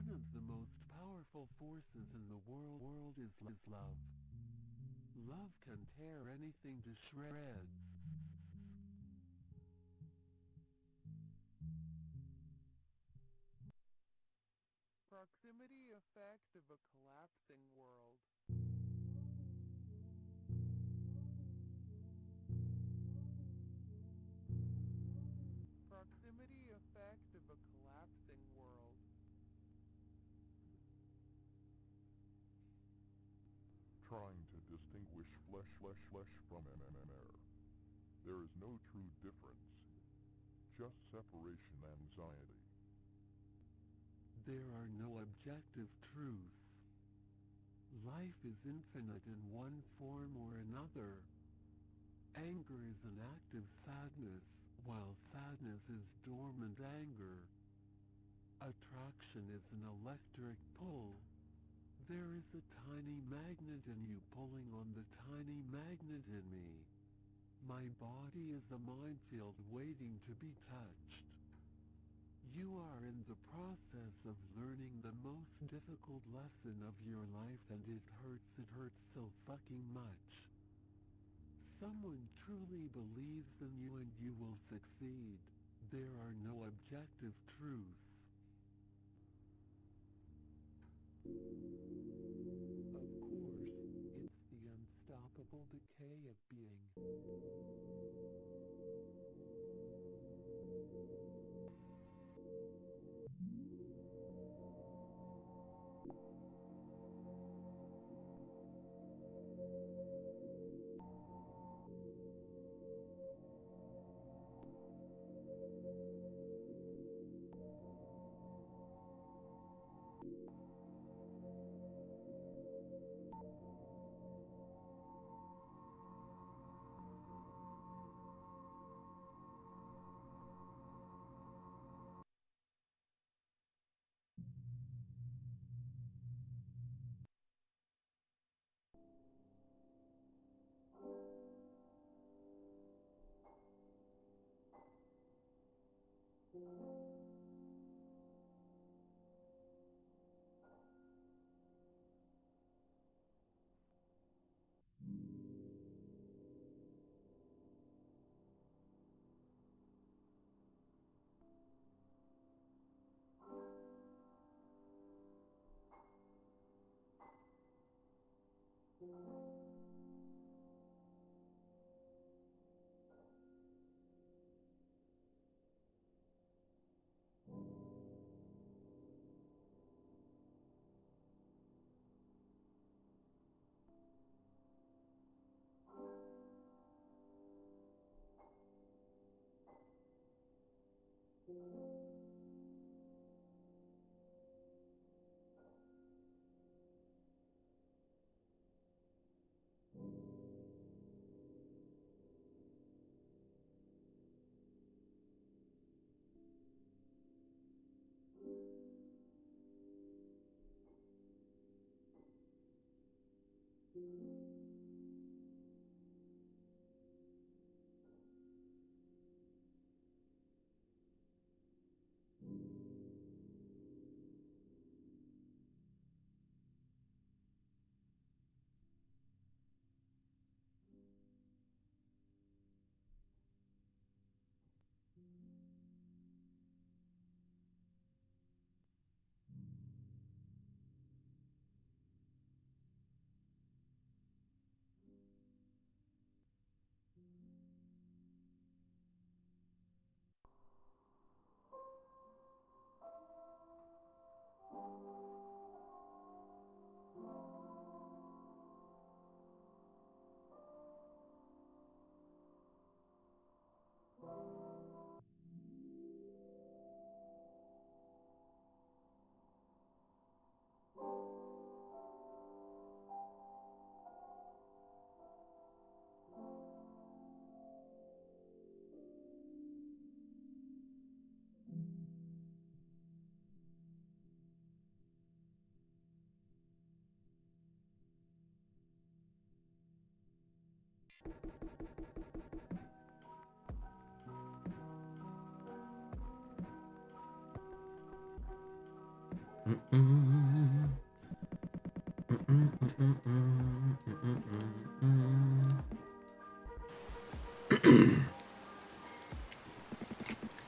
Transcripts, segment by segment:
One of the most powerful forces in the world is love. Love can tear anything to shreds. Proximity effect of a collapsing world. Proximity effect of a collapsing world. Trying to distinguish flesh from air. There is no true difference, just separation anxiety. There are no objective truths. Life is infinite in one form or another. Anger is an active sadness, while sadness is dormant anger. Attraction is an electric pull. There is a tiny magnet in you pulling on the tiny magnet in me. My body is a minefield waiting to be touched. You are in the process of learning the most difficult lesson of your life, and it hurts so fucking much. Someone truly believes in you and you will succeed. There are no objective truths. Of course, it's the unstoppable decay of being.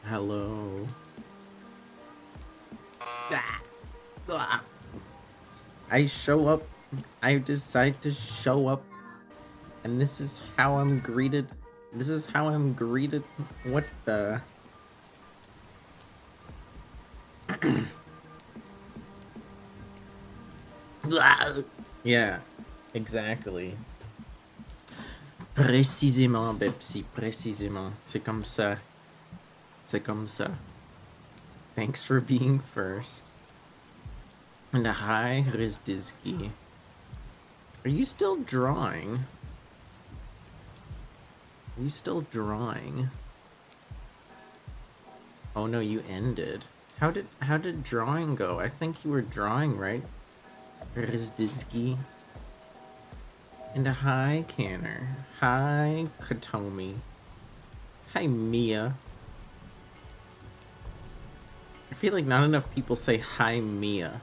Hello. I show up. I decide to show up. And this is how I'm greeted. This is how I'm greeted. What the? Yeah, exactly. Précisément, Bepsi, précisément. C'est comme ça. C'est comme ça. Thanks for being first. And hi, Rizdizki. Are you still drawing? Are you still drawing? Oh no, you ended. How did drawing go? I think you were drawing, right? Rizdizki. And hi, Canner. Hi, Katomi. Hi, Mia. I feel like not enough people say hi, Mia.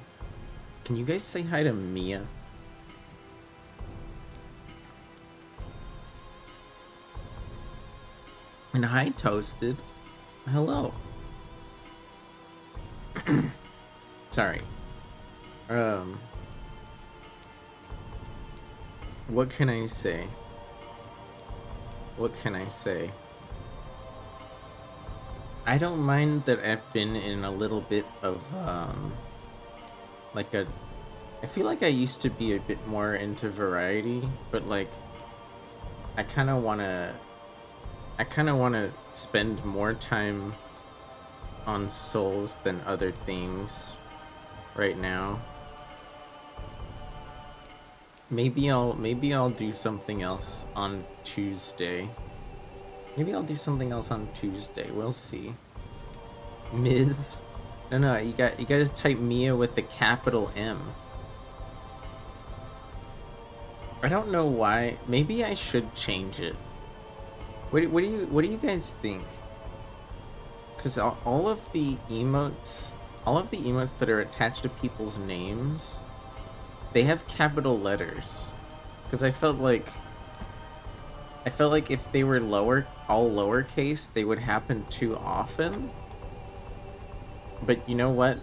Can you guys say hi to Mia? And hi, Toasted. Hello. Sorry. What can I say? What can I say? I don't mind that I've been in a little bit of, like I feel like I used to be a bit more into variety, but like, I kind of want to spend more time on Souls than other things right now. Maybe I'll do something else on Tuesday. Maybe I'll do something else on Tuesday. We'll see. Ms. No, you gotta type Mia with the capital M. I don't know why. Maybe I should change it. What do you guys think? Because all of the emotes that are attached to people's names, they have capital letters. Because I felt like if they were all lowercase, they would happen too often. But you know what?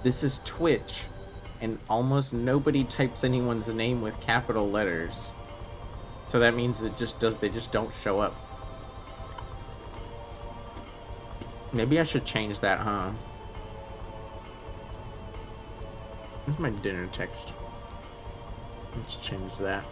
This is Twitch, and almost nobody types anyone's name with capital letters. So that means they just don't show up. Maybe I should change that, huh? Where's my dinner text? Let's change that.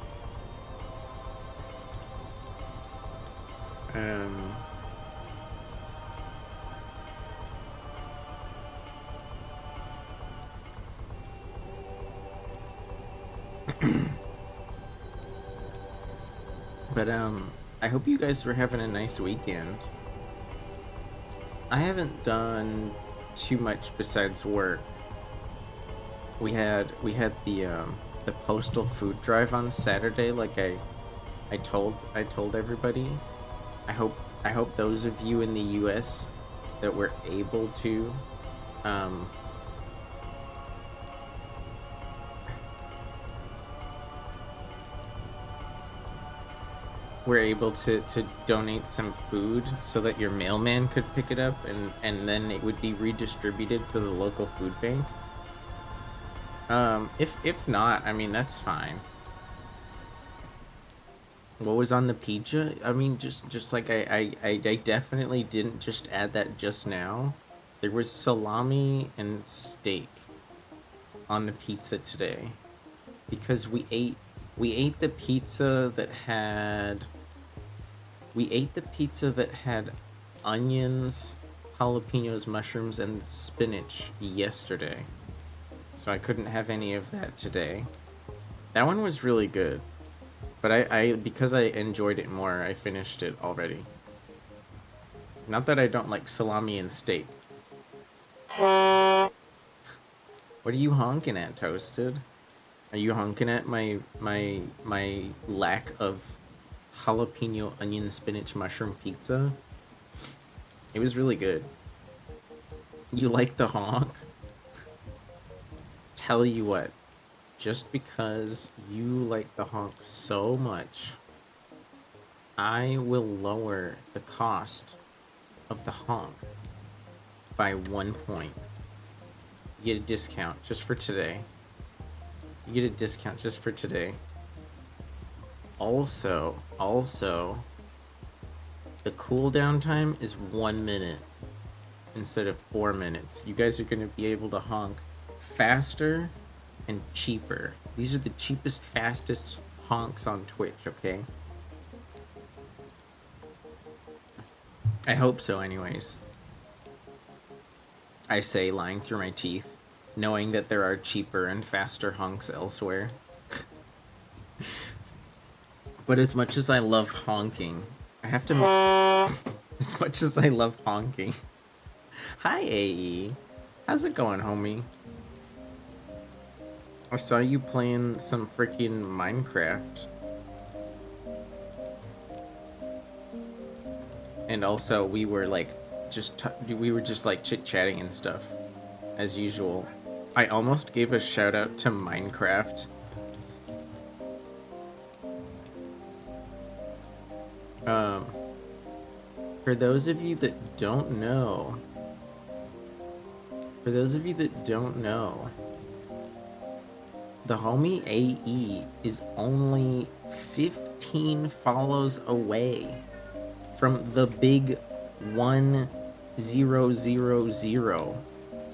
But I hope you guys were having a nice weekend. I haven't done too much besides work. We had the postal food drive on Saturday, like I told everybody. I hope those of you in the US that were able to donate some food so that your mailman could pick it up and then it would be redistributed to the local food bank. If not, I mean, that's fine. What was on the pizza? I mean, just like I definitely didn't just add that just now. There was salami and steak on the pizza today because we ate the pizza that had onions, jalapenos, mushrooms, and spinach yesterday. So I couldn't have any of that today. That one was really good. But I because I enjoyed it more, I finished it already. Not that I don't like salami and steak. What are you honking at, Toasted? Are you honking at my lack of jalapeno onion spinach mushroom pizza? It was really good. You like the honk? tell you what, just because you like the honk so much, I will lower the cost of the honk by 1 point. You get a discount just for today. You get a discount just for today. Also, the cooldown time is 1 minute instead of 4 minutes. You guys are going to be able to honk faster and cheaper. These are the cheapest, fastest honks on Twitch, okay? I hope so, anyways. I say, lying through my teeth, knowing that there are cheaper and faster honks elsewhere. But as much as I love honking, I have to... As much as I love honking... Hi, AE. How's it going, homie? I saw you playing some freaking Minecraft. And also, we were like, just chit-chatting and stuff, as usual. I almost gave a shout-out to Minecraft. For those of you that don't know, the homie AE is only 15 follows away from the big 1000.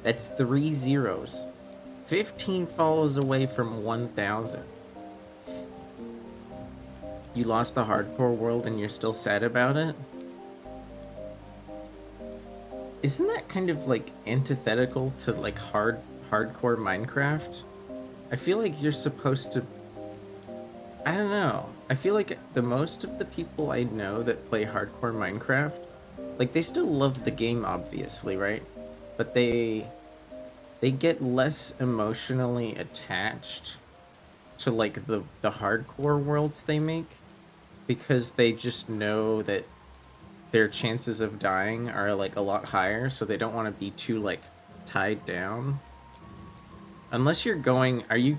That's 3 zeros. 15 follows away from 1000. You lost the hardcore world and you're still sad about it? Isn't that kind of like antithetical to like hardcore Minecraft? I feel like you're supposed to... I don't know. I feel like the most of the people I know that play hardcore Minecraft, like they still love the game obviously, right? But they get less emotionally attached to like the hardcore worlds they make because they just know that their chances of dying are like a lot higher, so they don't want to be too like tied down. Unless you're going, are you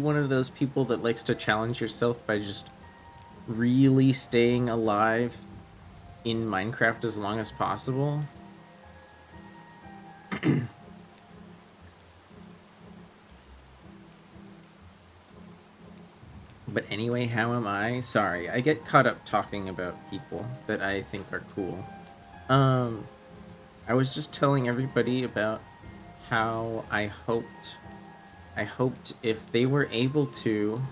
one of those people that likes to challenge yourself by just really staying alive in Minecraft as long as possible? But anyway, how am I? Sorry, I get caught up talking about people that I think are cool. I was just telling everybody about how I hoped if they were able to,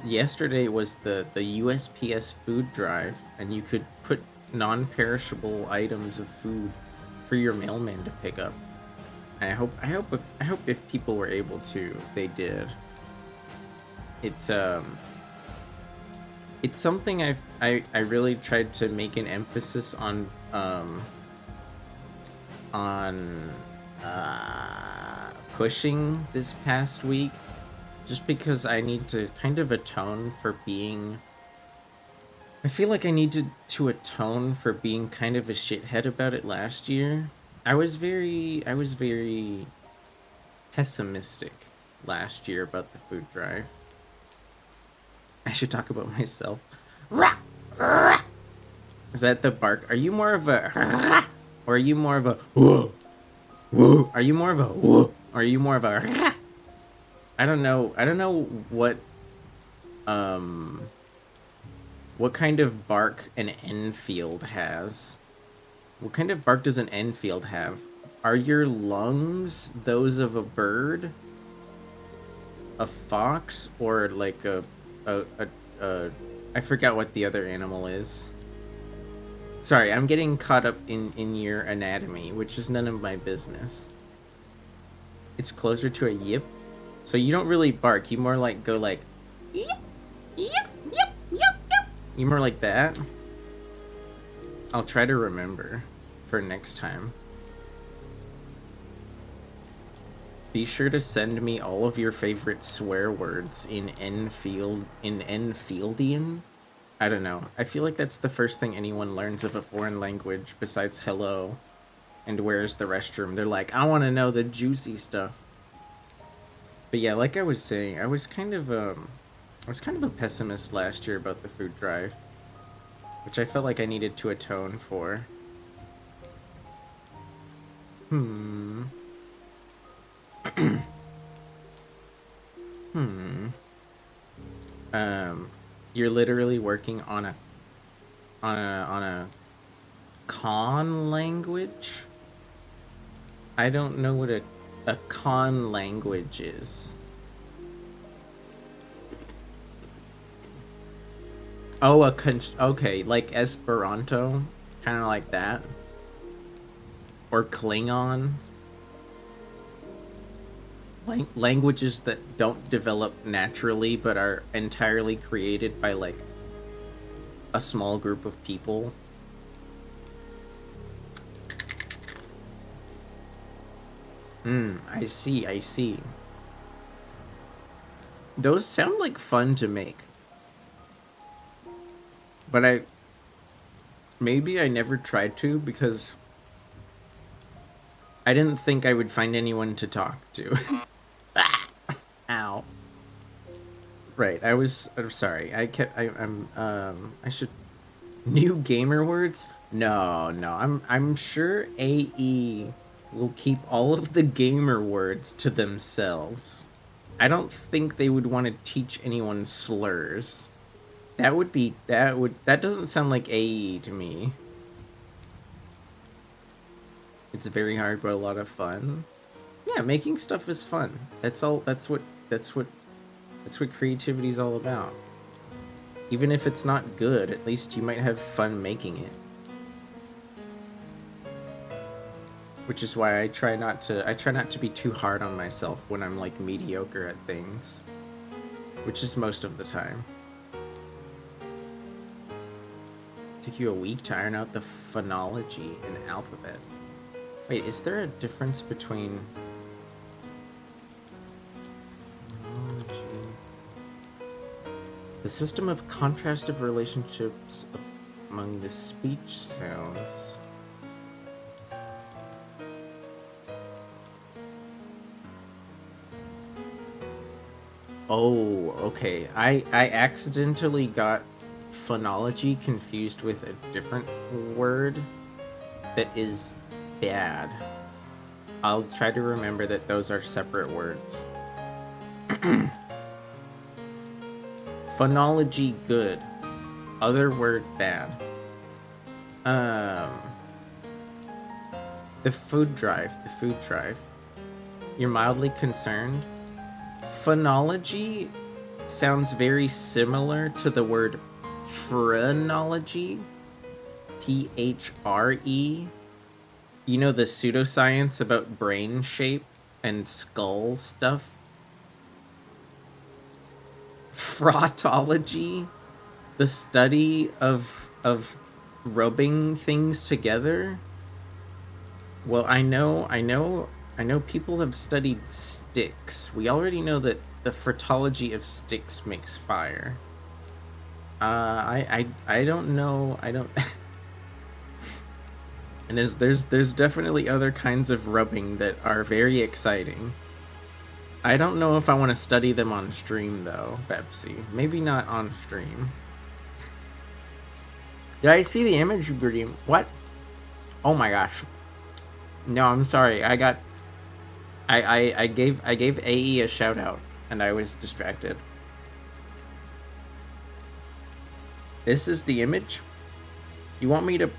yesterday was the USPS food drive, and you could put non-perishable items of food for your mailman to pick up. And I hope if people were able to, they did. It's something I really tried to make an emphasis on pushing this past week, just because I need to kind of atone for being... I feel like I needed to atone for being kind of a shithead about it last year. I was very pessimistic last year about the food drive. I should talk about myself. Is that the bark? Are you more of a or are you more of a whoa? Whoa? Are you more of a whoa? Or are you more of a I don't know what kind of bark an Enfield has. What kind of bark does an Enfield have? Are your lungs those of a bird, a fox, or like a I forgot what the other animal is. Sorry, I'm getting caught up in your anatomy, which is none of my business. It's closer to a yip. So you don't really bark, you more like go like yip, yip, yip, yip, yip. You more like that? I'll try to remember for next time. Be sure to send me all of your favorite swear words in Enfieldian. I don't know. I feel like that's the first thing anyone learns of a foreign language besides hello and where's the restroom. They're like, I want to know the juicy stuff. But yeah, like I was saying, I was kind of a pessimist last year about the food drive, which I felt like I needed to atone for. You're literally working on a con language? I don't know what a con language is. Oh, okay, like Esperanto, kind of like that, or Klingon. Languages that don't develop naturally but are entirely created by like a small group of people. I see. Those sound like fun to make. But maybe I never tried to because I didn't think I would find anyone to talk to. Ow. Right, I'm sorry. I should... New gamer words? No. I'm sure AE will keep all of the gamer words to themselves. I don't think they would want to teach anyone slurs. That doesn't sound like AE to me. It's very hard but a lot of fun. Yeah, making stuff is fun. That's what creativity's all about. Even if it's not good, at least you might have fun making it. Which is why I try not to be too hard on myself when I'm like mediocre at things. Which is most of the time. Took you a week to iron out the phonology in alphabet. Wait, is there a difference between the system of contrastive relationships among the speech sounds? Oh, okay. I accidentally got phonology confused with a different word that is bad. I'll try to remember that those are separate words. Phonology good. Other word bad. The food drive. You're mildly concerned. Phonology sounds very similar to the word phrenology. P-H-R-E. You know the pseudoscience about brain shape and skull stuff? Frautology, the study of rubbing things together. Well, I know people have studied sticks. We already know that the phratology of sticks makes fire. I don't know. I don't. And there's definitely other kinds of rubbing that are very exciting. I don't know if I want to study them on stream though, Pepsi. Maybe not on stream. Did I see the image dream? What? Oh my gosh. No, I'm sorry. I gave AE a shout out and I was distracted. This is the image? You want me to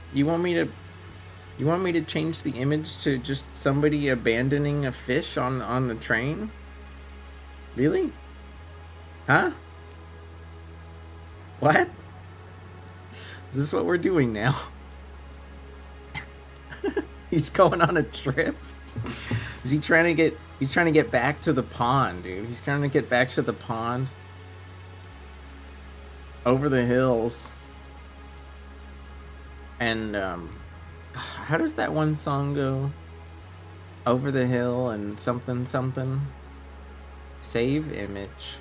change the image to just somebody abandoning a fish on the train? Really? Huh? What? Is this what we're doing now? He's going on a trip? Is he trying to get back to the pond, dude? He's trying to get back to the pond. Over the hills. And how does that one song go? Over the hill and something something. Save image.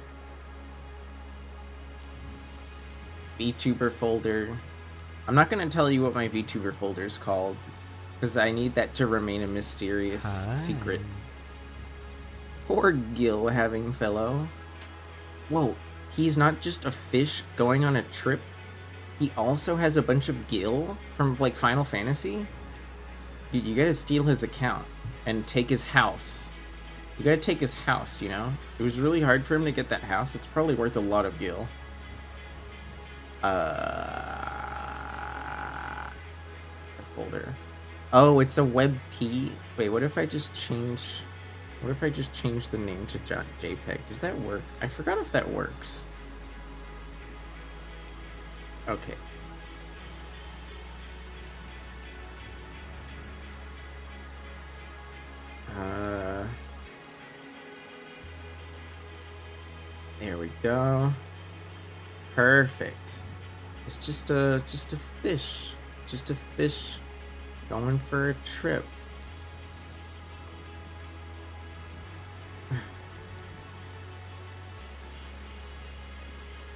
VTuber folder. I'm not going to tell you what my VTuber folder is called, because I need that to remain a mysterious secret. Poor Gil having fellow. Whoa, he's not just a fish going on a trip. He also has a bunch of Gil from, like, Final Fantasy. Dude, you gotta steal his account and take his house. You gotta take his house, you know? It was really hard for him to get that house. It's probably worth a lot of Gil. Folder. Oh, it's a WebP. Wait, what if I just change the name to JPEG? Does that work? I forgot if that works. Okay. There we go. Perfect. It's just a fish. Just a fish going for a trip.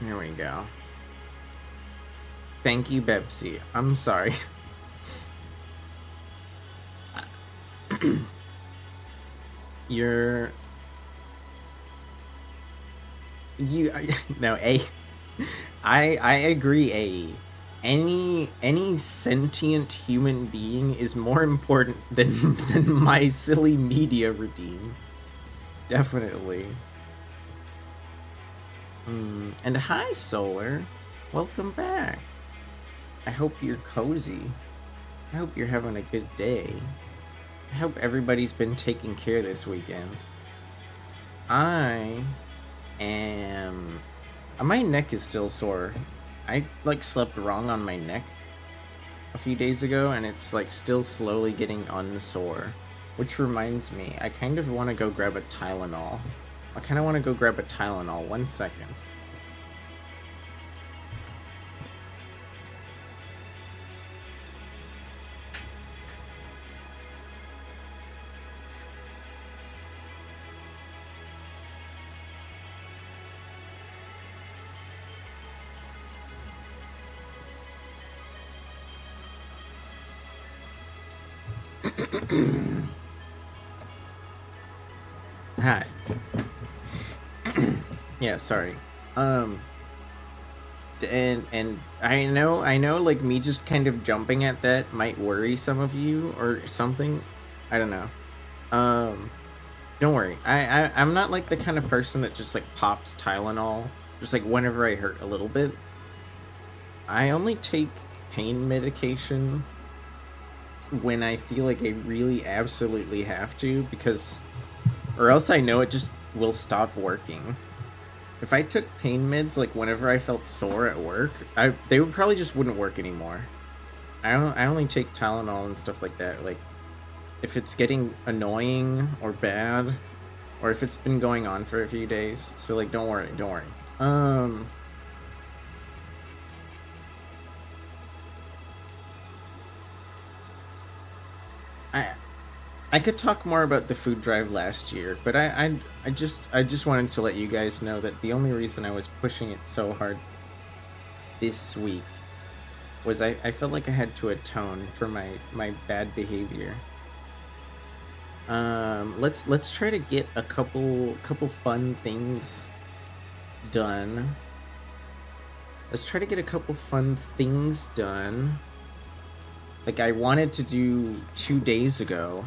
There we go. Thank you, Bebsy. I'm sorry. No, I agree, any sentient human being is more important than my silly media routine. Definitely. And hi, Solar. Welcome back. I hope you're cozy. I hope you're having a good day. I hope everybody's been taking care this weekend. My neck is still sore. I, like, slept wrong on my neck a few days ago, and it's, like, still slowly getting unsore. Which reminds me, I kind of want to go grab a Tylenol. One second. Hi. Yeah, sorry. And I know like me just kind of jumping at that might worry some of you or something. I don't know. Don't worry. I'm not like the kind of person that just like pops Tylenol just like whenever I hurt a little bit. I only take pain medication when I feel like I really absolutely have to, because or else I know it just will stop working. If I took pain meds like whenever I felt sore at work, they would probably just wouldn't work anymore. I only take Tylenol and stuff like that, like if it's getting annoying or bad, or if it's been going on for a few days. So like don't worry. I could talk more about the food drive last year, but I just wanted to let you guys know that the only reason I was pushing it so hard this week was I felt like I had to atone for my bad behavior. Let's try to get a couple fun things done. Like I wanted to do 2 days ago.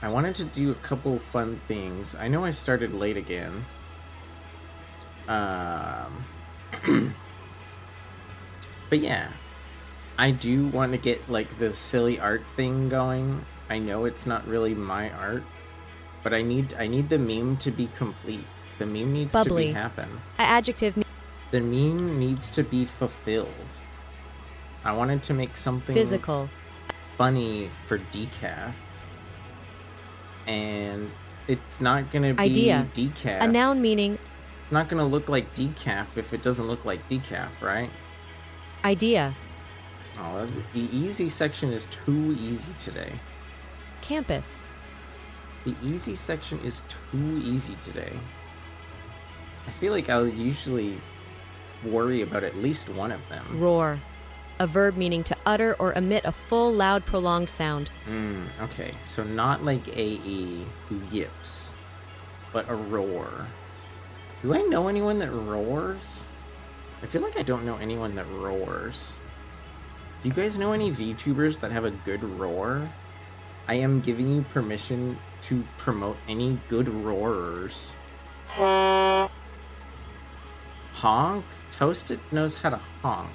I wanted to do a couple fun things. I know I started late again. But yeah. I do want to get like the silly art thing going. I know it's not really my art, but I need the meme to be complete. The meme needs to be happen. Adjective. The meme needs to be fulfilled. I wanted to make something Physical. Funny for decaf. And it's not gonna be Idea. decaf. A noun meaning. It's not gonna look like decaf if it doesn't look like decaf, right? Idea. Oh, the easy section is too easy today. Campus. The easy section is too easy today. I feel like I'll usually worry about at least one of them. Roar. A verb meaning to utter or emit a full, loud, prolonged sound. Okay, so not like AE who yips, but a roar. Do I know anyone that roars? I feel like I don't know anyone that roars. Do you guys know any VTubers that have a good roar? I am giving you permission to promote any good roarers. Honk? Toasted knows how to honk.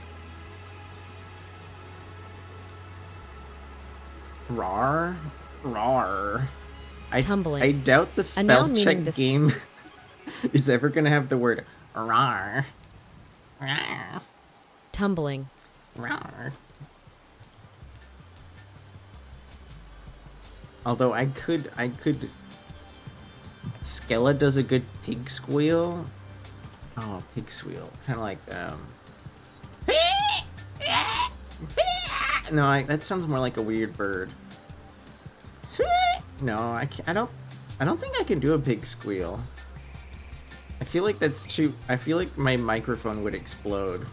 Rar? Rar. Tumbling. I doubt the A noun spell meaning check this- game is ever gonna have the word rar. Rar. Tumbling. Rar. Although I could Skella does a good pig squeal. Oh, pig squeal. Kind of like no, that sounds more like a weird bird. No, I don't think I can do a pig squeal. I feel like that's too. I feel like my microphone would explode,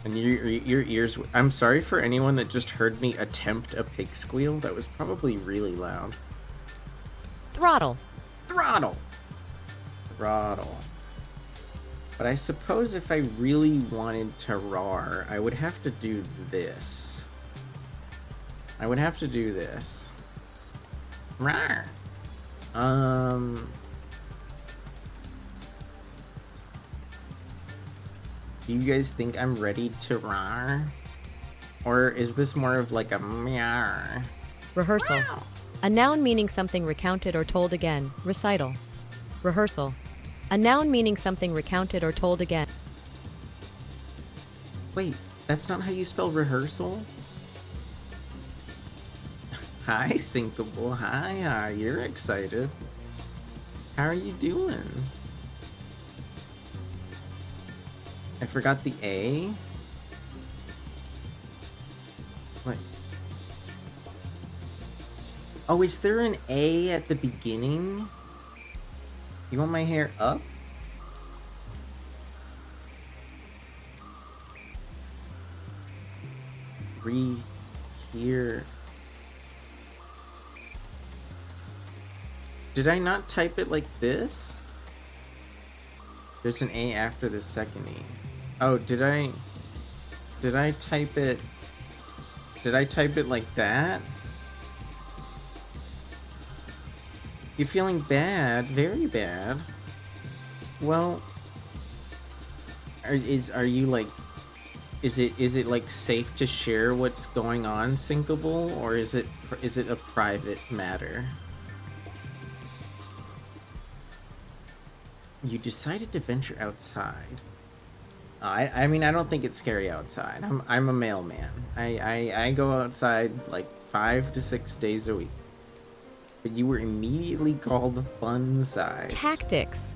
and your ears. I'm sorry for anyone that just heard me attempt a pig squeal. That was probably really loud. Throttle. Throttle. Throttle. But I suppose if I really wanted to roar, I would have to do this. I would have to do this. Rawr. Do you guys think I'm ready to roar? Or is this more of like a meow? Rehearsal. A noun meaning something recounted or told again. Recital. Rehearsal. A noun meaning something recounted or told again. Wait, that's not how you spell rehearsal? Hi, Syncable. Hi, you're excited. How are you doing? I forgot the A. What? Oh, is there an A at the beginning? You want my hair up? Here. Did I not type it like this? There's an A after the second E. Oh, did I type it like that? You feeling bad? Very bad. Well, are you like, is it like safe to share what's going on, Syncable, or is it a private matter? You decided to venture outside. I mean, I don't think it's scary outside. I'm a mailman. I go outside like 5 to 6 days a week. But you were immediately called fun-sized. Tactics.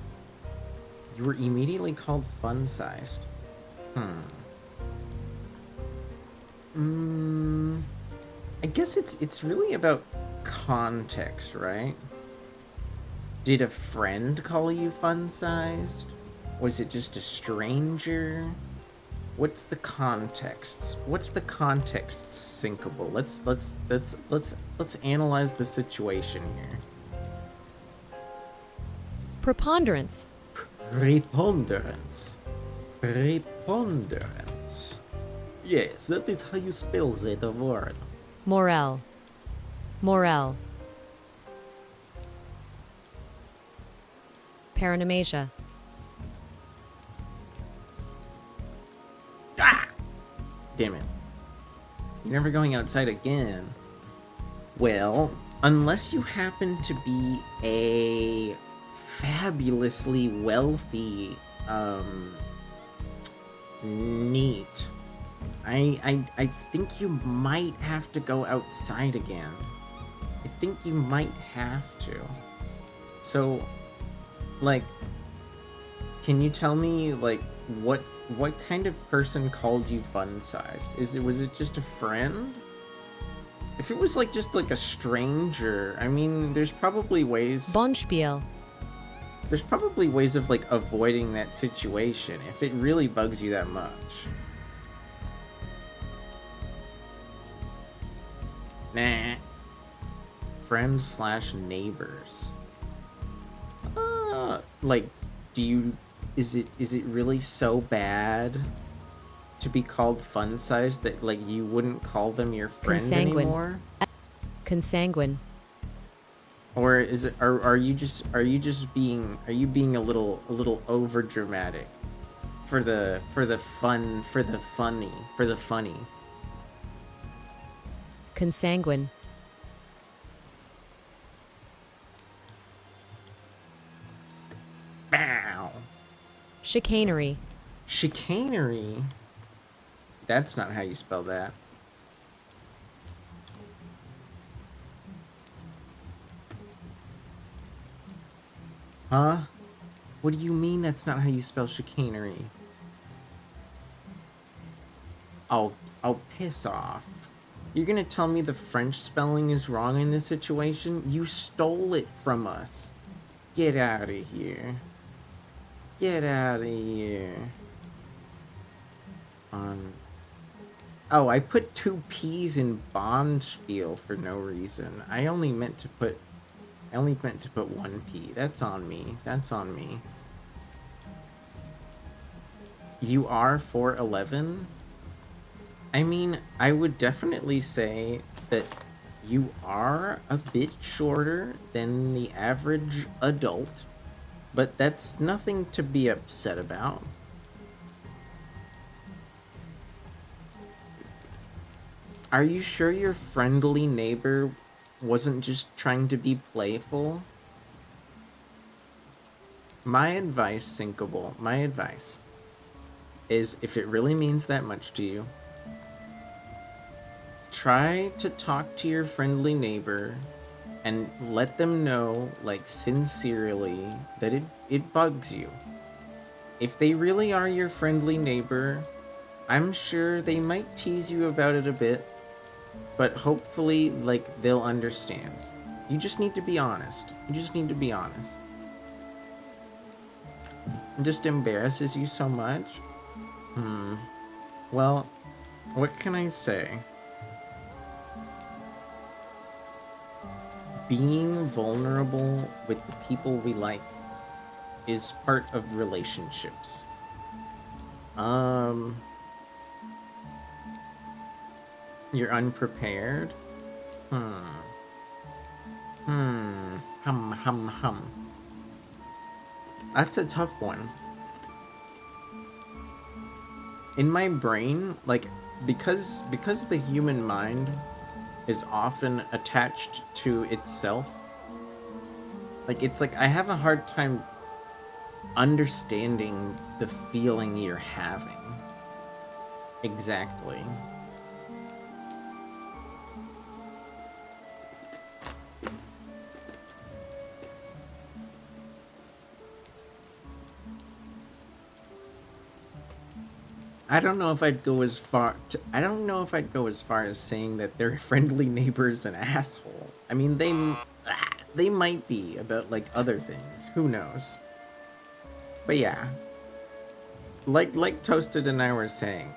You were immediately called fun-sized. I guess it's really about context, right? Did a friend call you fun-sized? Was it just a stranger? What's the context? What's the context, Syncable? Let's analyze the situation here. Preponderance. Preponderance. Preponderance. Yes, that is how you spell that word. Morale. Morale. Paranomasia. Ah! Damn it. You're never going outside again. Well, unless you happen to be a fabulously wealthy, neat. I think you might have to go outside again. I think you might have to. So, like, can you tell me, like, what kind of person called you fun-sized? Was it just a friend? If it was like just like a stranger, I mean, there's probably ways. Bonspiel. There's probably ways of, like, avoiding that situation if it really bugs you that much. Nah. Friends slash neighbors. Like, is it really so bade to be called fun size that, like, you wouldn't call them your friend anymore? Consanguine. Or is it, are you being a little over dramatic for the funny? Consanguine. Bow. Chicanery. Chicanery? That's not how you spell that. Huh? What do you mean that's not how you spell chicanery? Oh, piss off. You're gonna tell me the French spelling is wrong in this situation? You stole it from us. Get out of here. Get out of here. Oh, I put 2 P's in Bonspiel for no reason. I only meant to put 1 P. That's on me. That's on me. You are 4'11"? I mean, I would definitely say that you are a bit shorter than the average adult, but that's nothing to be upset about. Are you sure your friendly neighbor wasn't just trying to be playful? My advice, Sinkable, my advice is, if it really means that much to you, try to talk to your friendly neighbor and let them know, like, sincerely, that it bugs you. If they really are your friendly neighbor, I'm sure they might tease you about it a bit, but hopefully, like, they'll understand. You just need to be honest. You just need to be honest. It just embarrasses you so much? Well, what can I say? Being vulnerable with the people we like is part of relationships. You're unprepared? That's a tough one. In my brain, like, because the human mind is often attached to itself, like, it's like I have a hard time understanding the feeling you're having. Exactly. I don't know if I'd go as far as saying that their friendly neighbor's an asshole. I mean, they might be about, like, other things. Who knows? But yeah, like Toasted and I were saying,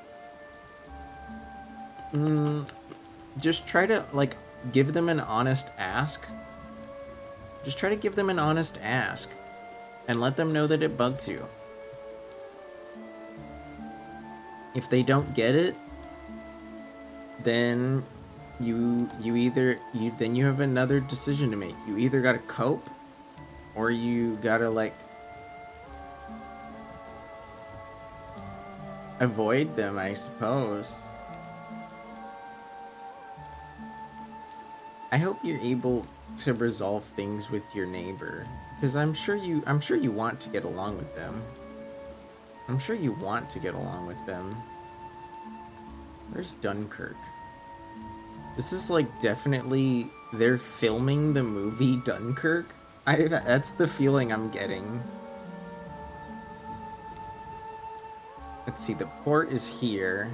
just try to, like, give them an honest ask. Just try to give them an honest ask, and let them know that it bugs you. If they don't get it, then you have another decision to make. You either gotta cope, or you gotta, like, avoid them, I suppose. I hope you're able to resolve things with your neighbor, because I'm sure you want to get along with them. I'm sure you want to get along with them. Where's Dunkirk? This is, like, definitely they're filming the movie Dunkirk. That's the feeling I'm getting. Let's see, the port is here.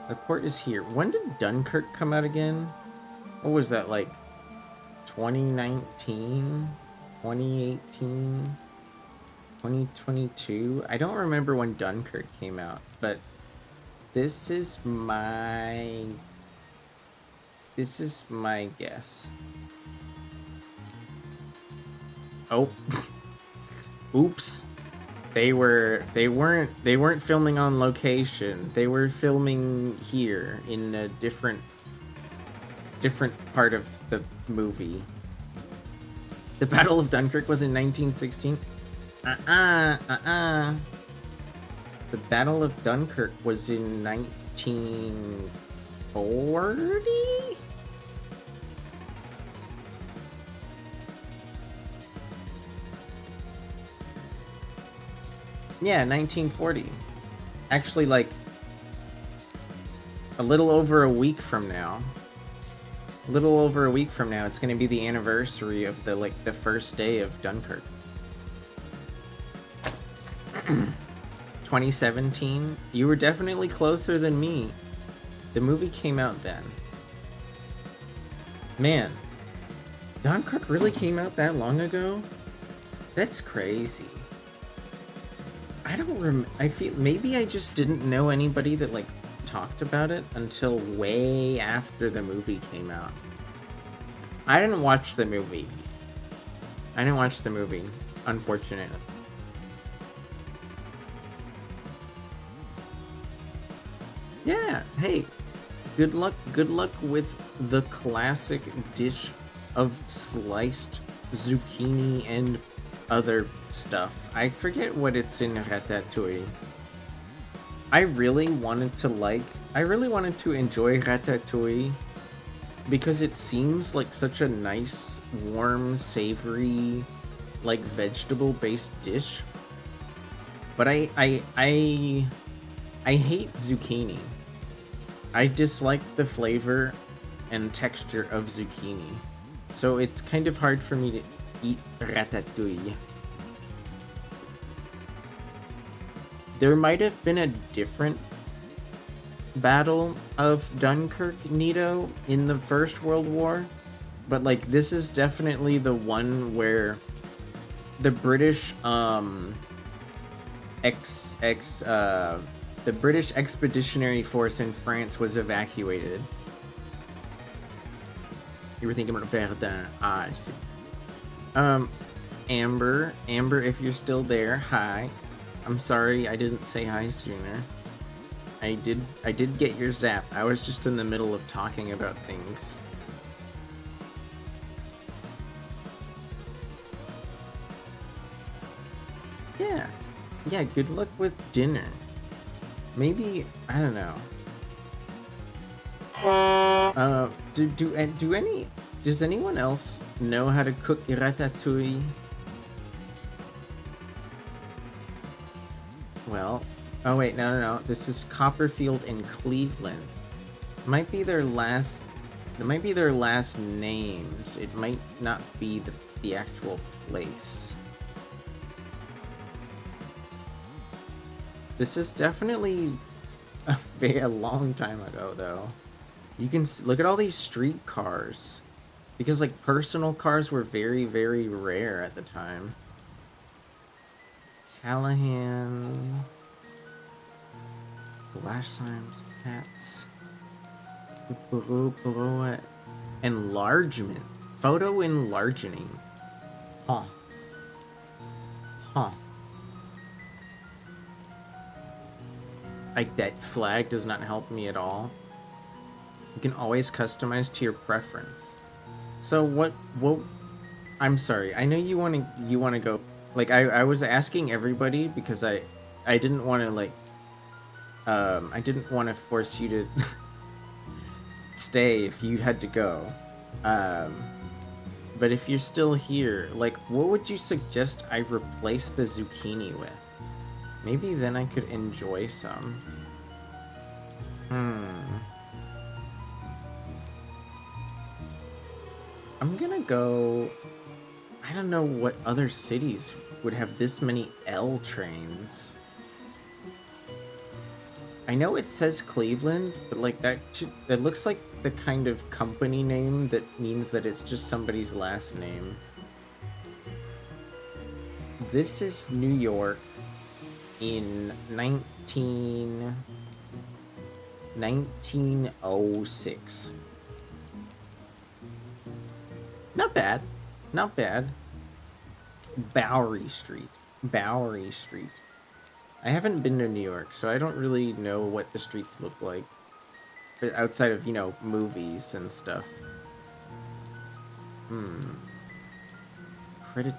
The port is here. When did Dunkirk come out again? What was that, like, 2019? 2018, 2022. I don't remember when Dunkirk came out, but this is my guess. Oh. Oops. They weren't filming on location. They were filming here in a different part of the movie. The Battle of Dunkirk was in 1916. The Battle of Dunkirk was in 1940? Yeah, 1940. Actually, like, a little over a week from now. It's going to be the anniversary of the first day of Dunkirk. 2017. You were definitely closer than me. The movie came out then. Man, Dunkirk really came out that long ago? That's crazy. I feel maybe I just didn't know anybody that like talked about it until way after the movie came out. I didn't watch the movie, unfortunately. Yeah, hey, good luck with the classic dish of sliced zucchini and other stuff. I forget what it's in Ratatouille. I really wanted to enjoy Ratatouille because it seems like such a nice, warm, savory, like vegetable-based dish. But I hate zucchini. I dislike the flavor and texture of zucchini. So it's kind of hard for me to eat Ratatouille. There might have been a different Battle of Dunkirk, Nito, in the First World War, but like this is definitely the one where the British the British Expeditionary Force in France was evacuated. You were thinking about Verdun. I see. Amber, if you're still there, hi. I'm sorry I didn't say hi sooner. I did get your zap. I was just in the middle of talking about things. Yeah, good luck with dinner. Maybe, I don't know. Does anyone else know how to cook ratatouille? Well, oh wait, no. This is Copperfield in Cleveland. It might be their last names. It might not be the actual place. This is definitely a long time ago, though. You can look at all these street cars. Because, like, personal cars were very, very rare at the time. Callahan. Flashlights, hats. Enlargement. Photo enlargening. Huh. Like, that flag does not help me at all. You can always customize to your preference. So what I'm sorry. I know you want to go, like, I was asking everybody because I didn't want to, like, I didn't want to force you to stay if you had to go. But if you're still here, like, what would you suggest I replace the zucchini with? Maybe then I could enjoy some. I'm gonna go... I don't know what other cities would have this many L trains. I know it says Cleveland, but like that looks like the kind of company name that means that it's just somebody's last name. this is New York in 1906. Not bad. Not bad. Bowery Street. Bowery Street. I haven't been to New York, so I don't really know what the streets look like. But outside of, you know, movies and stuff. Crédit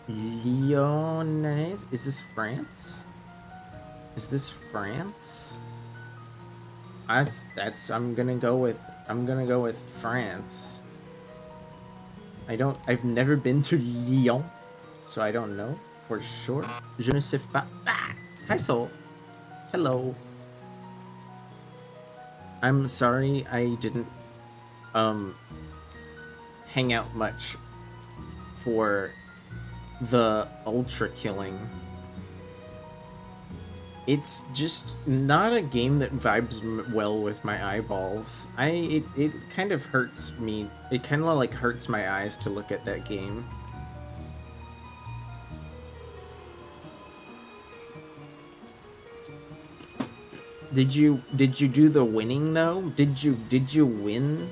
Lyonnais? Is this France? Is this France? I'm gonna go with France. I've never been to Lyon, so I don't know for sure. Je ne sais pas. Ah! Hi, Soul. Hello. I'm sorry I didn't, hang out much for the ultra killing. It's just not a game that vibes well with my eyeballs. It kind of hurts me. It kind of like hurts my eyes to look at that game. Did you do the winning though? Did you win?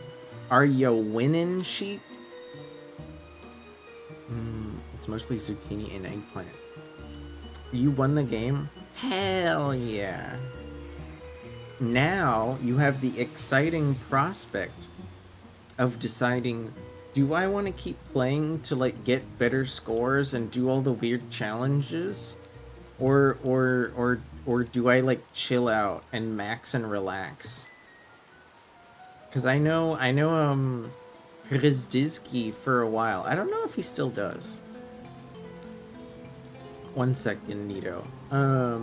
Are you winning, sheep? It's mostly zucchini and eggplant. You won the game? Hell yeah. Now you have the exciting prospect of deciding, do I want to keep playing to like get better scores and do all the weird challenges? Or do I like chill out and max and relax? Cause I know Gryzdisky for a while. I don't know if he still does. 1 second, Nito. I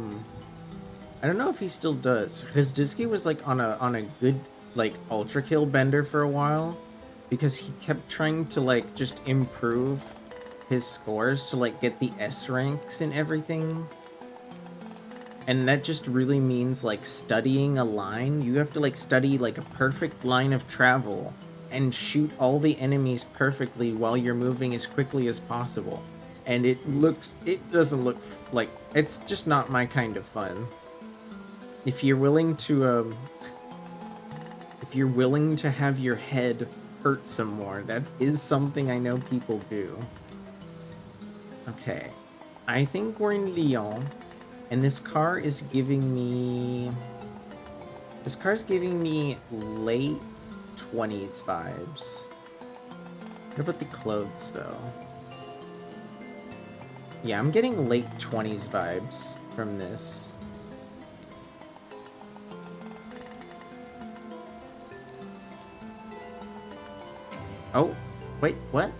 don't know if he still does. Gryzdisky was like on a good like ultra kill bender for a while because he kept trying to like just improve his scores to like get the S ranks and everything. And that just really means like studying a line. You have to like study like a perfect line of travel and shoot all the enemies perfectly while you're moving as quickly as possible. And it doesn't look like, it's just not my kind of fun. If you're willing to have your head hurt some more, that is something I know people do. Okay, I think we're in Lyon. And this car is giving me... This car's giving me late 20s vibes. What about the clothes, though? Yeah, I'm getting late 20s vibes from this. Oh, wait, what?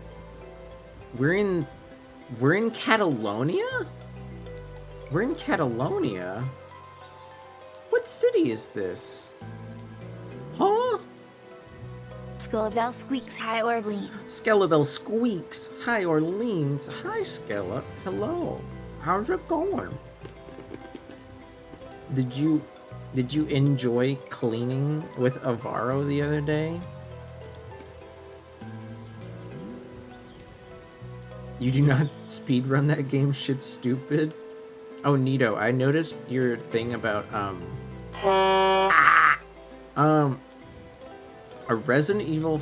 We're in Catalonia? We're in Catalonia? What city is this? Huh? Skelebel squeaks, hi Orleans. Skelebel squeaks, hi Orleans. Hi Skella, hello. How's it going? Did you enjoy cleaning with Avaro the other day? You do not speedrun that game, shit's stupid. Oh, Nito, I noticed your thing about, a Resident Evil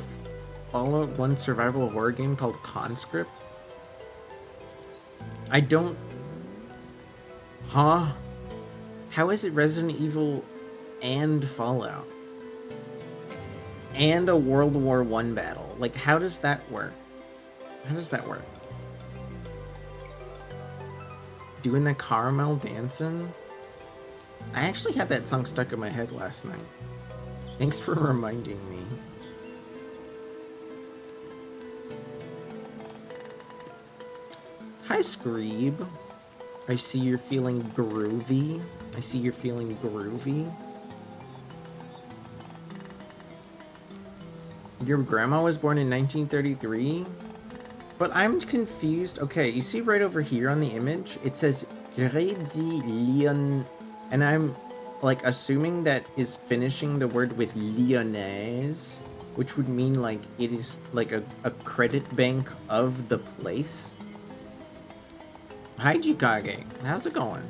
Fallout 1 survival horror game called Conscript? I don't... Huh? How is it Resident Evil and Fallout? And a World War I battle? Like, how does that work? How does that work? Doing the caramel dancing? I actually had that song stuck in my head last night. Thanks for reminding me. Hi, Screeb. I see you're feeling groovy. I see you're feeling groovy. Your grandma was born in 1933? But I'm confused. Okay, you see right over here on the image, it says Crédit Lyon, and I'm like assuming that is finishing the word with Lyonnais, which would mean like it is like a credit bank of the place. Hi, Jukage. How's it going?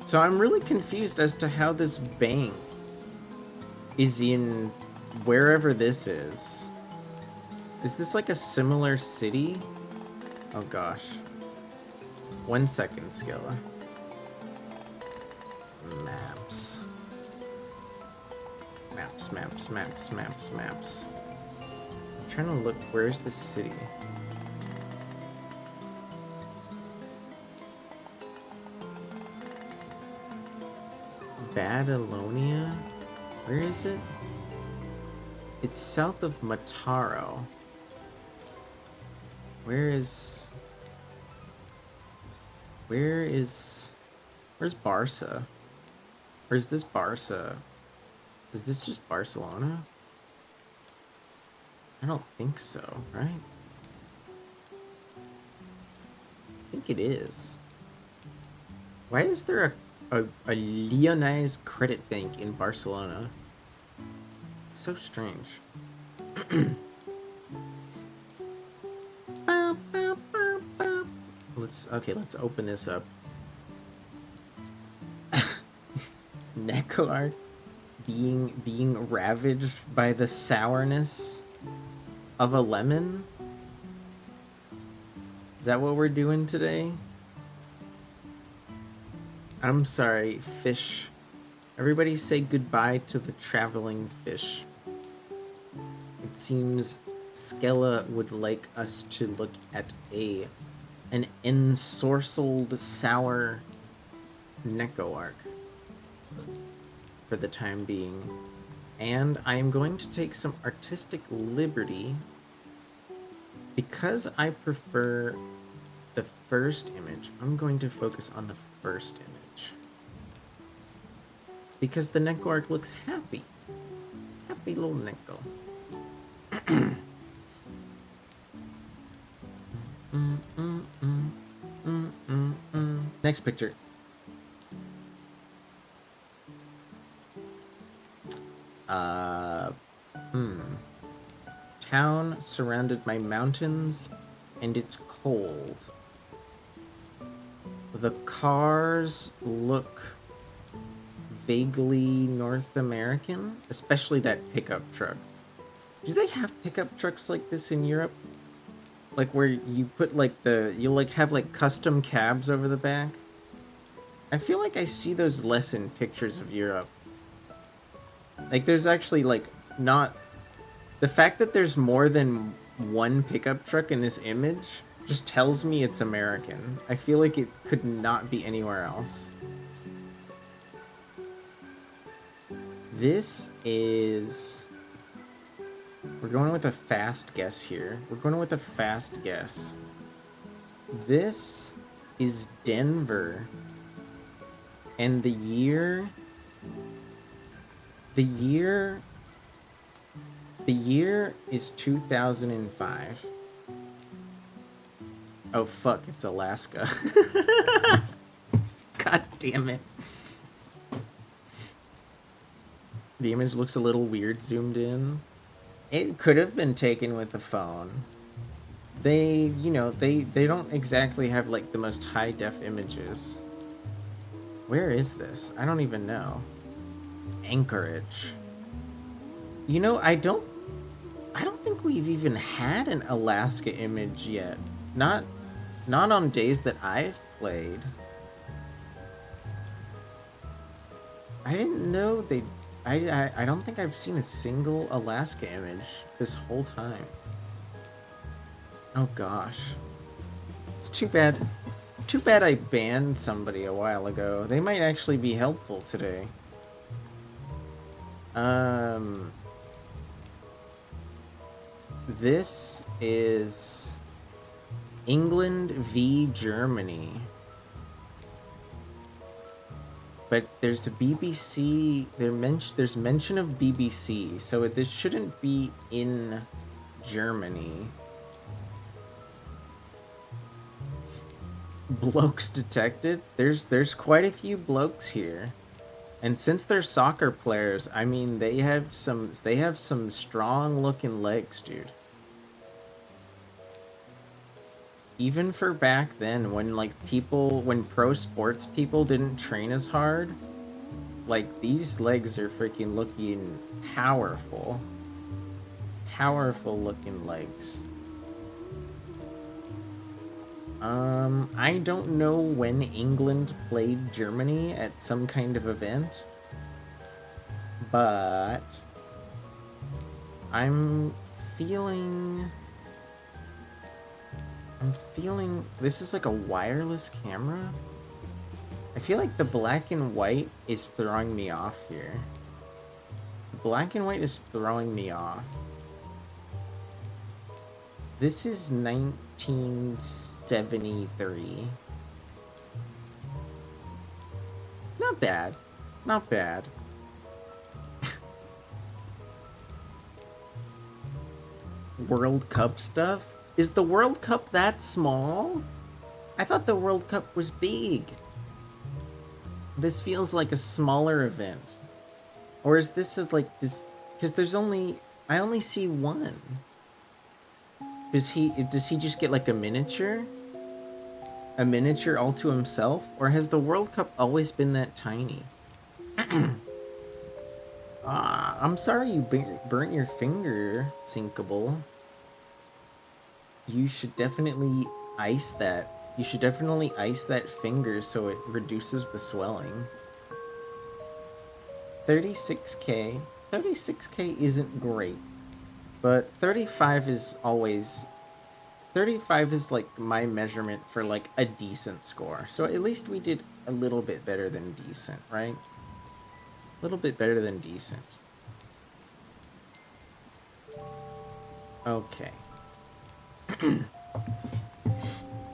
So I'm really confused as to how this bank is in wherever this is. Is this like a similar city? Oh gosh. 1 second, Skilla. Maps. Maps. I'm trying to look, where's the city? Babylonia? Where is it? It's south of Mataro. Where's Barca? Or is this Barca? Is this just Barcelona? I don't think so, right? I think it is. Why is there a Leonese credit bank in Barcelona? It's so strange. Let's open this up. Nekoark being ravaged by the sourness of a lemon? Is that what we're doing today? I'm sorry, fish. Everybody say goodbye to the traveling fish. It seems Skella would like us to look at an ensorcelled sour Nekoark for the time being. And I am going to take some artistic liberty because I prefer the first image. I'm going to focus on the first image because the Nekoark looks happy. Happy little Neko. Next picture. Town surrounded by mountains, and it's cold. The cars look vaguely North American, especially that pickup truck. Do they have pickup trucks like this in Europe? Like where you put like you'll like have like custom cabs over the back? I feel like I see those less in pictures of Europe. Like there's actually like not... The fact that there's more than one pickup truck in this image just tells me it's American. I feel like it could not be anywhere else. This is... We're going with a fast guess here. We're going with a fast guess. This is Denver. And the year is 2005. Oh fuck, it's Alaska. God damn it. The image looks a little weird zoomed in. It could have been taken with a phone. They don't exactly have like the most high def images. Where is this? I don't even know. Anchorage. You know, I don't think we've even had an Alaska image yet. Not on days that I've played. I didn't know they... I don't think I've seen a single Alaska image this whole time. Oh gosh. It's too bad. Too bad I banned somebody a while ago. They might actually be helpful today. This is England v Germany. But there's a BBC, there's mention of BBC, so this shouldn't be in Germany. Blokes detected? There's quite a few blokes here. And since they're soccer players, I mean, they have some strong looking legs, dude. Even for back then, when when pro sports people didn't train as hard, like, these legs are freaking looking powerful. Powerful looking legs. I don't know when England played Germany at some kind of event, but I'm feeling this is like a wireless camera. I feel like the black and white is throwing me off here. Black and white is throwing me off. This is 1973. Not bad. Not bad. World Cup stuff? Is the World Cup that small? I thought the World Cup was big. This feels like a smaller event. Or is this like this? Because I only see one. Does he just get like a miniature? A miniature all to himself? Or has the World Cup always been that tiny? I'm sorry you burnt your finger, Sinkable. You should definitely ice that. You should definitely ice that finger so it reduces the swelling. 36K. 36K isn't great. But 35 is always... 35 is like my measurement for like a decent score. So at least we did a little bit better than decent, right? A little bit better than decent. Okay.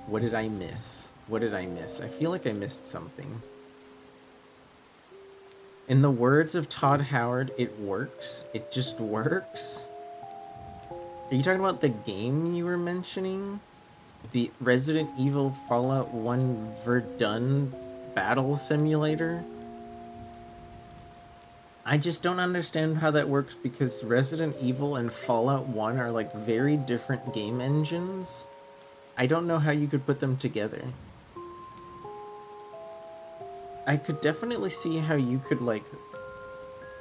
What did I miss? What did I miss? I feel like I missed something. In the words of Todd Howard, it works. It just works. Are you talking about the game you were mentioning? The Resident Evil Fallout 1 Verdun battle simulator? I just don't understand how that works because Resident Evil and Fallout 1 are like very different game engines. I don't know how you could put them together. I could definitely see how you could like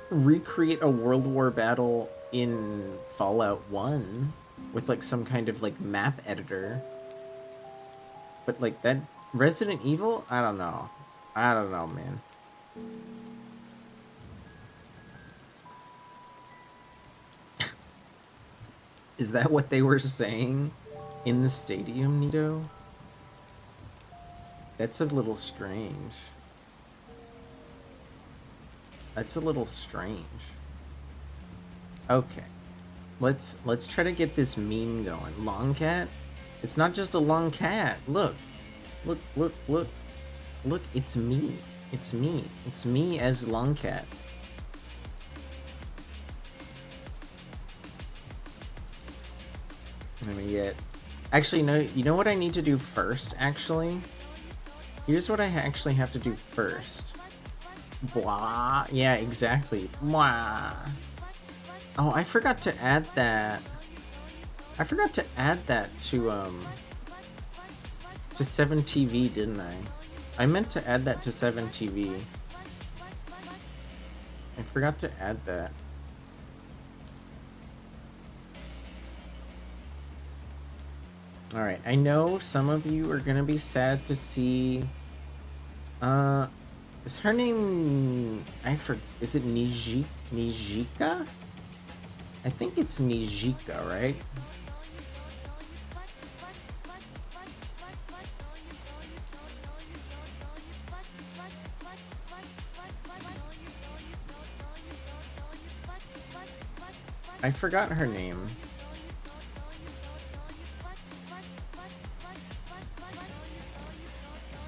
recreate a World War battle in Fallout 1 with like some kind of like map editor. But like that Resident Evil, I don't know. I don't know, man. Is that what they were saying in the stadium, Nito? That's a little strange. That's a little strange. Okay. Let's try to get this meme going. Long cat? It's not just a long cat. Look. Look, look, look. Look, it's me. It's me. It's me as long cat. Let me get... Actually, no, you know what I need to do first, actually? Here's what I actually have to do first. Blah. Yeah, exactly. Blah. Oh, I forgot to add that. I forgot to add that to 7TV, didn't I? I meant to add that to 7TV. I forgot to add that. Alright, I know some of you are gonna be sad to see... is her name... Is it Nijika? I think it's Nijika, right? I forgot her name.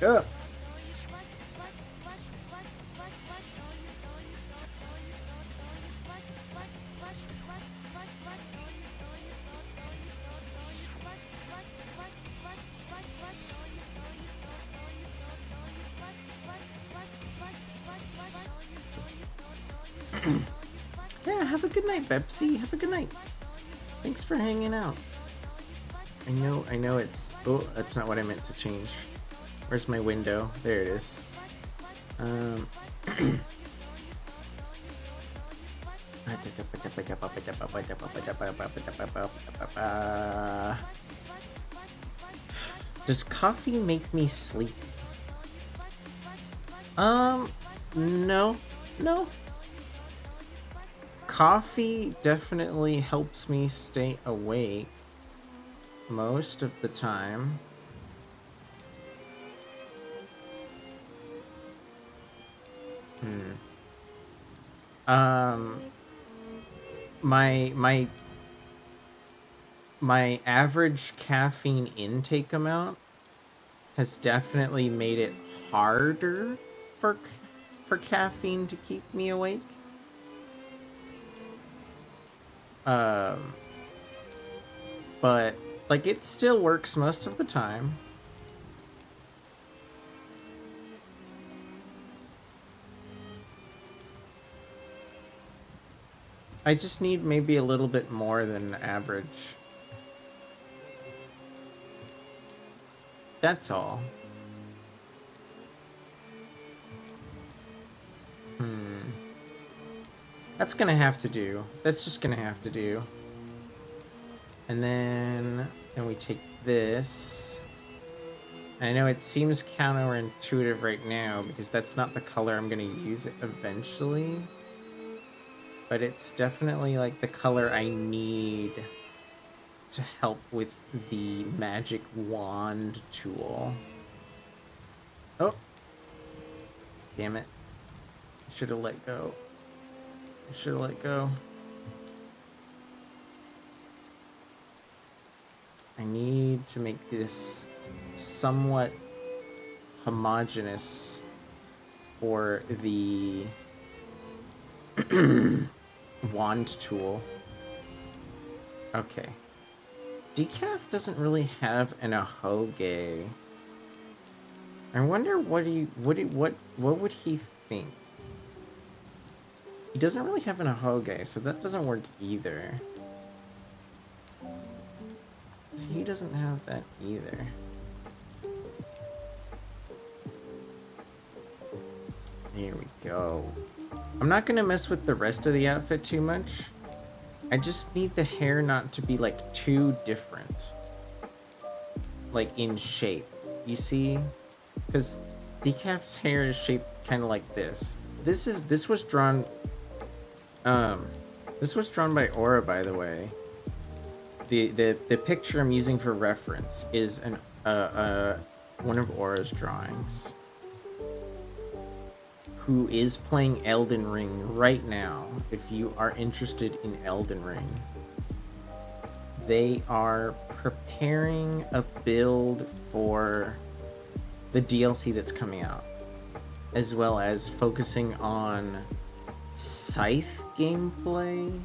Up. Yeah, have a good night, Bepsy. Have a good night. Thanks for hanging out. I know it's... Oh, that's not what I meant to change. Where's my window? There it is. Does coffee make me sleepy? No. No. Coffee definitely helps me stay awake most of the time. My average caffeine intake amount has definitely made it harder for caffeine to keep me awake. But like it still works most of the time. I just need maybe a little bit more than average. That's all. That's gonna have to do. That's just gonna have to do. And then we take this. And I know it seems counterintuitive right now because that's not the color I'm gonna use eventually. But it's definitely like the color I need to help with the magic wand tool. Oh! Damn it. Should have let go. I should have let go. I need to make this somewhat homogeneous for the wand tool. Okay. Decaf doesn't really have an ahoge. I wonder what would he think? He doesn't really have an ahoge, so that doesn't work either. So he doesn't have that either. Here we go. I'm not gonna mess with the rest of the outfit too much. I just need the hair not to be like too different. Like in shape. You see? Because Decaf's hair is shaped kind of like this. This was drawn by Aura, by the way. The picture I'm using for reference is one of Aura's drawings. Who is playing Elden Ring right now, if you are interested in Elden Ring. They are preparing a build for the DLC that's coming out, as well as focusing on Scythe gameplay,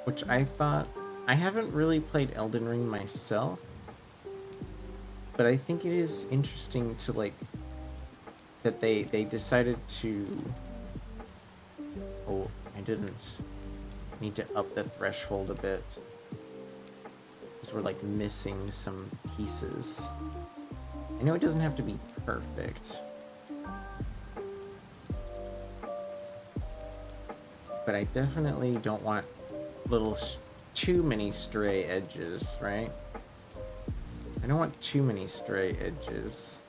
which I thought... I haven't really played Elden Ring myself, but I think it is interesting to like that they decided to... Oh, I didn't need to up the threshold a bit. Because we're like missing some pieces. I know it doesn't have to be perfect. But I definitely don't want too many stray edges, right? I don't want too many stray edges.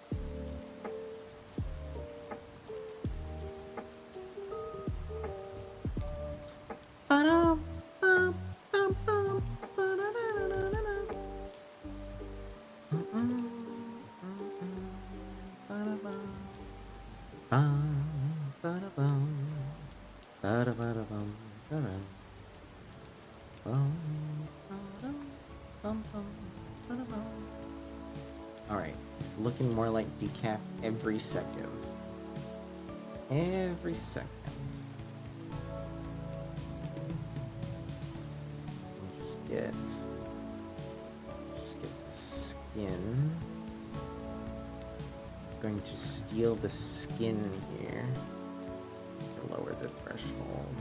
Alright, it's looking more like Decaf every second. Every second. Just get the skin. I'm going to steal the skin here. lower the threshold.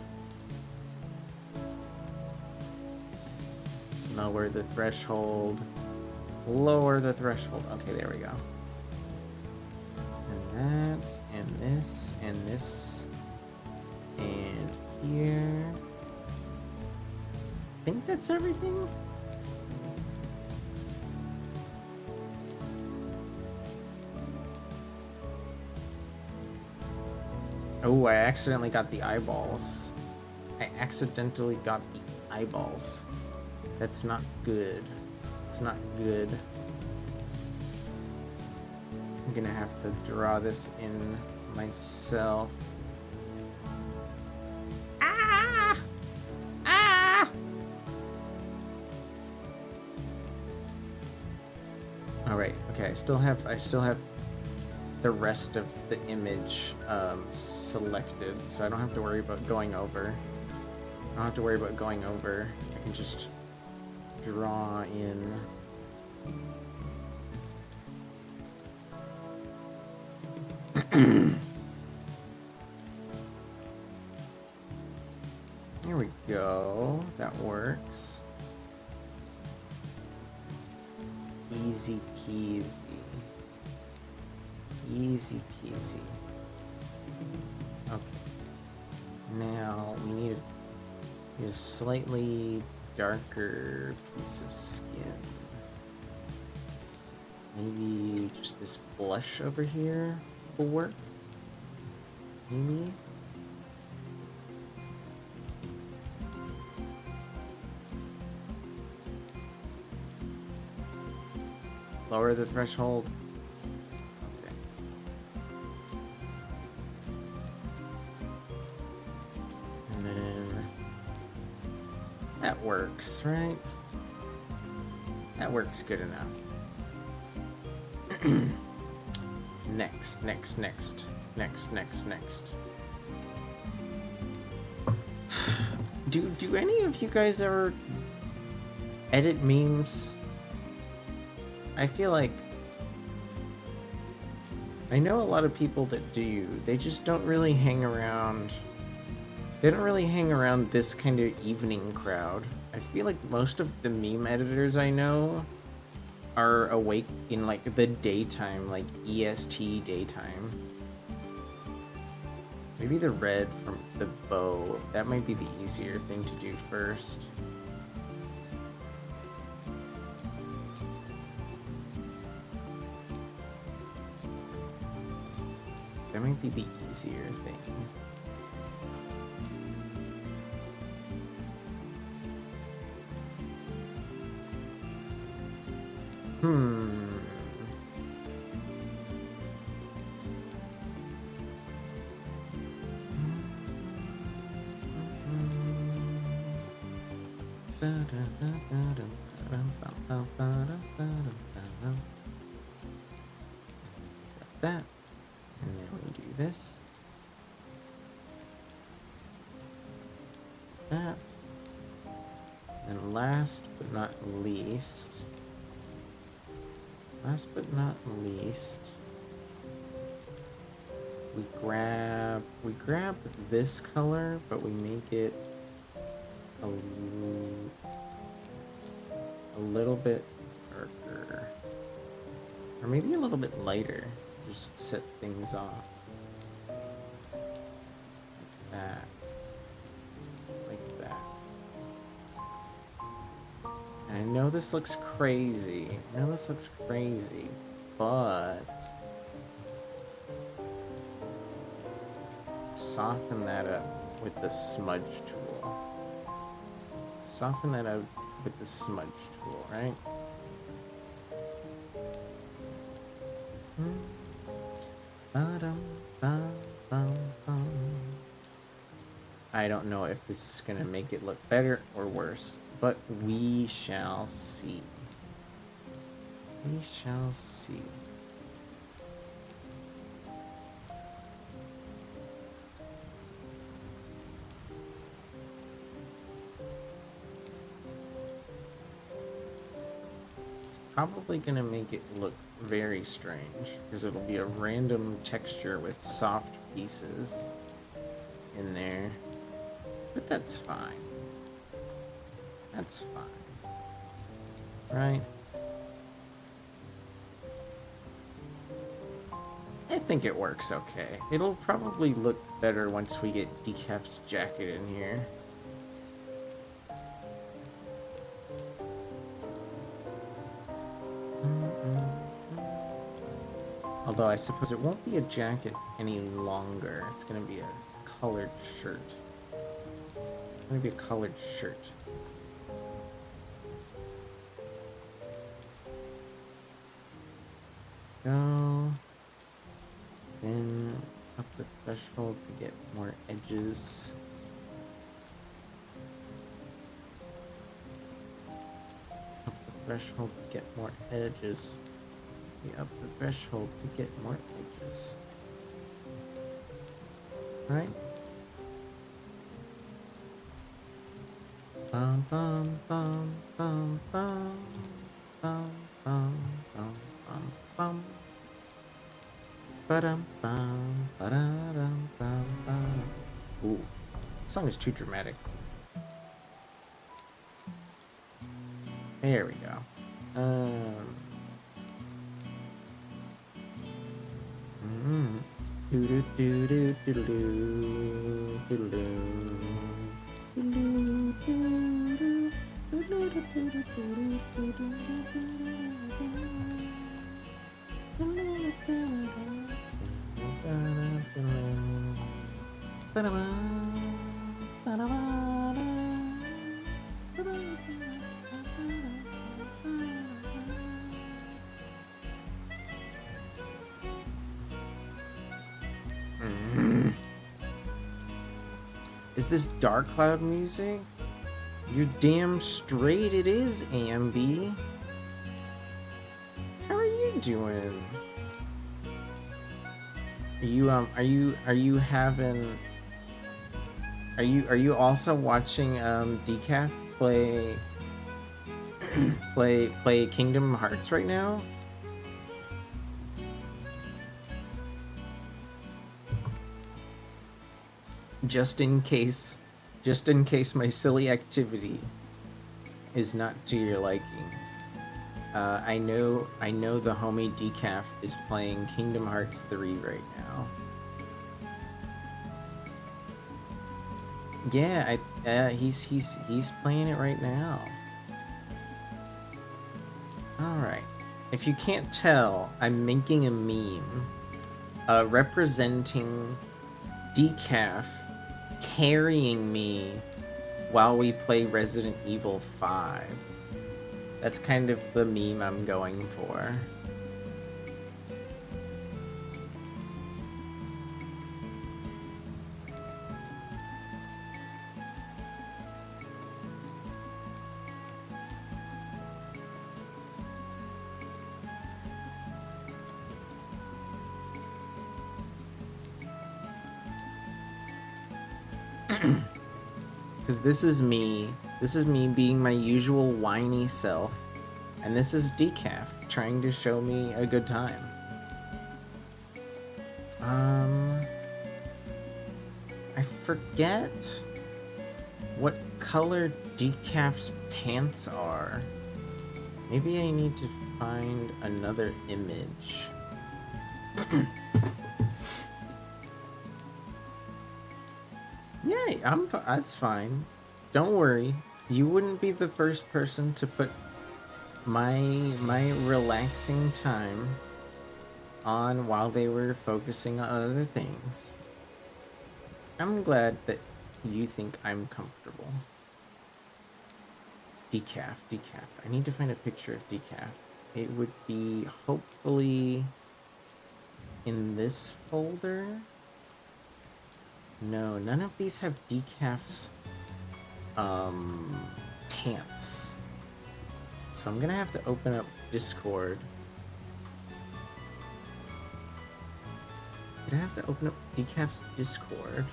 Lower the threshold. Lower the threshold. Okay, there we go. And that, and this, and this, and here. I think that's everything. Oh, I accidentally got the eyeballs. I accidentally got the eyeballs. That's not good. It's not good. I'm gonna have to draw this in myself. Ah! Ah! All right. Okay. I still have the rest of the image selected, so I don't have to worry about going over. I don't have to worry about going over. I can just draw in. Here we go. That works. Easy peasy. Easy peasy. Okay. Now we need a slightly darker piece of skin. Maybe just this blush over here will work. Maybe. Lower the threshold. Okay. And then that works, right? That works good enough. Next. Do any of you guys ever edit memes? I feel like I know a lot of people that do. They just don't really hang around. They don't really hang around this kind of evening crowd. I feel like most of the meme editors I know are awake in like the daytime, like EST daytime. Maybe the red from the bow. That might be the easier thing to do first. That might be the easier thing. That. And then we do this. That. And last but not least, we grab this color, but we make it a little bit darker, or maybe a little bit lighter. Just set things off like that, And I know this looks crazy. But soften that up with the smudge tool. Right? I don't know if this is gonna make it look better or worse, but we shall see. Probably gonna make it look very strange because it'll be a random texture with soft pieces. in there. But that's fine. That's fine. Right? I think it works okay. It'll probably look better once we get Decaf's jacket in here. Although I suppose it won't be a jacket any longer. It's gonna be a colored shirt. It's gonna be a colored shirt. Go. Then up the threshold to get more edges. Up the threshold to get more edges. Up the threshold to get more edges. Right? Bum bum bum bum bum bum bum bum bum bum. Ba-dum bum ba-da-dum bum bum. Ooh, this song is too dramatic. There we go. Do do do do do do do Is this Dark Cloud music? You're damn straight it is, Ambi. How are you doing? Are you having are you also watching Decaf play play Kingdom Hearts right now? Just in case my silly activity is not to your liking. I know the homie Decaf is playing Kingdom Hearts 3 right now. Yeah, he's playing it right now. All right. If you can't tell, I'm making a meme representing Decaf carrying me while we play Resident Evil 5. That's kind of the meme I'm going for. Because this is me being my usual whiny self, and this is Decaf trying to show me a good time. I forget what color Decaf's pants are. Maybe I need to find another image. Yay, that's fine. Don't worry. You wouldn't be the first person to put my relaxing time on while they were focusing on other things. I'm glad that you think I'm comfortable. Decaf. I need to find a picture of Decaf. It would be hopefully in this folder. No, none of these have Decaf's pants. So I'm gonna have to open up Discord. I'm gonna have to open up Decaf's Discord.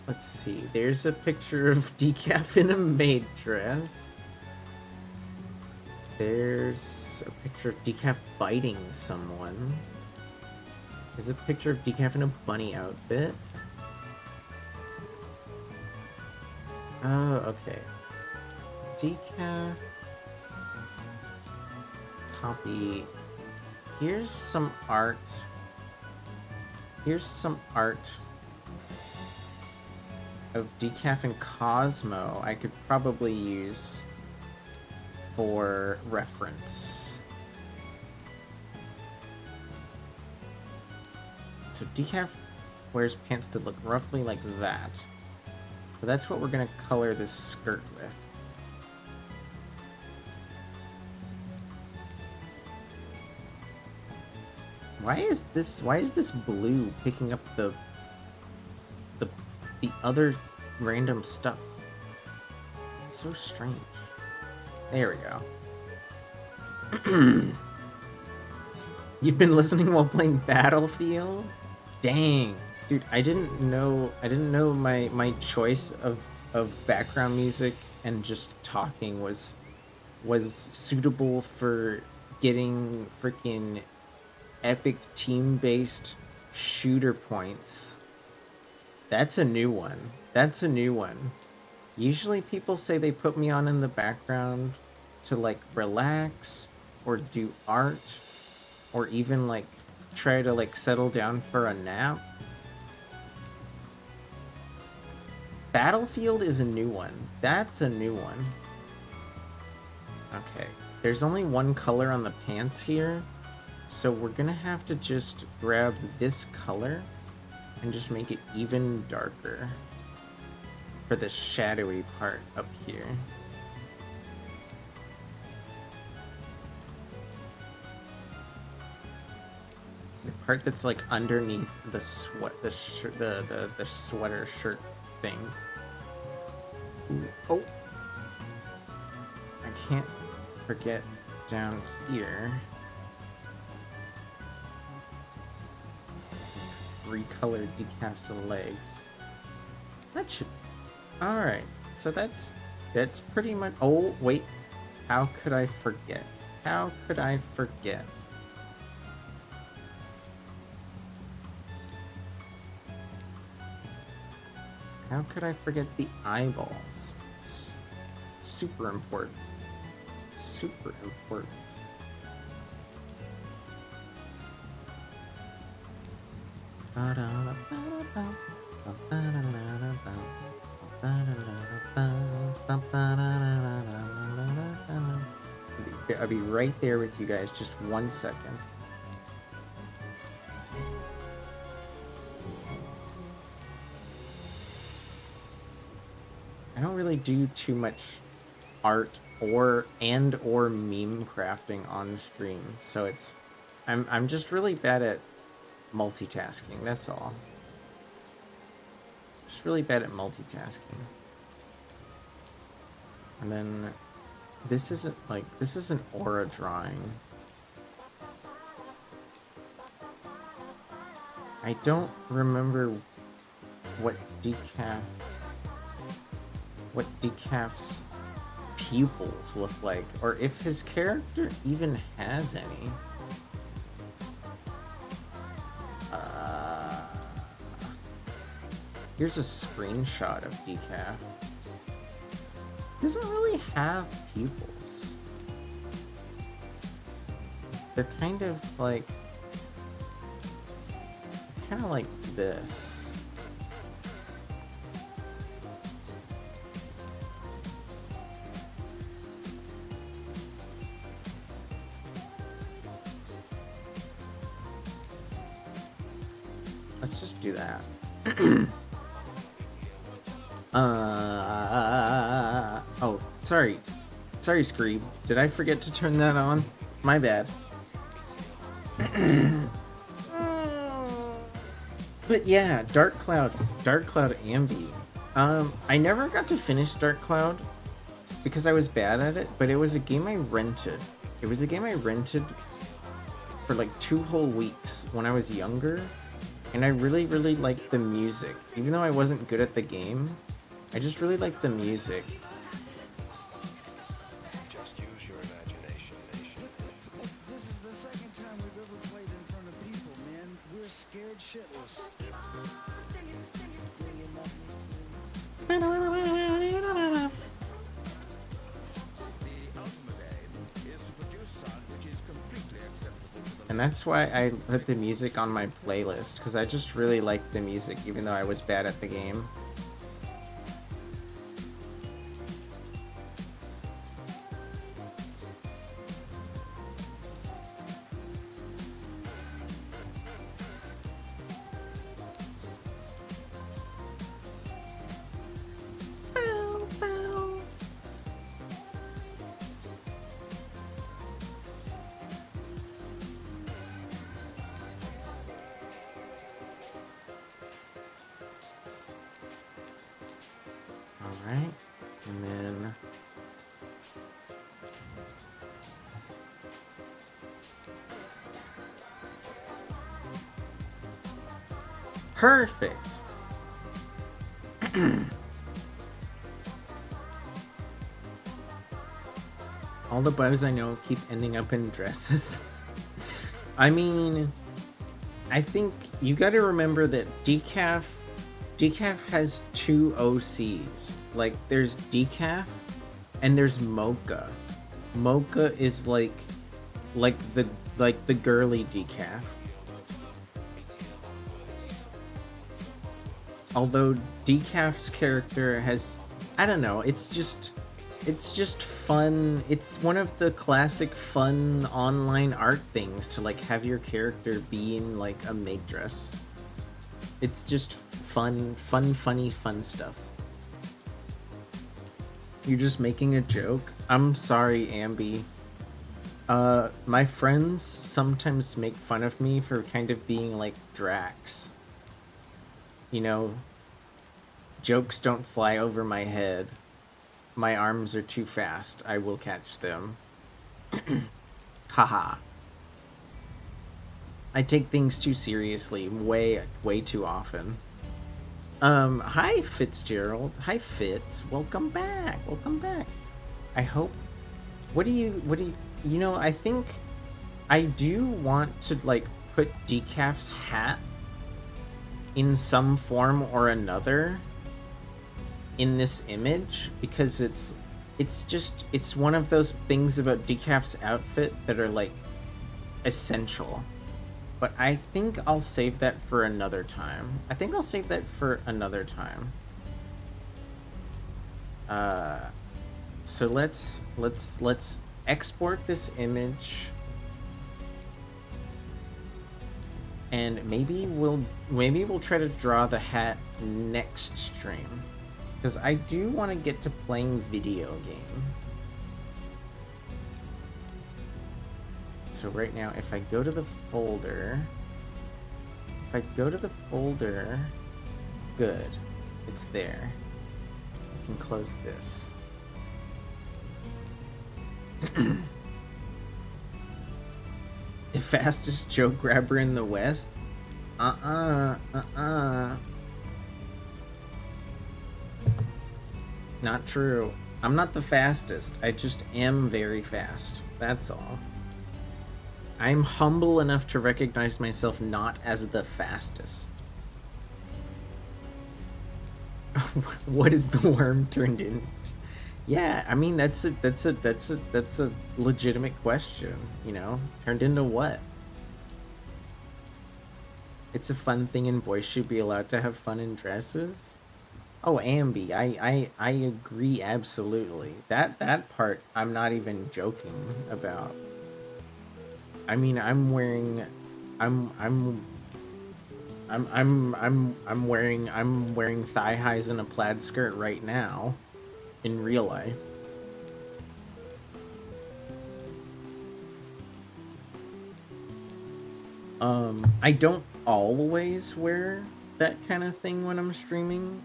Let's see, there's a picture of Decaf in a maid dress. There's a picture of Decaf biting someone. Is a picture of Decaf in a bunny outfit. Oh, okay. Decaf. Copy. Here's some art. Here's some art of Decaf and Cosmo I could probably use for reference. So Decaf wears pants that look roughly like that. So that's what we're gonna color this skirt with. Why is this blue picking up the other random stuff? So strange. There we go. You've been listening while playing Battlefield? Dang. Dude, I didn't know my choice of background music and just talking was suitable for getting freaking epic team-based shooter points. That's a new one. That's a new one. Usually people say they put me on in the background to like relax or do art or even like try to like settle down for a nap. Battlefield is a new one. That's a new one. Okay. There's only one color on the pants here. So we're gonna have to just grab this color and just make it even darker for the shadowy part up here. The part that's like underneath the the sweater shirt thing. Ooh, oh, I can't forget down here. Recolored Decaf's legs. That should. All right. So that's pretty much. Oh wait, how could I forget? How could I forget? How could I forget the eyeballs? Super important. Super important. I'll be right there with you guys. Just 1 second. I don't really do too much art or meme crafting on stream, so I'm just really bad at multitasking, that's all. Just really bad at multitasking. And then this is an aura drawing. I don't remember what Decaf's pupils look like, or if his character even has any. Here's a screenshot of Decaf. He doesn't really have pupils. They're kind of like this. Let's just do that. Oh, sorry, Screeb. Did I forget to turn that on? My bad. But yeah, Dark Cloud Ambi. I never got to finish Dark Cloud because I was bad at it, but it was a game I rented. It was a game I rented for like 2 whole weeks when I was younger, and I really, really liked the music. Even though I wasn't good at the game, I just really liked the music. Just use your imagination, nation. This is the second time we've ever played in front of people, man. We're And that's why I put the music on my playlist, because I just really liked the music, even though I was bad at the game. Alright, and then... Perfect! All the boys I know keep ending up in dresses. I mean, I think you gotta remember that Decaf has two OCs. Like, there's Decaf and there's Mocha. Mocha is like the girly Decaf. Although Decaf's character has, I don't know, it's just fun. It's one of the classic fun online art things to like have your character be in like a maid dress. It's just fun stuff. You're just making a joke? I'm sorry, Ambi. My friends sometimes make fun of me for kind of being like Drax. You know, jokes don't fly over my head. My arms are too fast. I will catch them. Haha. I take things too seriously, way too often. Hi Fitzgerald. Hi Fitz. Welcome back. Welcome back. I hope. What do you? You know, I think I do want to like put Decaf's hat in some form or another in this image, because it's one of those things about Decaf's outfit that are like essential. But I think I'll save that for another time. So let's export this image, and maybe we'll try to draw the hat next stream, because I do want to get to playing video game. So right now, if I go to the folder, good, it's there. I can close this. The fastest joke grabber in the West? Not true. I'm not the fastest. I just am very fast. That's all. I'm humble enough to recognize myself not as the fastest. What did the worm turn into? Yeah, I mean that's a legitimate question, you know? Turned into what? It's a fun thing, and boys should be allowed to have fun in dresses. Oh, Ambi, I agree absolutely. That part I'm not even joking about. I mean, I'm wearing thigh highs and a plaid skirt right now in real life. I don't always wear that kind of thing when I'm streaming.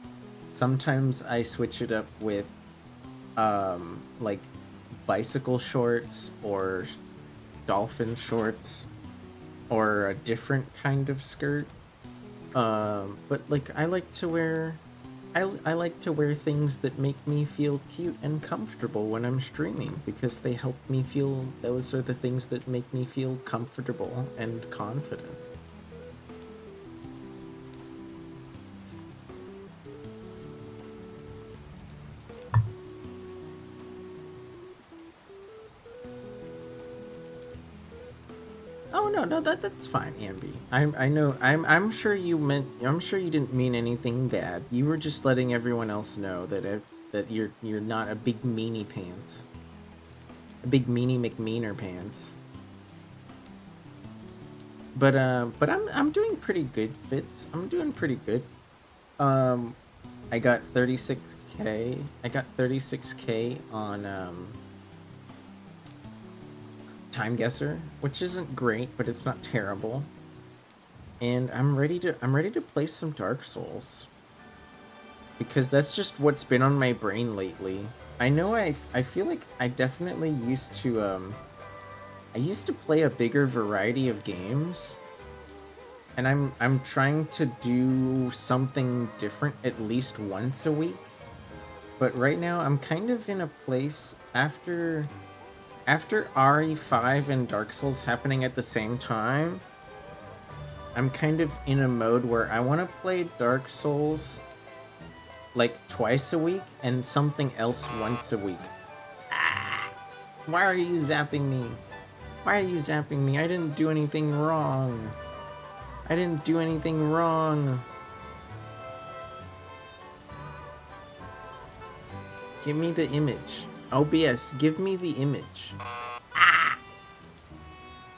Sometimes I switch it up with like bicycle shorts or dolphin shorts or a different kind of skirt. But like I like to wear things that make me feel cute and comfortable when I'm streaming, because they help me feel, those are the things that make me feel comfortable and confident. Oh no, no, that's fine, Ambi. I know. I'm sure you meant. I'm sure you didn't mean anything bad. You were just letting everyone else know that you're not a big meanie pants, a big meanie McMeaner pants. But I'm doing pretty good, Fitz. I'm doing pretty good. I got 36K. I got 36K on Time Guesser, which isn't great, but it's not terrible. And I'm ready to play some Dark Souls. Because that's just what's been on my brain lately. I know I feel like I definitely used to I used to play a bigger variety of games. And I'm trying to do something different at least once a week. But right now I'm kind of in a place after RE5 and Dark Souls happening at the same time. I'm kind of in a mode where I want to play Dark Souls like twice a week and something else once a week. Ah! Why are you zapping me? Why are you zapping me? I didn't do anything wrong. I didn't do anything wrong. Give me the image. OBS, give me the image. Ah!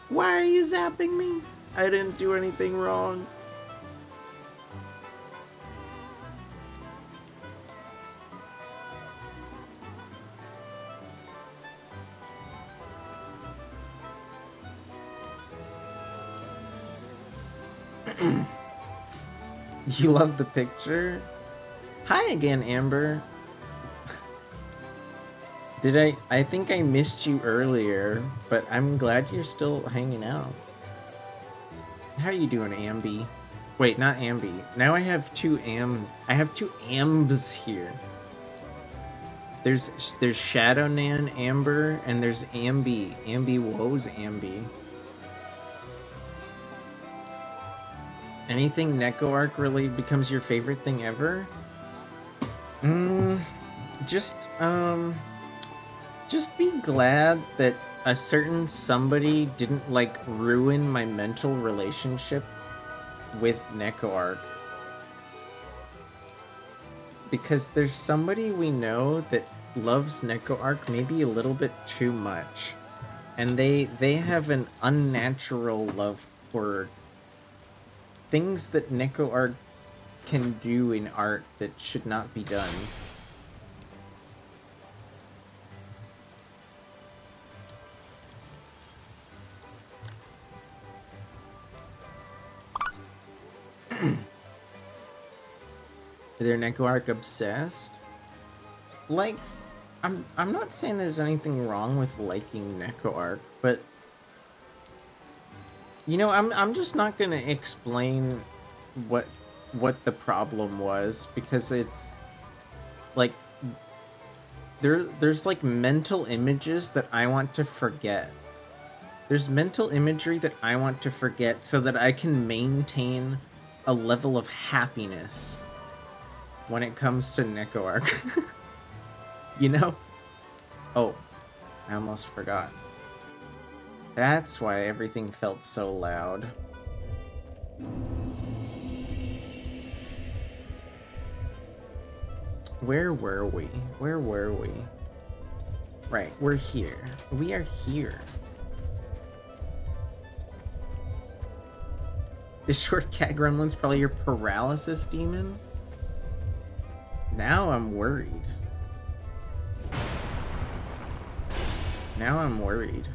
Why are you zapping me? I didn't do anything wrong. You love the picture? Hi again, Amber. I think I missed you earlier, but I'm glad you're still hanging out. How are you doing, Ambi? Wait, not Ambi. Now I have two Ambs here. There's Shadownan Amber and there's Ambi. Ambi Woes Ambi. Anything NecoArc really becomes your favorite thing ever? Just be glad that a certain somebody didn't, like, ruin my mental relationship with NecoArc. Because there's somebody we know that loves NecoArc maybe a little bit too much. And they have an unnatural love for things that NecoArc can do in art that should not be done. They're NecoArc obsessed? Like, I'm not saying there's anything wrong with liking NecoArc, but you know, I'm just not gonna explain what the problem was, because it's like there's like mental images that I want to forget. There's mental imagery that I want to forget so that I can maintain a level of happiness when it comes to NecoArc. You know? Oh, I almost forgot. That's why everything felt so loud. Where were we? Where were we? Right, we're here. We are here. This short cat gremlin's probably your paralysis demon? Now I'm worried. Now I'm worried.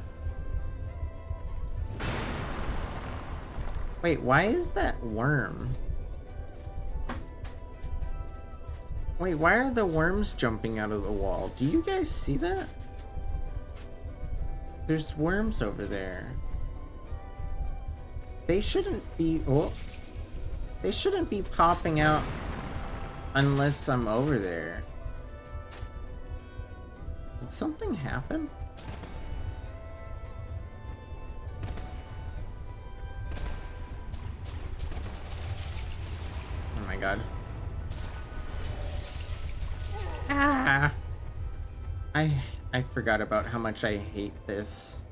Wait, why is that worm? Wait, why are the worms jumping out of the wall? Do you guys see that? There's worms over there. They shouldn't be... Oh, they shouldn't be popping out unless I'm over there. Did something happen? Oh my god. Ah! I forgot about how much I hate this.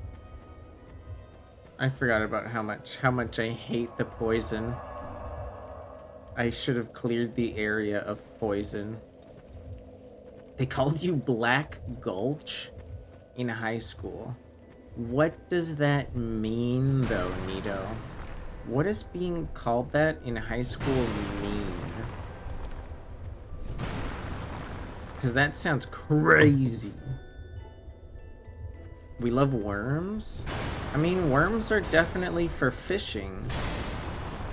I forgot about how much I hate the poison. I should have cleared the area of poison. They called you Black Gulch in high school. What does that mean, though, Nito? What does being called that in high school mean? Because that sounds crazy. We love worms? I mean, worms are definitely for fishing.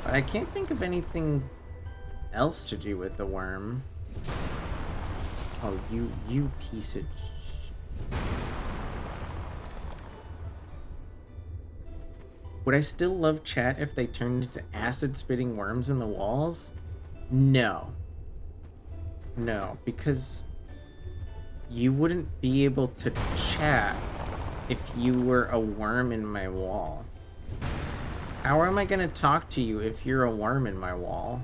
But I can't think of anything else to do with the worm. Oh, you piece of sh... Would I still love chat if they turned into acid-spitting worms in the walls? No. No, because you wouldn't be able to chat if you were a worm in my wall. How am I gonna talk to you if you're a worm in my wall?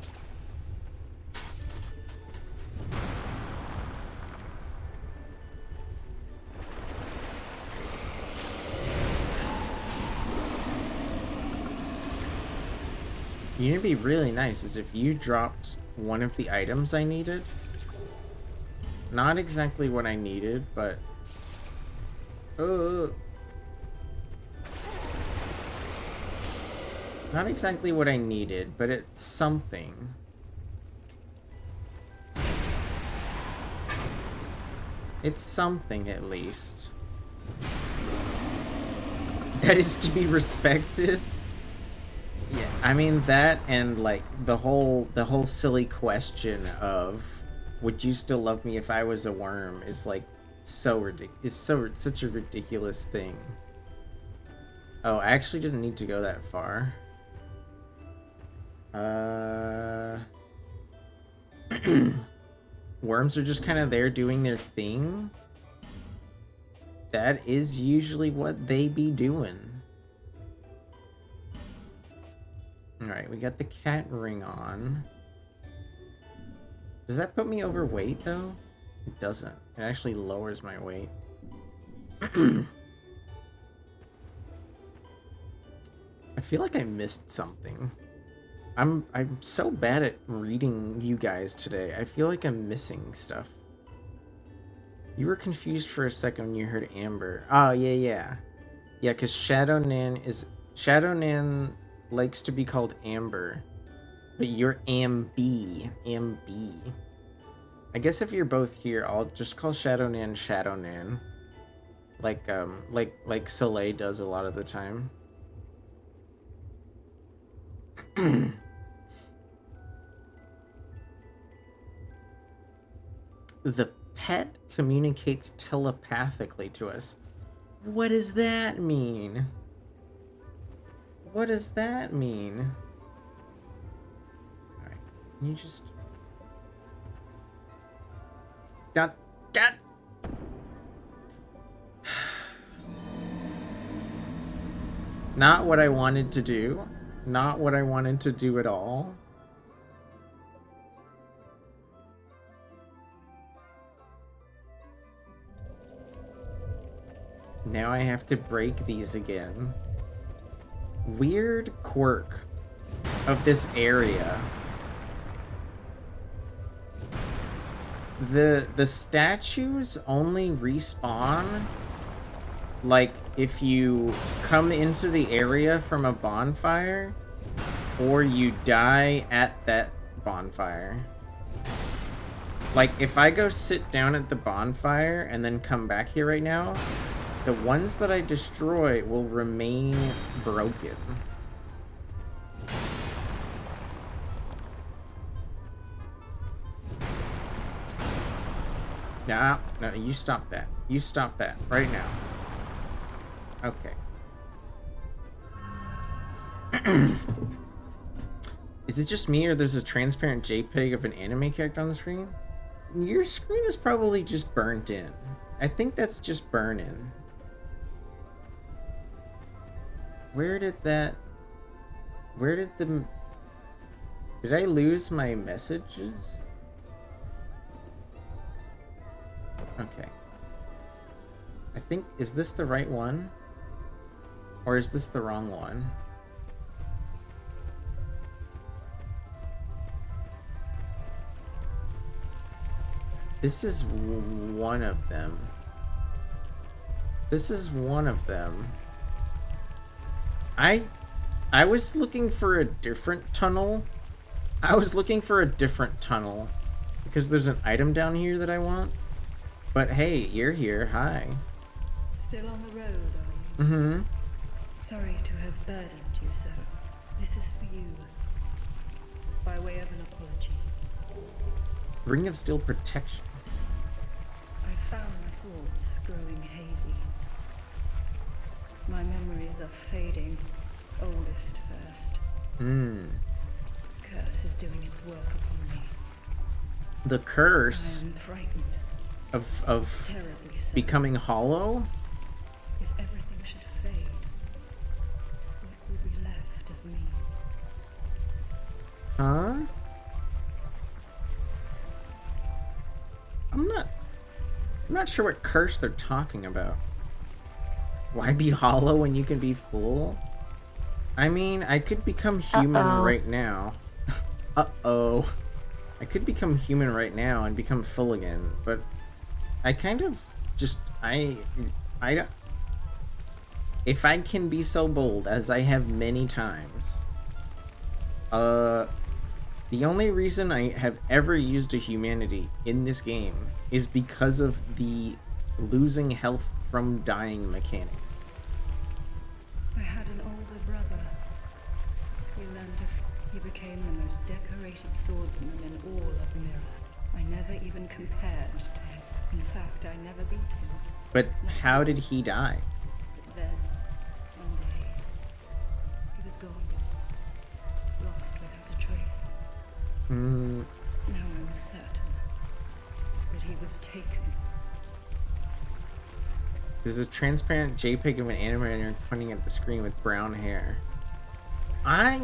You know, it'd be really nice is if you dropped one of the items I needed. Not exactly what I needed, but... Not exactly what I needed, but it's something. It's something, at least. That is to be respected. Yeah, I mean that, and like the whole silly question of would you still love me if I was a worm is like so ridiculous. It's such a ridiculous thing. Oh, I actually didn't need to go that far. Worms are just kind of there doing their thing. That is usually what they be doing. Alright, we got the cat ring on. Does that put me overweight, though? It doesn't. It actually lowers my weight. I feel like I missed something. I'm so bad at reading you guys today. I feel like I'm missing stuff. You were confused for a second when you heard Amber. Oh, yeah. Yeah, because Shadow Nan likes to be called Amber, but you're Ambi. I guess if you're both here, I'll just call Shadow Nan, like Soleil does a lot of the time. The pet communicates telepathically to us. What does that mean? What does that mean? Alright, can you just... God! Not what I wanted to do. Not what I wanted to do at all. Now I have to break these again. Weird quirk of this area. The statues only respawn like if you come into the area from a bonfire or you die at that bonfire. Like if I go sit down at the bonfire and then come back here right now, the ones that I destroy will remain broken. No, you stop that. You stop that right now. Okay. Is it just me or there's a transparent JPEG of an anime character on the screen? Your screen is probably just burnt in. I think that's just burn-in. Did I lose my messages? Okay. I think, is this the right one? Or is this the wrong one? This is one of them. This is one of them. I was looking for a different tunnel. Because there's an item down here that I want. But hey, you're here. Hi. Still on the road, are you? Mm-hmm. Sorry to have burdened you, sir. This is for you. By way of an apology. Ring of Steel protection. I found my thoughts growing hazy. My memories are fading. Oldest first. Curse is doing its work upon me. The I curse am frightened. of Terribly so. becoming hollow? If everything should fade, what will be left of me? Huh? I'm not sure what curse they're talking about. Why be hollow when you can be full? I mean, I could become human right now. Uh-oh. I could become human right now and become full again, but I kind of just, I don't, if I can be so bold, as I have many times, the only reason I have ever used a humanity in this game is because of the losing health from dying mechanic. I had an older brother. We learned he became the most decorated swordsman in all of Mirror. I never even compared to him. In fact, I never beat him. But how did he die? But then, one day, he was gone. Lost without a trace. Now I was certain that he was taken. There's a transparent JPEG of an animator pointing at the screen with brown hair. I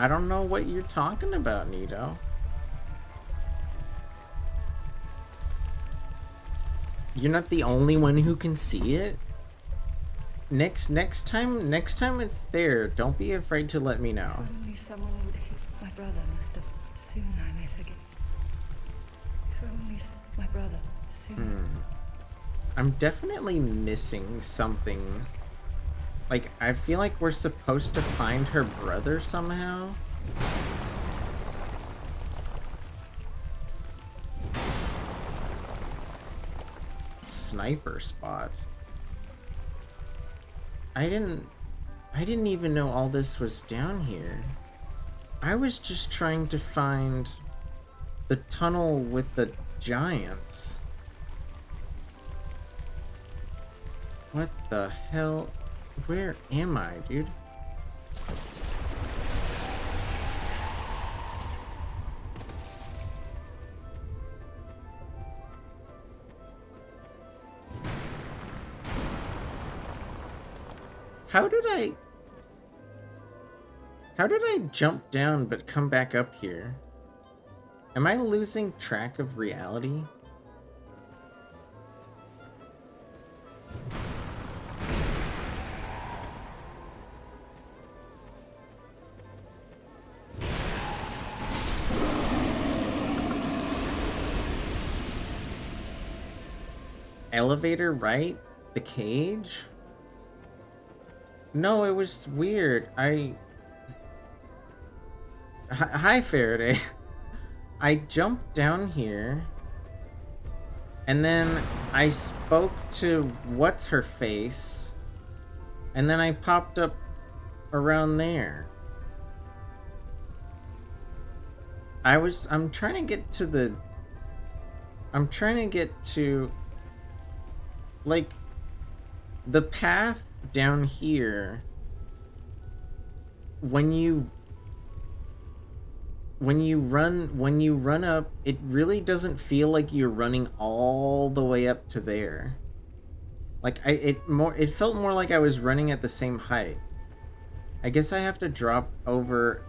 don't know what you're talking about, Nito. You're not the only one who can see it. Next time it's there, don't be afraid to let me know. If only someone would hear. My brother must have. Soon I may forget. If only my brother. Soon. I'm definitely missing something. Like, I feel like we're supposed to find her brother somehow. Sniper spot. I didn't even know all this was down here. I was just trying to find the tunnel with the giants. What the hell? Where am I, dude? How did I jump down but come back up here? Am I losing track of reality? Elevator, right? The cage? No, it was weird. Hi, Faraday. I jumped down here, and then I spoke to what's-her-face, and then I popped up around there. I'm trying to get to like, the path down here, when you run up, it really doesn't feel like you're running all the way up to there. Like, it felt more like I was running at the same height. I guess I have to drop over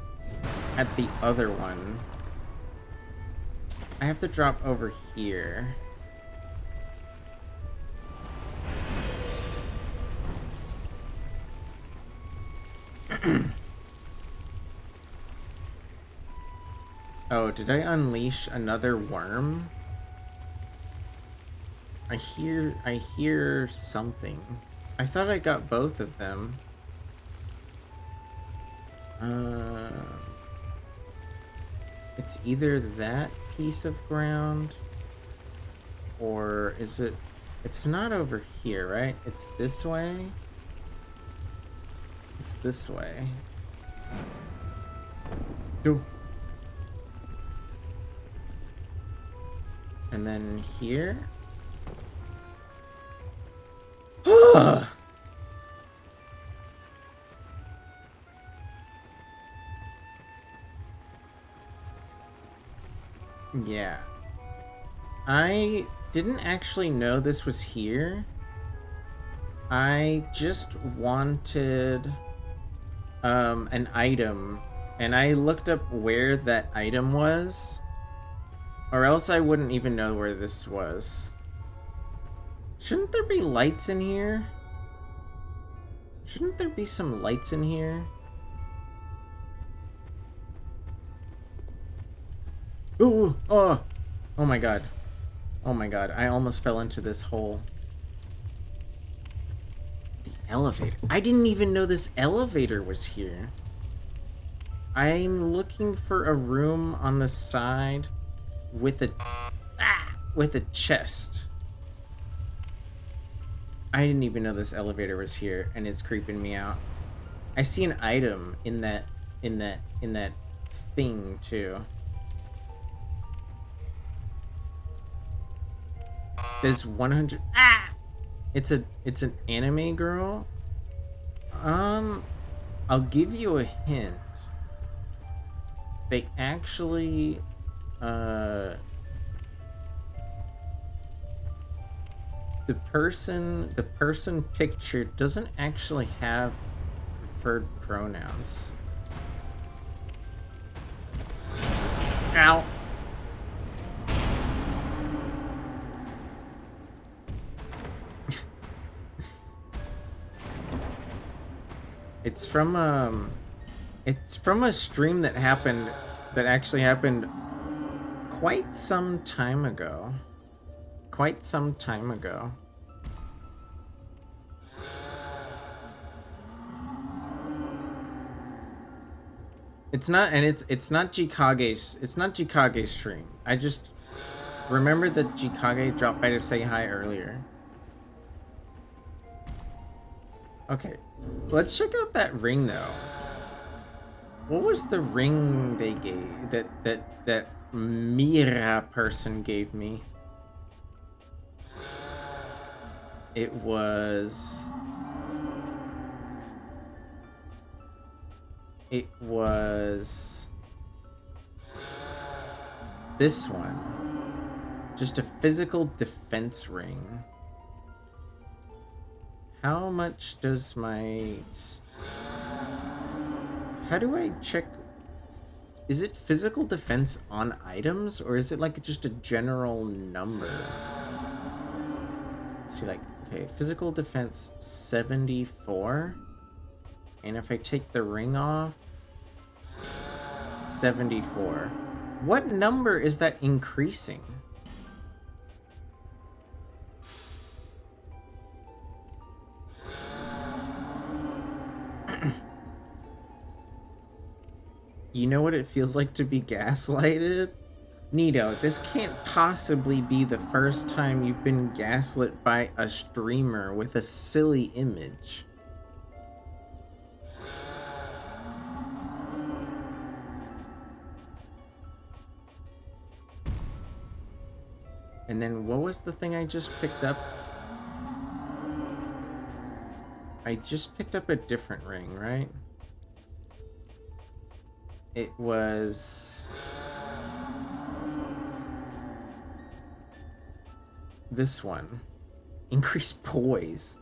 at the other one. I have to drop over here. Oh, did I unleash another worm? I hear something. I thought I got both of them. It's either that piece of ground, or is it... It's not over here, right? It's this way? It's this way. Go. And then here? Yeah. I didn't actually know this was here. I just wanted an item, and I looked up where that item was, or else I wouldn't even know where this was. Shouldn't there be lights in here? Shouldn't there be some lights in here? Ooh, oh my god. Oh my god, I almost fell into this hole. The elevator. I didn't even know this elevator was here. I'm looking for a room on the side with a chest. I didn't even know this elevator was here, and it's creeping me out. I see an item in that thing too. There's 100. It's an anime girl. I'll give you a hint. They actually the person pictured doesn't actually have preferred pronouns. Ow. It's from a stream that actually happened quite some time ago. It's not Jikage's stream. I just remembered that Jikage dropped by to say hi earlier. Okay, let's check out that ring though. What was the ring they gave that Mira person gave me? It was this one. Just a physical defense ring. How much does my... How do I check? Is it physical defense on items, or is it like just a general number? Let's see, like, okay, physical defense 74. And if I take the ring off, 74. What number is that increasing? You know what it feels like to be gaslighted? Nito, this can't possibly be the first time you've been gaslit by a streamer with a silly image. And then what was the thing I just picked up? I just picked up a different ring, right? It was this one. Increase poise.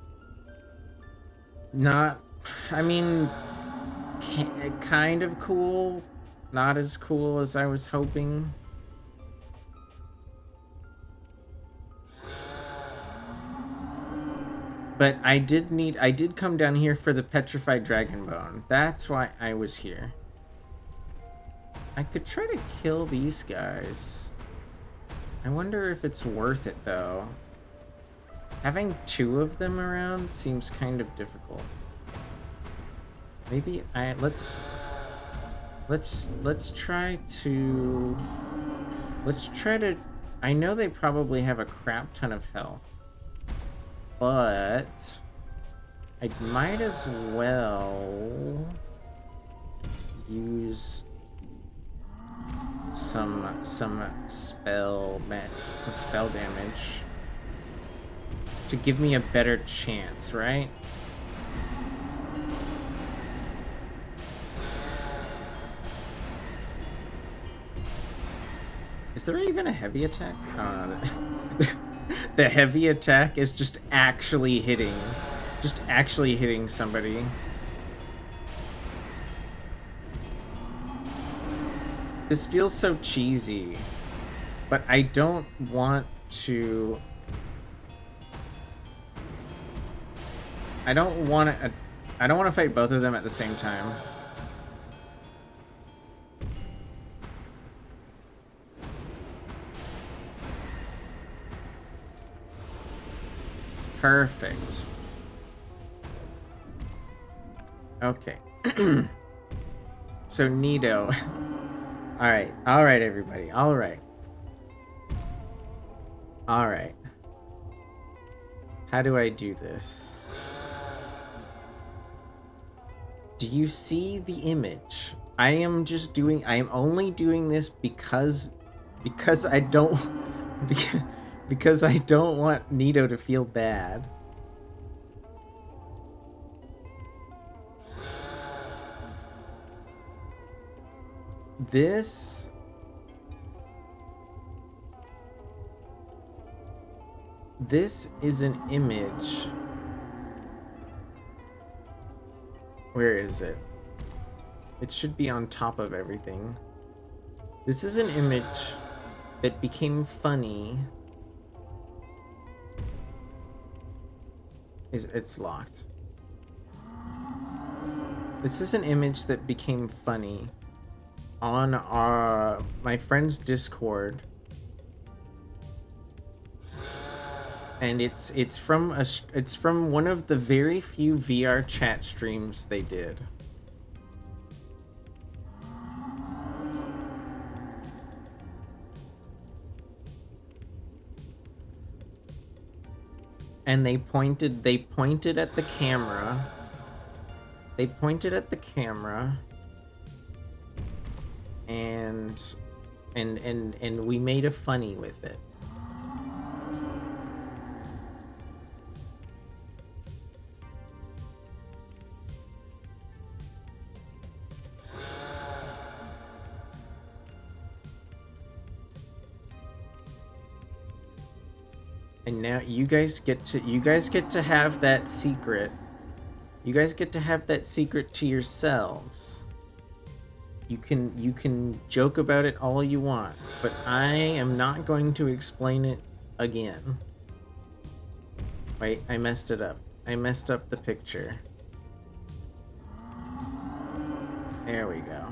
Not, I mean, kind of cool. Not as cool as I was hoping. But I did come down here for the petrified dragon bone. That's why I was here. I could try to kill these guys. I wonder if it's worth it though. Having 2 of them around seems kind of difficult. Maybe let's try to I know they probably have a crap ton of health, but I might as well use some spell damage to give me a better chance, right? Is there even a heavy attack? The heavy attack is just actually hitting somebody. This feels so cheesy, but I don't want to. I don't want to fight both of them at the same time. Perfect. Okay. So Nito. All right, everybody. All right. How do I do this? Do you see the image? I am only doing this because I don't because I don't want Nito to feel bad. This is an image. Where is it? It should be on top of everything. This is an image that became funny. It's locked. This is an image that became funny on my friend's Discord, and it's from one of the very few VR chat streams they did. And they pointed at the camera. They pointed at the camera. And we made a funny with it. And now you guys get to have that secret. You guys get to have that secret to yourselves. You can joke about it all you want, but I am not going to explain it again. Wait, I messed it up. I messed up the picture. There we go.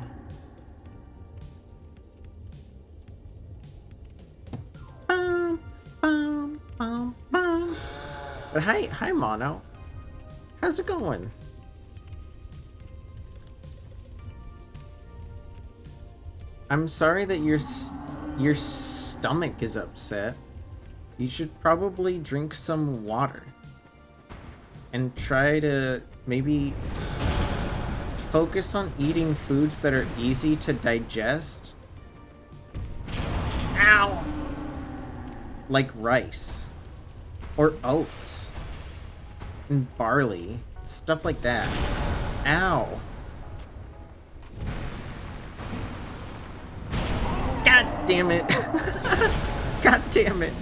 Bum, bum, bum, bum. But hi, Mono. How's it going? I'm sorry that your stomach is upset. You should probably drink some water and try to maybe focus on eating foods that are easy to digest. Ow! Like rice or oats and barley, stuff like that. Ow! God damn it. God damn it.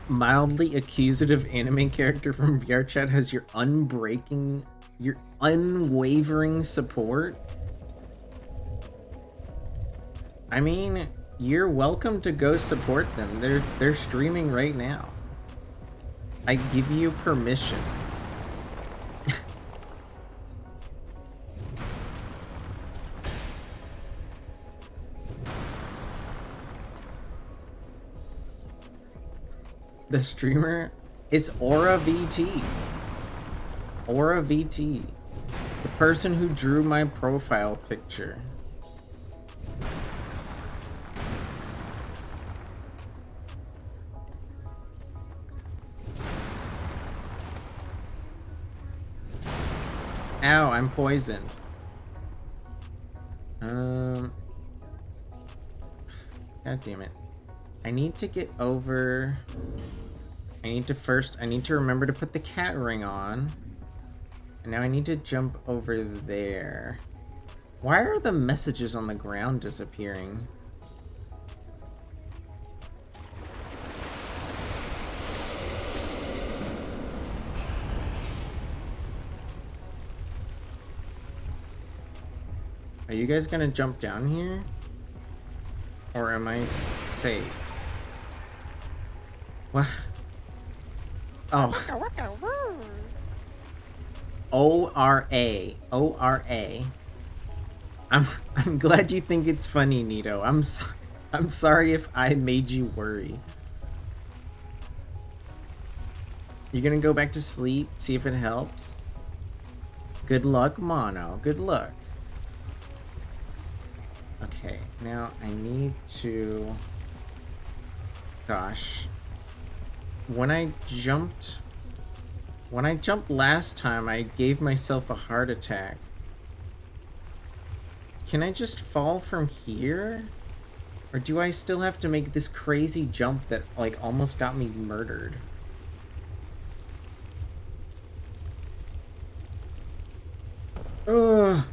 Mildly accusative anime character from VRChat has your unwavering support. I mean, you're welcome to go support them. They're streaming right now. I give you permission. The streamer is Aura VT. Aura VT. The person who drew my profile picture. Ow, I'm poisoned. God damn it. I need to get over... I need to remember to put the cat ring on. And now I need to jump over there. Why are the messages on the ground disappearing? Are you guys gonna jump down here? Or am I safe? What? Oh. O-R-A. O-R-A. I'm glad you think it's funny, Nito. I'm sorry if I made you worry. You gonna go back to sleep? See if it helps? Good luck, Mono. Good luck. Okay, now I need to... Gosh. When I jumped last time, I gave myself a heart attack. Can I just fall from here? Or do I still have to make this crazy jump that, like, almost got me murdered? Ugh.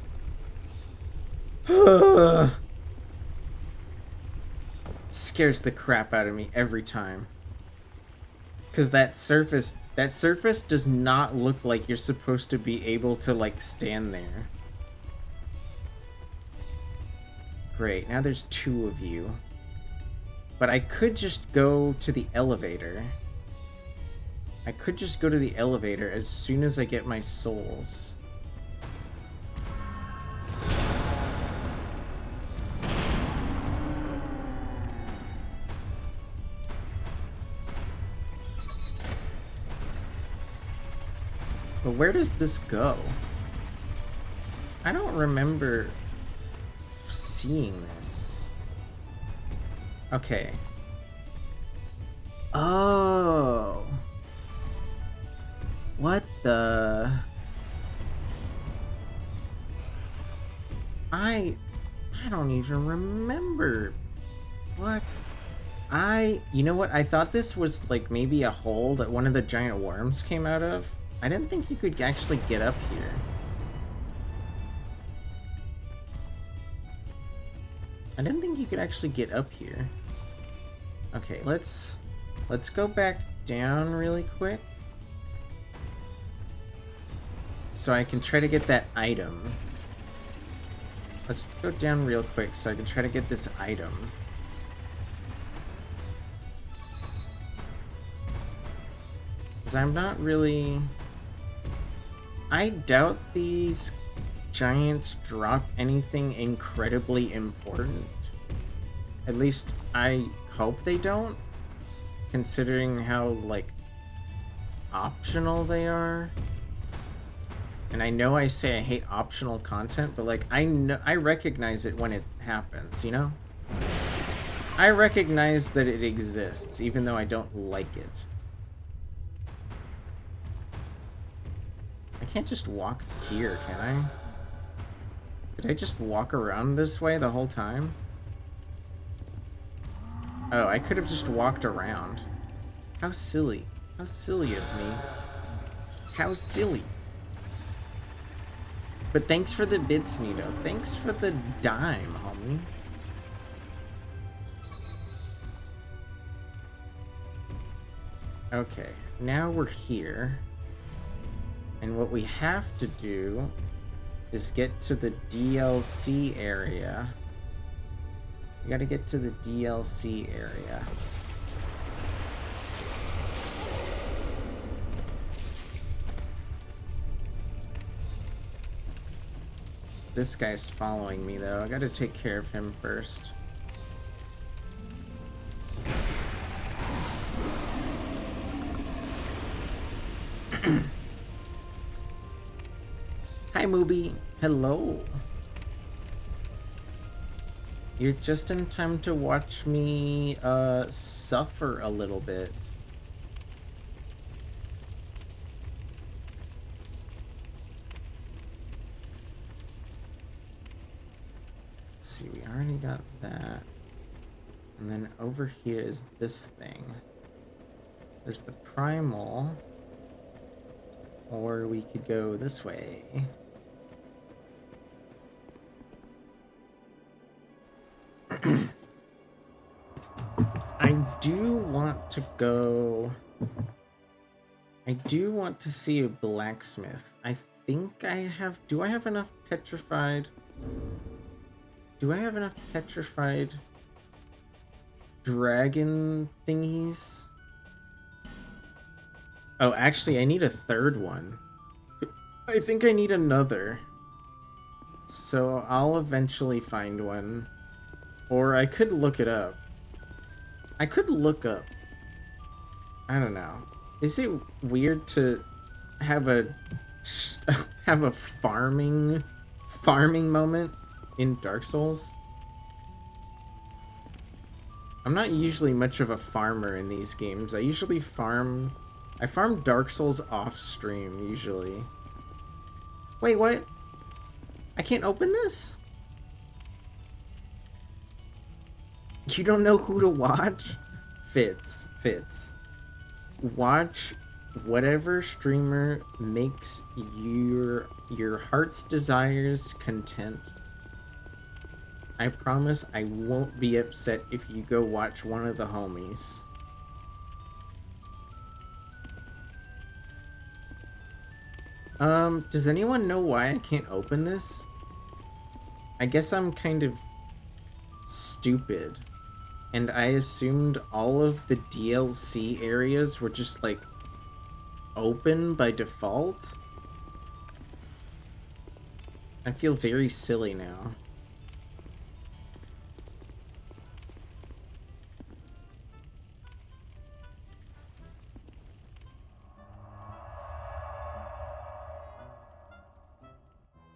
Scares the crap out of me every time. Because that surface does not look like you're supposed to be able to, like, stand there. Great, now there's 2 of you. But I could just go to the elevator. I could just go to the elevator as soon as I get my souls. But where does this go? I don't remember seeing this. Okay. Oh. What the... I don't even remember. What? You know what? I thought this was like maybe a hole that one of the giant worms came out of. I didn't think you could actually get up here. I didn't think you could actually get up here. Okay, let's go back down really quick. So I can try to get that item. Let's go down real quick so I can try to get this item. Because I'm not really... I doubt these giants drop anything incredibly important. At least I hope they don't, considering how, like, optional they are. And I know I say I hate optional content, but, like, I recognize it when it happens, you know? I recognize that it exists, even though I don't like it. I can't just walk here, can I? Did I just walk around this way the whole time? Oh, I could have just walked around. How silly. How silly of me. How silly. But thanks for the bits, Nito. Thanks for the dime, homie. Okay, now we're here. And what we have to do is get to the DLC area We gotta get to the DLC area. This guy's following me, though. I gotta take care of him first. Hi, Mooby. Hello. You're just in time to watch me suffer a little bit. Let's see, we already got that. And then over here is this thing. There's the primal. Or we could go this way. I do want to go... I do want to see a blacksmith. I think I have... Do I have enough petrified... Do I have enough petrified... dragon thingies? Oh, actually, I need a third one. I think I need another. So I'll eventually find one. Or I could look it up. I could look up. I don't know. Is it weird to have a farming moment in Dark Souls? I'm not usually much of a farmer in these games. I usually farm Dark Souls off stream usually. Wait, what? I can't open this? You don't know who to watch? Fitz. Watch whatever streamer makes your heart's desires content. I promise I won't be upset if you go watch one of the homies. Does anyone know why I can't open this? I guess I'm kind of stupid. And I assumed all of the DLC areas were just, like, open by default. I feel very silly now.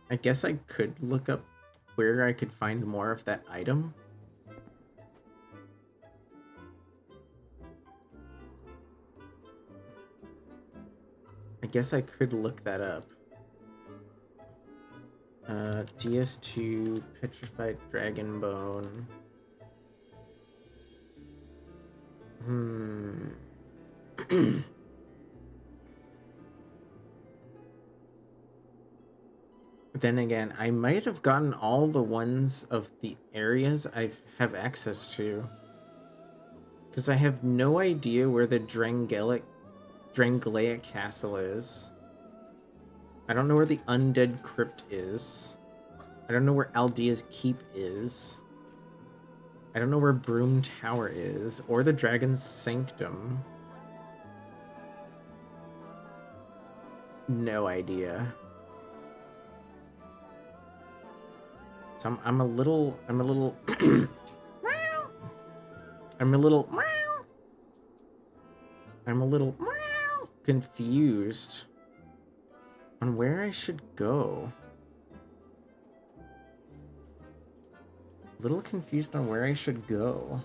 I guess I could look up where I could find more of that item. I guess I could look that up. DS2 Petrified Dragon Bone. Then again, I might have gotten all the ones of the areas I have access to. Because I have no idea where the Drangleic Castle is. I don't know where the Undead Crypt is. I don't know where Aldea's Keep is. I don't know where Broom Tower is, or the Dragon's Sanctum. No idea. So I'm a little confused on where I should go. A little confused on where I should go.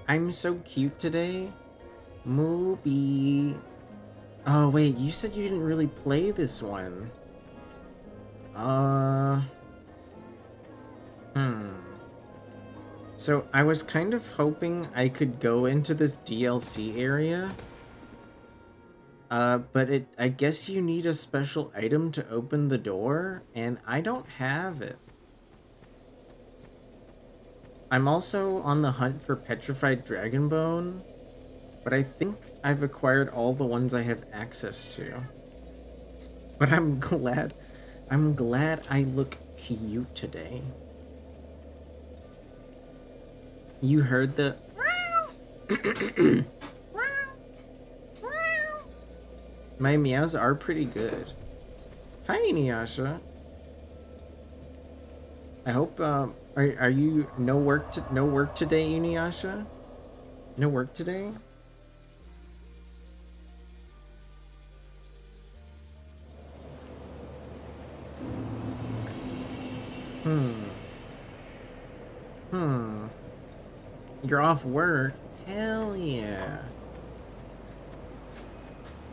I'm so cute today. Mooby. Oh, wait, you said you didn't really play this one. So I was kind of hoping I could go into this DLC area. But I guess you need a special item to open the door, and I don't have it. I'm also on the hunt for Petrified Dragonbone, but I think I've acquired all the ones I have access to. But I'm glad I look cute today. You heard the My meows are pretty good. Hi, Inuyasha. I hope are you no work today, Inuyasha? No work today? You're off work? Hell yeah.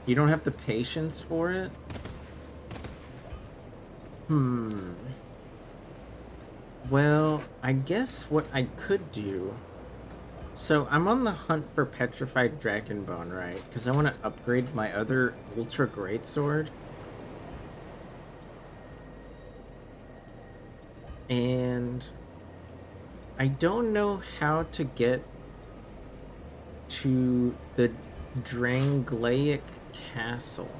You don't have the patience for it? Well, I guess what I could do... So, I'm on the hunt for Petrified Dragonbone, right? Because I want to upgrade my other Ultra Greatsword. And... I don't know how to get to the Drangleic Castle.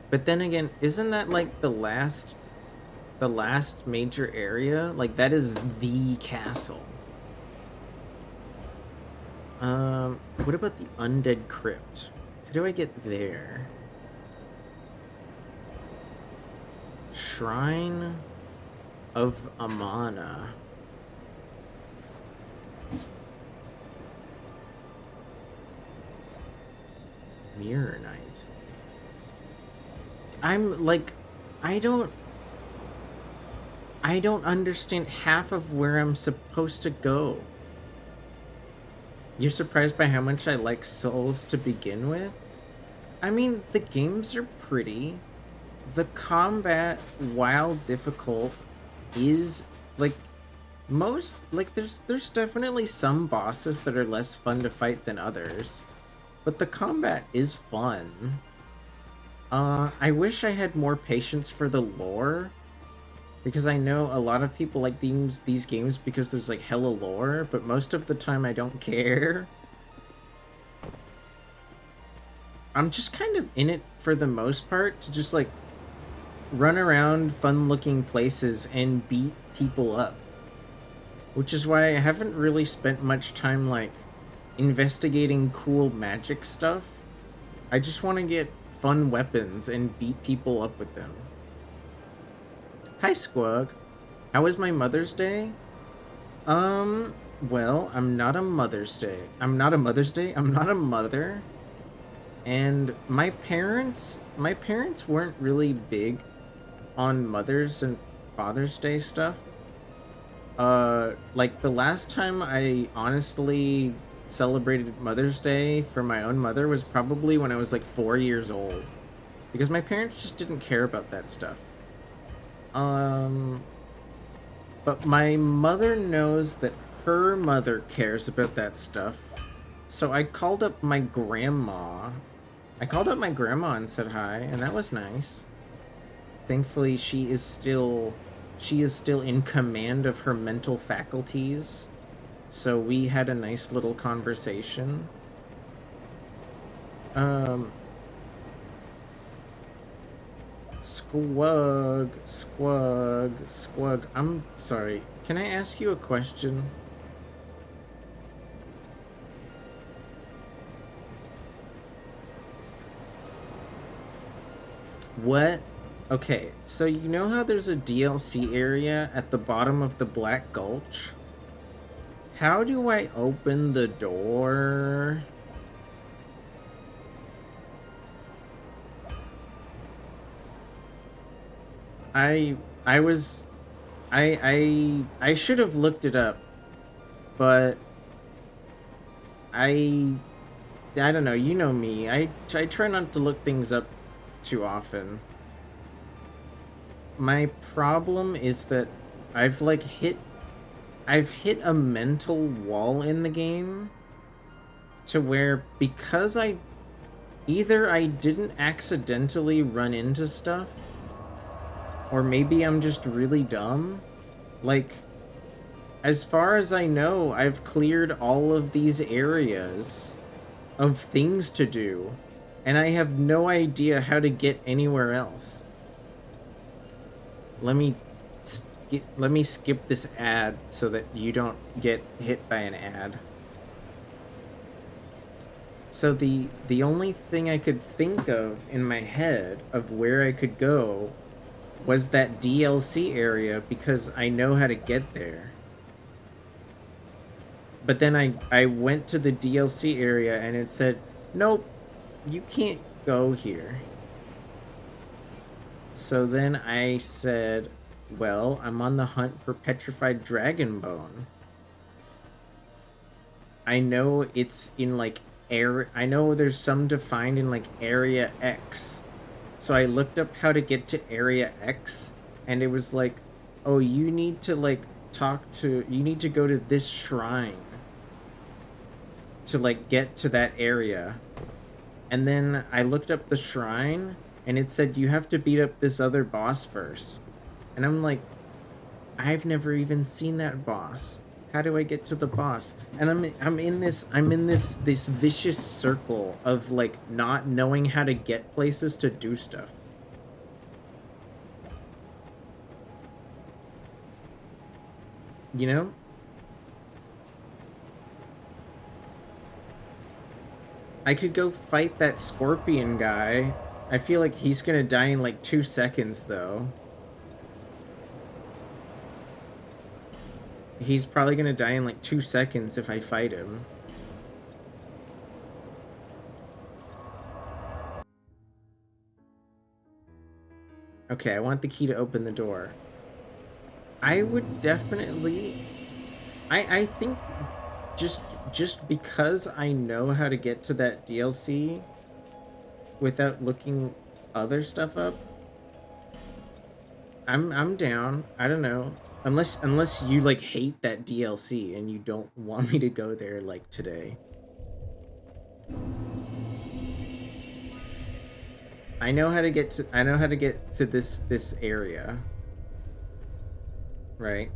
But then again, isn't that like the last major area? Like that is the castle. What about the Undead Crypt? How do I get there? Shrine of Amana. Mirror Knight. I'm like, I don't understand half of where I'm supposed to go. You're surprised by how much I like Souls to begin with? I mean, the games are pretty. The combat, while difficult, is like most like there's definitely some bosses that are less fun to fight than others, but the combat is fun. I wish I had more patience for the lore, because I know a lot of people like these games because there's like hella lore, but most of the time I don't care. I'm just kind of in it for the most part to just like run around fun-looking places and beat people up. Which is why I haven't really spent much time like investigating cool magic stuff. I just want to get fun weapons and beat people up with them. Hi, Squug. How was my Mother's Day? Well, I'm not a Mother's Day. I'm not a mother. And my parents weren't really big on Mother's and Father's Day stuff. Like the last time I honestly celebrated Mother's Day for my own mother was probably when I was like 4 years old. Because my parents just didn't care about that stuff. But my mother knows that her mother cares about that stuff. So I called up my grandma. And said hi, and that was nice. Thankfully, she is still in command of her mental faculties. So we had a nice little conversation. Squug. I'm sorry. Can I ask you a question? What? Okay, so you know how there's a DLC area at the bottom of the Black Gulch? How do I open the door? I should have looked it up, but I don't know, you know me. I try not to look things up too often. My problem is that I've hit a mental wall in the game to where, because either I didn't accidentally run into stuff, or maybe I'm just really dumb. Like, as far as I know, I've cleared all of these areas of things to do, and I have no idea how to get anywhere else. Let me skip this ad so that you don't get hit by an ad. So the only thing I could think of in my head of where I could go was that DLC area, because I know how to get there. But then I went to the DLC area and it said, nope, you can't go here. So then I said, well, I'm on the hunt for petrified dragon bone. I know it's in like I know there's some to find in like area X. So I looked up how to get to area X, and it was like, oh, you need to like you need to go to this shrine to like get to that area. And then I looked up the shrine and it said you have to beat up this other boss first. And I'm like, I've never even seen that boss. How do I get to the boss? And I'm in this vicious circle of like not knowing how to get places to do stuff. You know? I could go fight that scorpion guy. I feel like he's gonna die in like 2 seconds though. He's probably gonna die in like 2 seconds if I fight him. Okay, I want the key to open the door. I would definitely... I think just because I know how to get to that DLC without looking other stuff up, I'm down. I don't know. Unless you like hate that DLC and you don't want me to go there like today. I know how to get to this area. Right?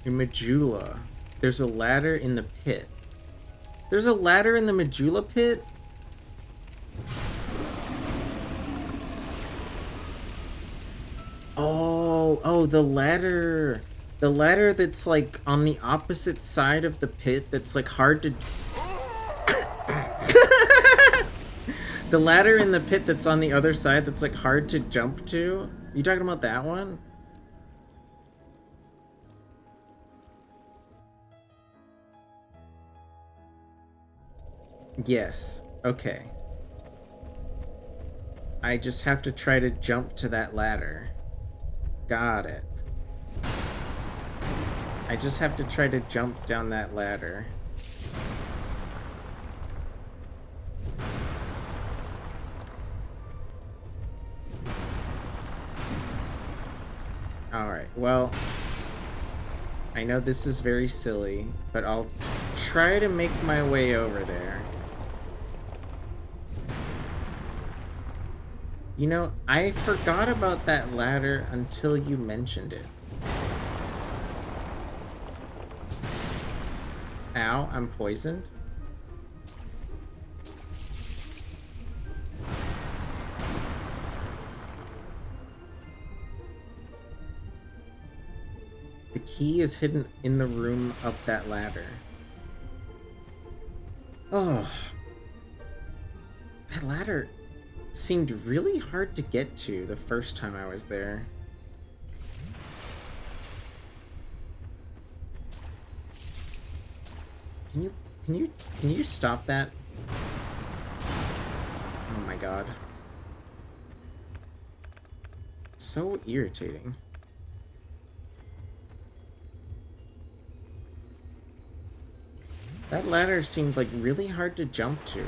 In Majula. There's a ladder in the pit. There's a ladder in the Majula pit? Oh, the ladder. The ladder that's like on the opposite side of the pit that's like hard to... The ladder in the pit that's on the other side that's like hard to jump to? You talking about that one? Yes. Okay. I just have to try to jump to that ladder. Got it. I just have to try to jump down that ladder. Alright, well... I know this is very silly, but I'll try to make my way over there. You know, I forgot about that ladder until you mentioned it. Ow, I'm poisoned. The key is hidden in the room up that ladder. Oh. That ladder seemed really hard to get to the first time I was there. Can you stop that? Oh my god. So irritating. That ladder seemed like really hard to jump to.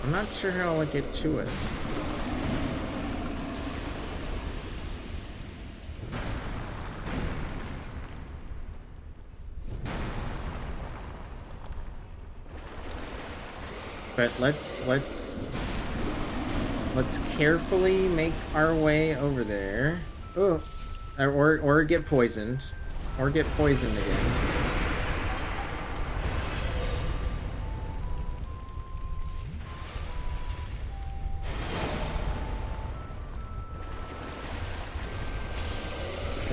I'm not sure how I'll get to it. But let's carefully make our way over there. Oh, or get poisoned, or get poisoned again.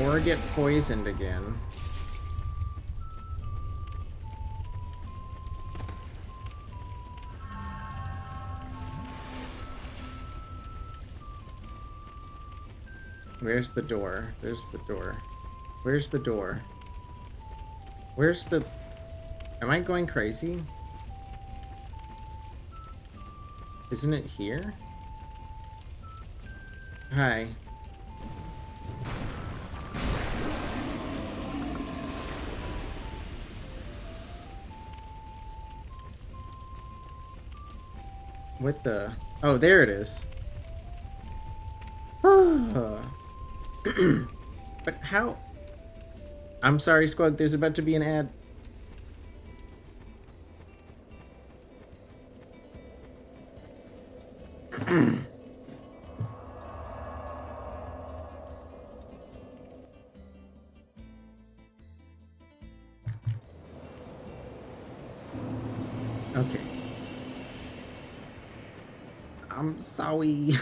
Or get poisoned again. Where's the door? There's the door. Where's the door? Where's the... Am I going crazy? Isn't it here? Hi. What the... Oh, there it is. But how... I'm sorry, Squug, there's about to be an ad. Okay. I'm sorry.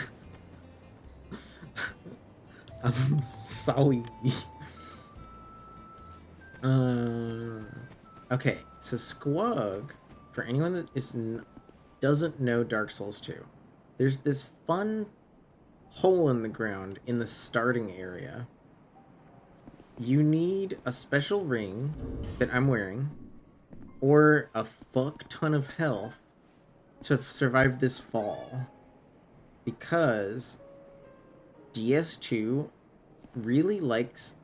I'm sorry. Okay, so Squug, for anyone that doesn't know Dark Souls 2, there's this fun hole in the ground in the starting area. You need a special ring that I'm wearing, or a fuck ton of health to survive this fall. Because DS2 really likes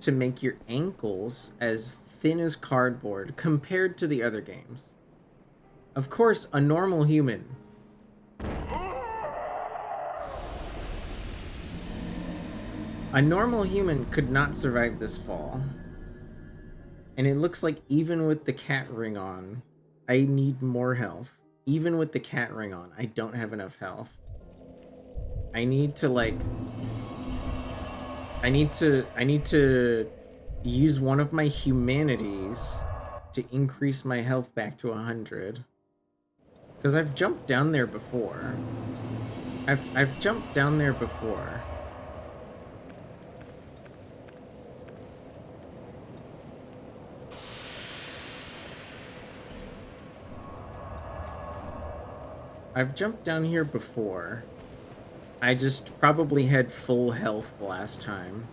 to make your ankles as thin as cardboard compared to the other games. Of course, a normal human could not survive this fall. And it looks like even with the cat ring on, I need more health. Even with the cat ring on, I don't have enough health. I need to use one of my humanities to increase my health back to 100. Because I've jumped down there before. I've jumped down there before. I've jumped down here before. I just probably had full health last time.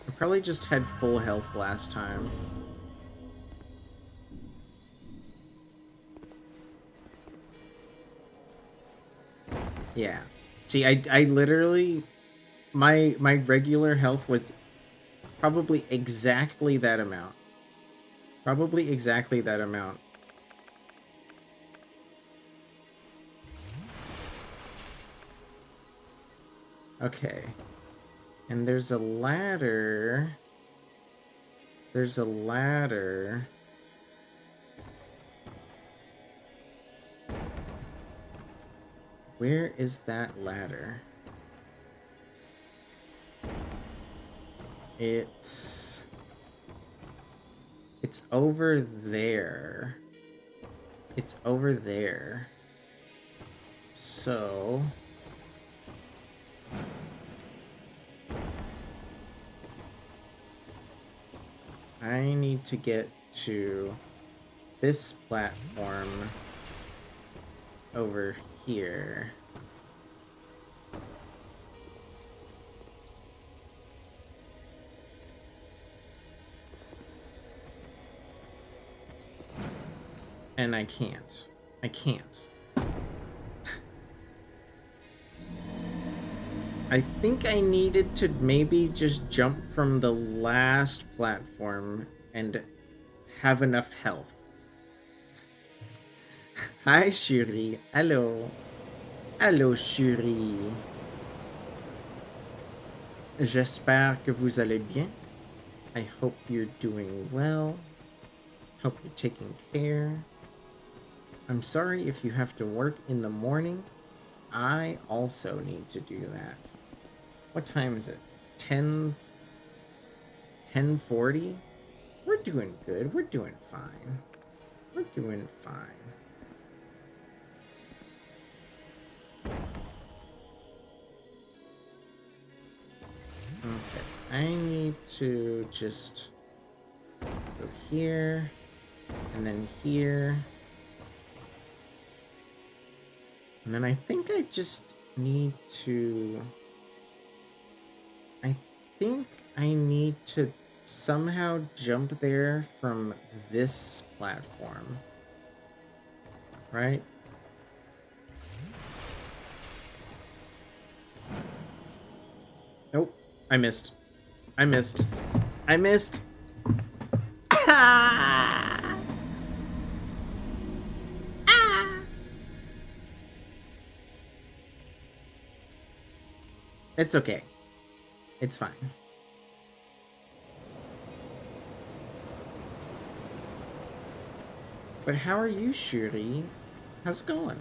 I probably just had full health last time. Yeah. See, I literally... My regular health was probably exactly that amount. Probably exactly that amount. Okay. And there's a ladder. There's a ladder. Where is that ladder? It's over there. It's over there. So... I need to get to this platform over here. And I can't. I can't. I think I needed to maybe just jump from the last platform and have enough health. Hi, Shuri. Hello. Hello, Shuri. J'espère que vous allez bien. I hope you're doing well. Hope you're taking care. I'm sorry if you have to work in the morning. I also need to do that. What time is it? 10:40? We're doing good. We're doing fine. We're doing fine. Okay. I need to just go here and then here. And then I think I just need to... I think I need to somehow jump there from this platform. Right? Nope. I missed. I missed. I missed. Ah! Ah! It's okay. It's fine. But how are you, Shuri? How's it going?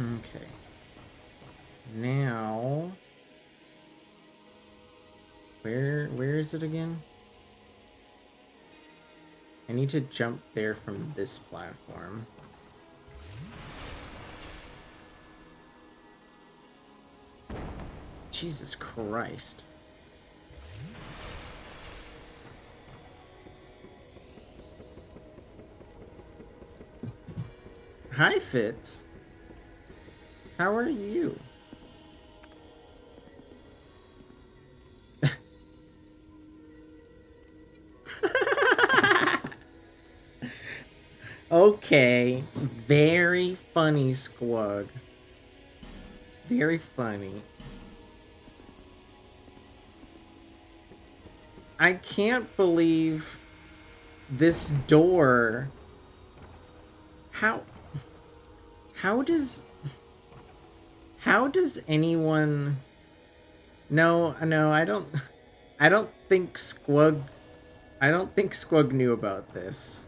Okay. Now, where is it again? I need to jump there from this platform. Jesus Christ. Hi, Fitz. How are you? Okay, very funny, Squug. Very funny. I can't believe this door. How does anyone... No, I don't think Squug knew about this.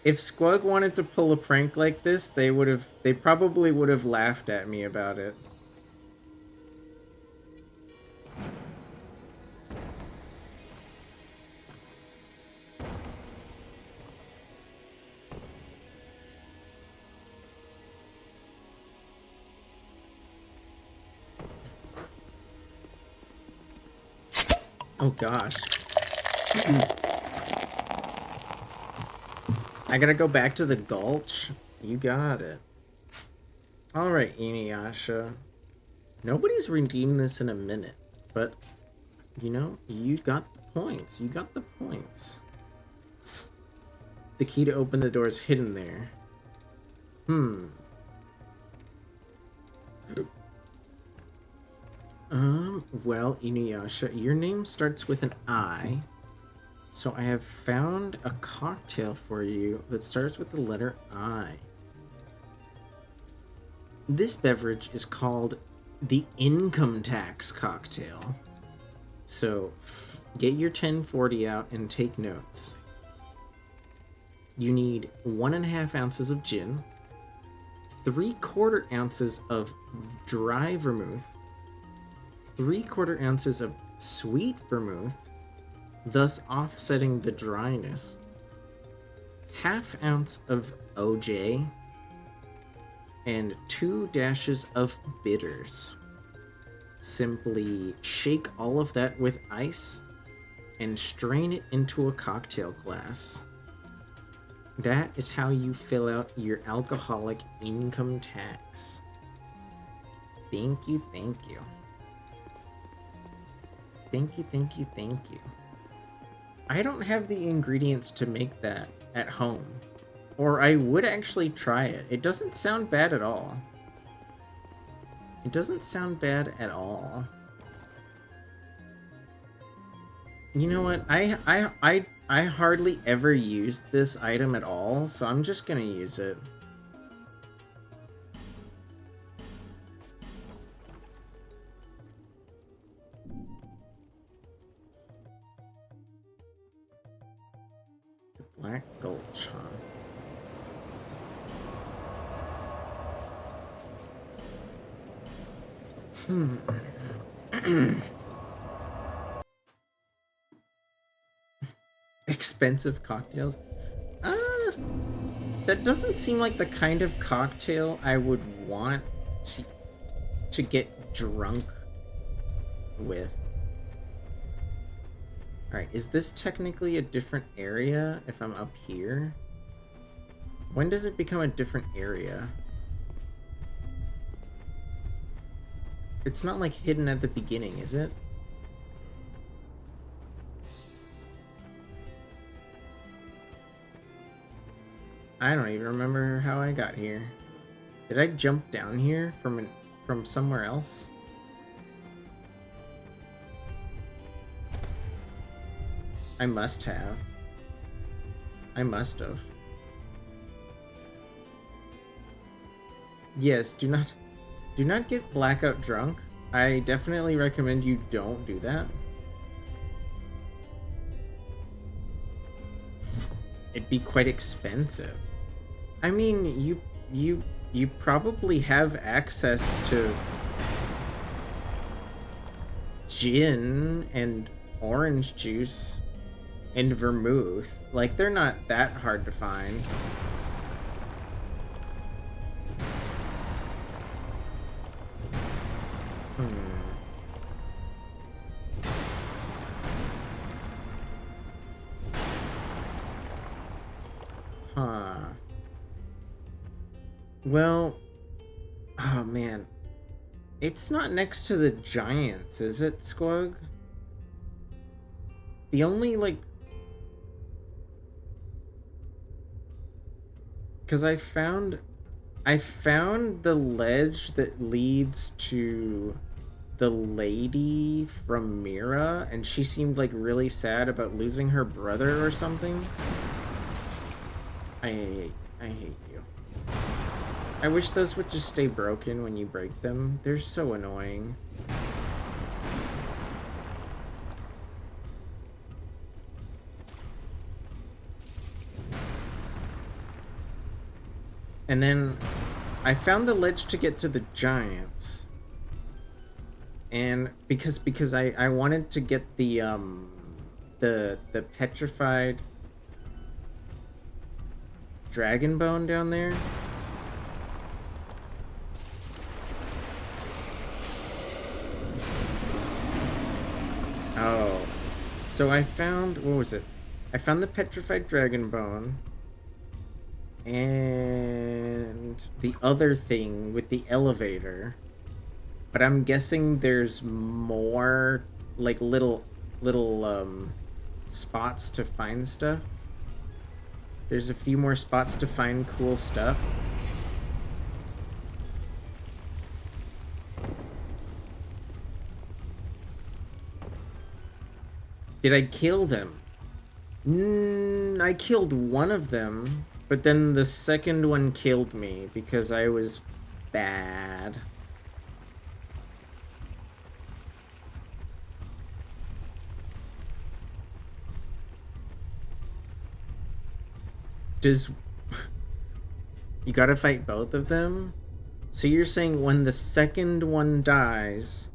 If Squug wanted to pull a prank like this, they probably would have laughed at me about it. Oh gosh. I gotta go back to the gulch? You got it. Alright, Inuyasha. Nobody's redeemed this in a minute, but, you know, you got the points. You got the points. The key to open the door is hidden there. Well, Inuyasha, your name starts with an I. So I have found a cocktail for you that starts with the letter I. This beverage is called the income tax cocktail. So get your 1040 out and take notes. You need 1.5 ounces of gin, 3/4 ounces of dry vermouth, 3/4 ounces of sweet vermouth, thus offsetting the dryness, 1/2 ounce of OJ, and 2 dashes of bitters. Simply shake all of that with ice and strain it into a cocktail glass. That is how you fill out your alcoholic income tax. Thank you, thank you. Thank you, thank you, thank you. I don't have the ingredients to make that at home. Or I would actually try it. It doesn't sound bad at all. It doesn't sound bad at all. You know what? I hardly ever use this item at all, so I'm just gonna use it. The Black Gulch, huh? Expensive cocktails? That doesn't seem like the kind of cocktail I would want to get drunk with. Alright, is this technically a different area if I'm up here? When does it become a different area? It's not like hidden at the beginning, is it? I don't even remember how I got here. Did I jump down here from somewhere else? I must have. I must have. Yes, do not get blackout drunk. I definitely recommend you don't do that. It'd be quite expensive. I mean, you probably have access to gin and orange juice and vermouth. Like, they're not that hard to find. Huh. Well, oh man. It's not next to the giants, is it, Squug? The only, like... Because I found the ledge that leads to the lady from Mira, and she seemed like really sad about losing her brother or something. I hate you. I wish those would just stay broken when you break them. They're so annoying. And then I found the ledge to get to the giants. And because I wanted to get the petrified dragon bone down there. Oh. So I found, what was it? I found the petrified dragon bone. And the other thing with the elevator. But I'm guessing there's more, like, little spots to find stuff. There's a few more spots to find cool stuff. Did I kill them? I killed one of them, but then the second one killed me because I was bad. You gotta fight both of them? So you're saying when the second one dies,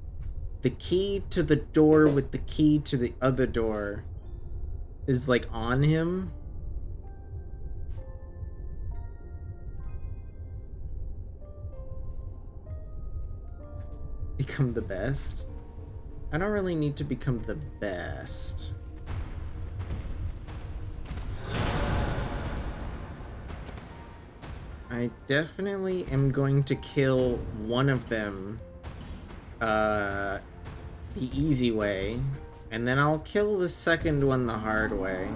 the key to the door with the key to the other door is, like, on him? become the best. I don't really need to become the best. I definitely am going to kill one of them the easy way, and then I'll kill the second one the hard way.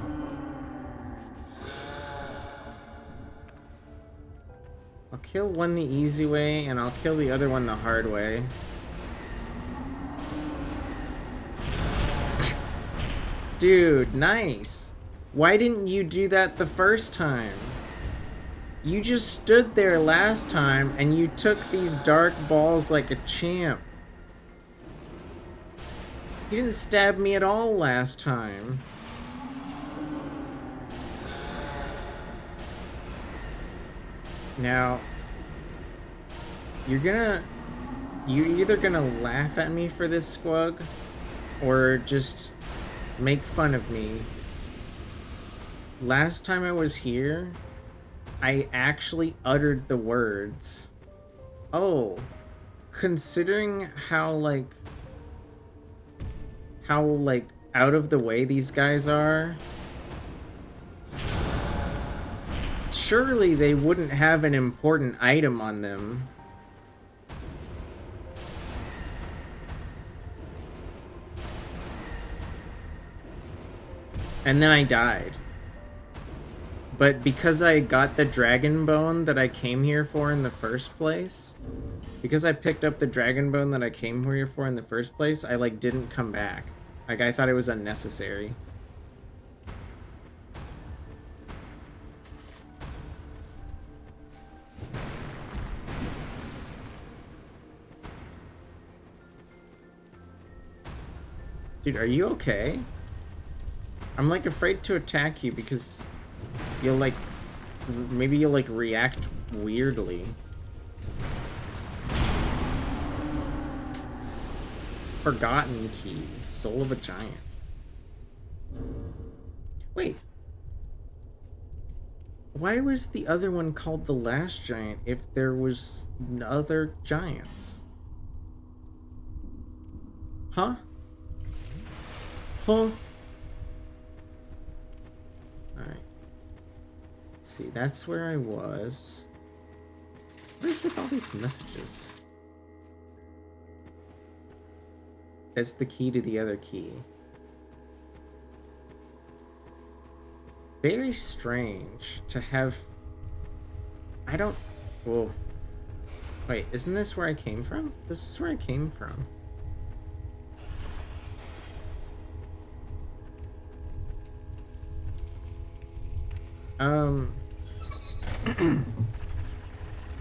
I'll kill one the easy way, and I'll kill the other one the hard way. Dude, nice. Why didn't you do that the first time? You just stood there last time, and you took these dark balls like a champ. You didn't stab me at all last time. Now, you're either gonna laugh at me for this, Squug, or just make fun of me. Last time I was here, I actually uttered the words. Oh, considering how out of the way these guys are, surely they wouldn't have an important item on them. And then I died. But because I got the dragon bone that I came here for in the first place, because I picked up the dragon bone that I came here for in the first place, I didn't come back. I thought it was unnecessary. Dude, are you okay? I'm afraid to attack you because you'll maybe you'll react weirdly. Forgotten key. Soul of a giant. Wait. Why was the other one called the last giant if there was other giants? Huh? Huh? Alright. Let's see, that's where I was. What is with all these messages? That's the key to the other key. Very strange to have... I don't... Whoa. Wait, isn't this where I came from? This is where I came from.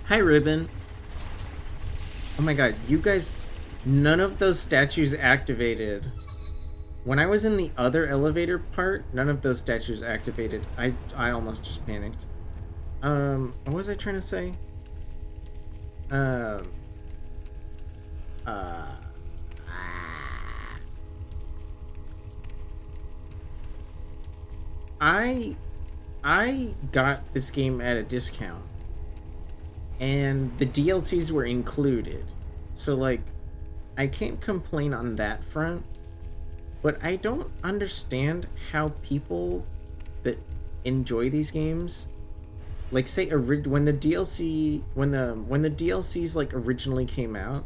Hi, Ribbon. Oh my god, you guys... None of those statues activated. When I was in the other elevator part, none of those statues activated. I almost just panicked. What was I trying to say? I got this game at a discount, and the DLCs were included. So I can't complain on that front, but I don't understand how people that enjoy these games, say when the DLCs originally came out,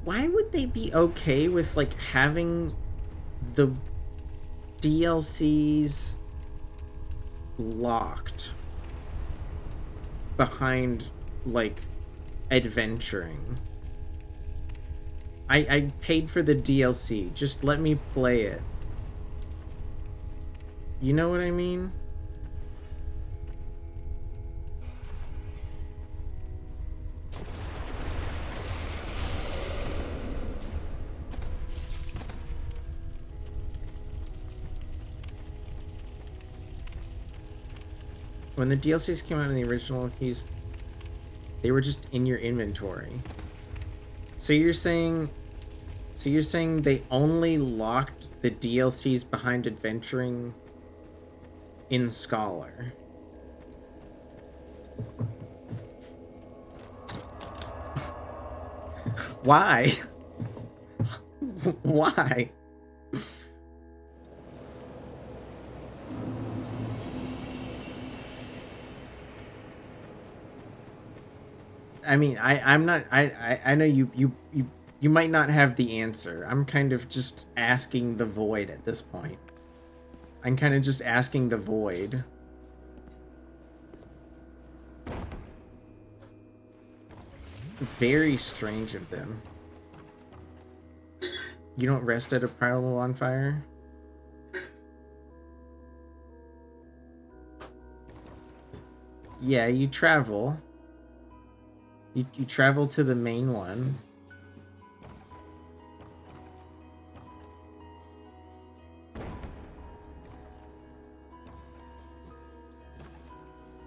why would they be okay with having the DLCs locked behind adventuring? I paid for the DLC. Just let me play it. You know what I mean? When the DLCs came out in the original keys, they were just in your inventory. So you're saying they only locked the DLCs behind adventuring in Scholar. Why? Why? I mean, I'm not. I know you might not have the answer. I'm kind of just asking the void at this point. I'm kind of just asking the void. Very strange of them. You don't rest at a primal bonfire? Yeah, you travel. You travel to the main one.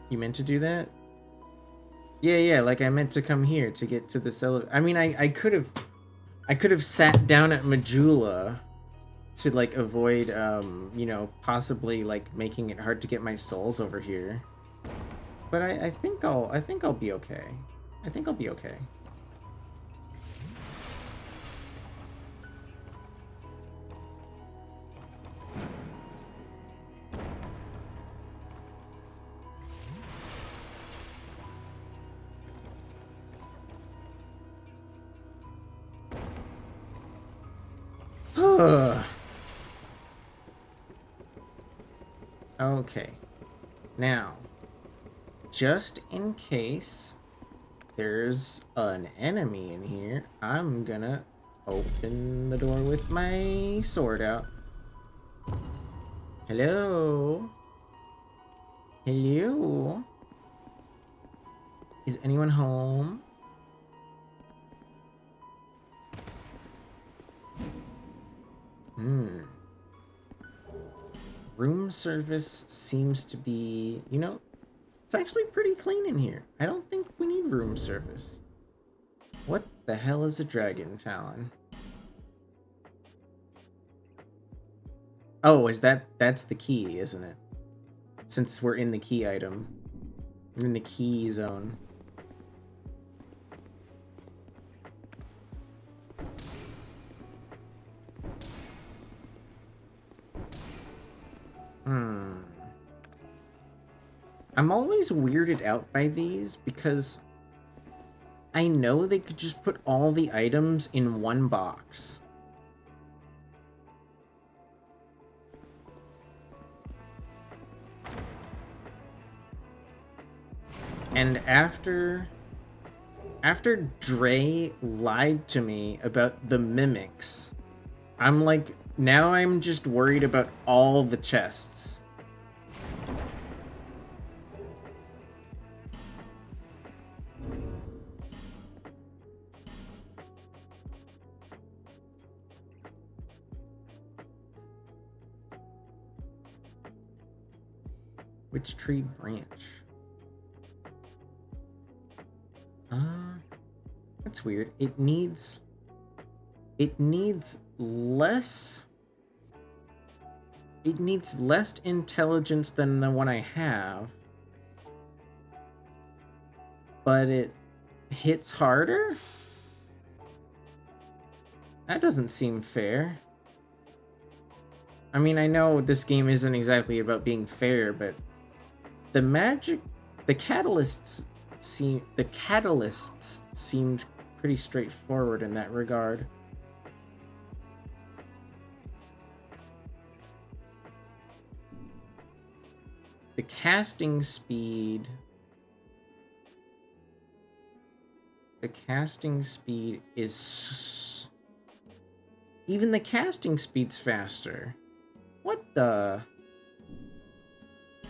You meant to do that? Yeah, like I meant to come here to get to the cell. I mean, I could have sat down at Majula to like avoid you know, possibly like making it hard to get my souls over here. But I think I'll be okay. I think I'll be okay. Okay. Now, just in case there's an enemy in here, I'm gonna open the door with my sword out. Hello? Hello? Is anyone home? Room service seems to be, you know, it's actually pretty clean in here. I don't think we need room service. What the hell is a dragon talon? Oh, that's the key, isn't it? Since we're in the key item. We're in the key zone. I'm always weirded out by these because I know they could just put all the items in one box. And after Dre lied to me about the mimics, I'm like, now I'm just worried about all the chests. Which tree branch? That's weird. It needs less intelligence than the one I have, but it hits harder? That doesn't seem fair. I mean, I know this game isn't exactly about being fair, but the catalysts seemed pretty straightforward in that regard. The casting speed is... Even the casting speed's faster. What the...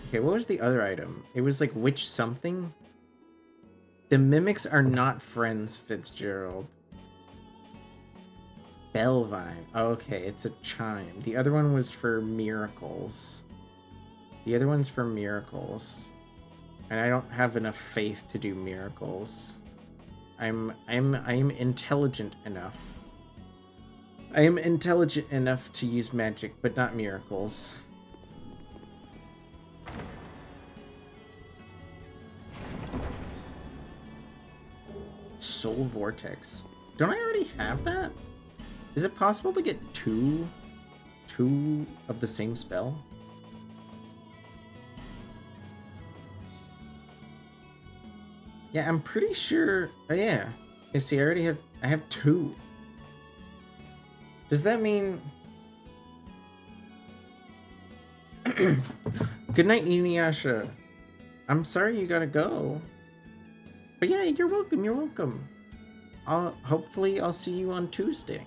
Okay, what was the other item? It was like witch something? The mimics are not friends, Fitzgerald. Bellvine. Okay, it's a chime. The other one was for miracles. The other one's for miracles. And I don't have enough faith to do miracles. I am intelligent enough. I am intelligent enough to use magic, but not miracles. Soul Vortex. Don't I already have that? Is it possible to get two of the same spell? Yeah, I'm pretty sure. Oh yeah. You see, I have 2. Does that mean? Good night, Inuyasha. I'm sorry you gotta go. But yeah, you're welcome. You're welcome. Hopefully I'll see you on Tuesday.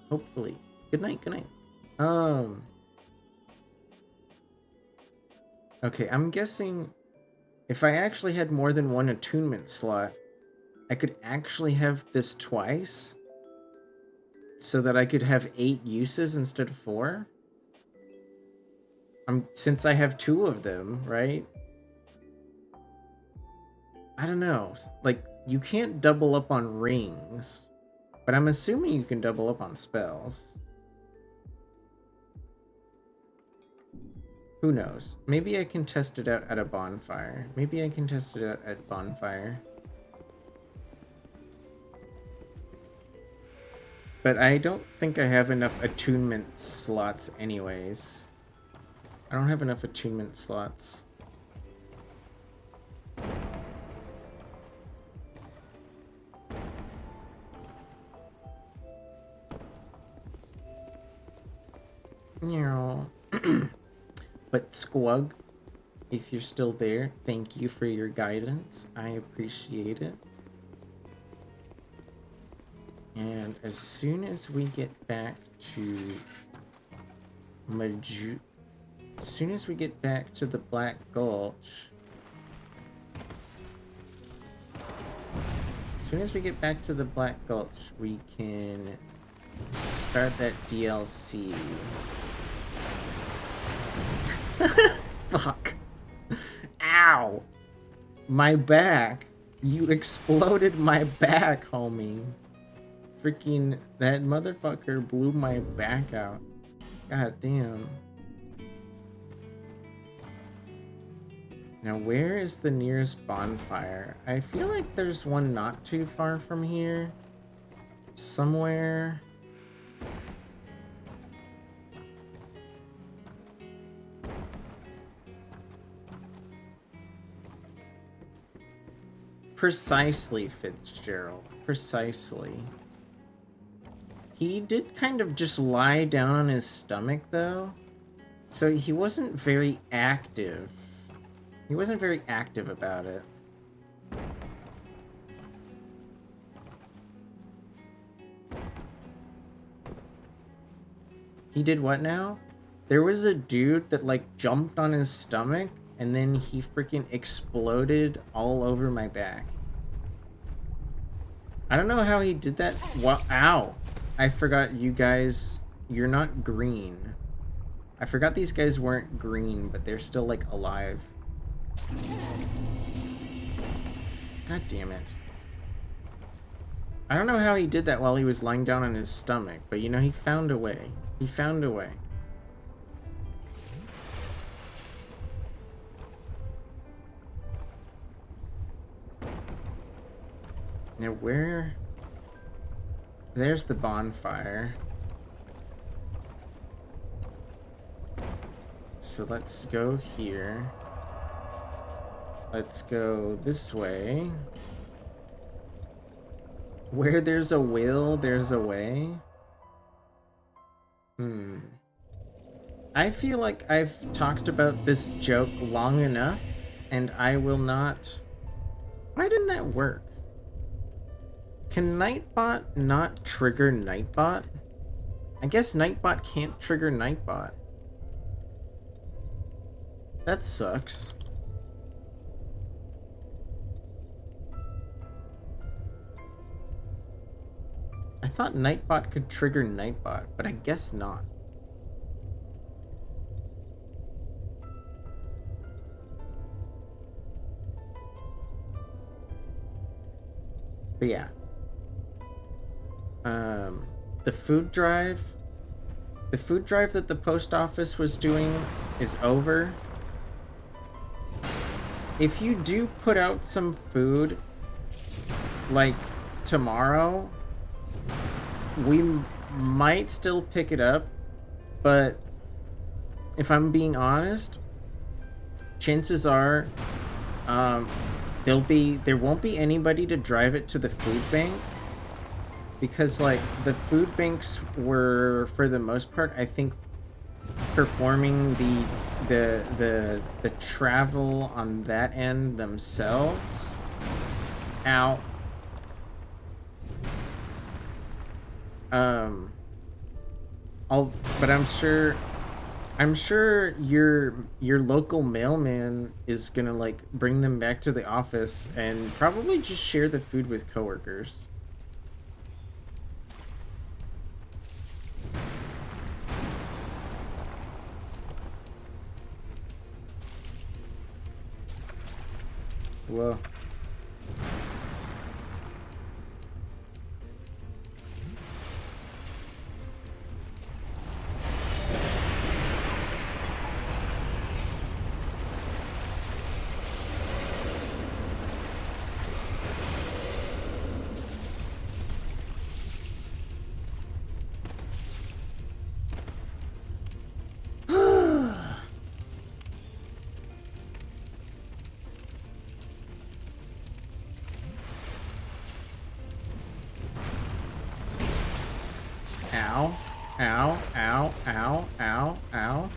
Hopefully. Good night. Good night. Okay, I'm guessing if I actually had more than one attunement slot, I could actually have this twice, so that I could have 8 uses instead of 4. Since I have 2 of them, right? I don't know. Like, you can't double up on rings, but I'm assuming you can double up on spells. Who knows? Maybe I can test it out at a bonfire. Maybe I can test it out at bonfire. But I don't think I have enough attunement slots anyways. I don't have enough attunement slots. But Squug, if you're still there, thank you for your guidance. I appreciate it. And as soon as we get back to as soon as we get back to the Black Gulch, we can start that DLC. Fuck. Ow. My back. You exploded my back, homie. Freaking, that motherfucker blew my back out. God damn. Now, where is the nearest bonfire? I feel like there's one not too far from here. Somewhere. Precisely, Fitzgerald. Precisely. He did kind of just lie down on his stomach, though. So he wasn't very active. He wasn't very active about it. He did what now? There was a dude that, like, jumped on his stomach, and then he freaking exploded all over my back. I don't know how he did that. Ow! I forgot you guys, you're not green. I forgot these guys weren't green, but they're still, like, alive. God damn it. I don't know how he did that while he was lying down on his stomach, but, you know, he found a way. He found a way. Now, where... There's the bonfire. So let's go here. Let's go this way. Where there's a will, there's a way. I feel like I've talked about this joke long enough, and I will not... Why didn't that work? Can Nightbot not trigger Nightbot? I guess Nightbot can't trigger Nightbot. That sucks. I thought Nightbot could trigger Nightbot, but I guess not. But yeah. The food drive that the post office was doing is over. If you do put out some food, like, tomorrow, we might still pick it up, but if I'm being honest, chances are there won't be anybody to drive it to the food bank, because like the food banks were, for the most part, I think, performing the travel on that end themselves. Ow. But I'm sure your local mailman is gonna like bring them back to the office and probably just share the food with coworkers. Whoa. Ow, ow, ow, ow, ow, ow.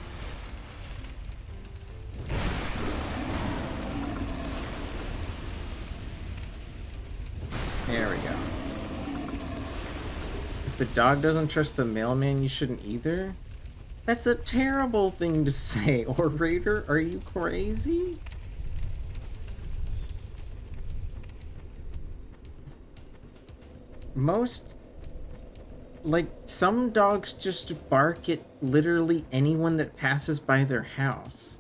There we go. If the dog doesn't trust the mailman, you shouldn't either? That's a terrible thing to say, Orator. Are you crazy? Some dogs just bark at literally anyone that passes by their house.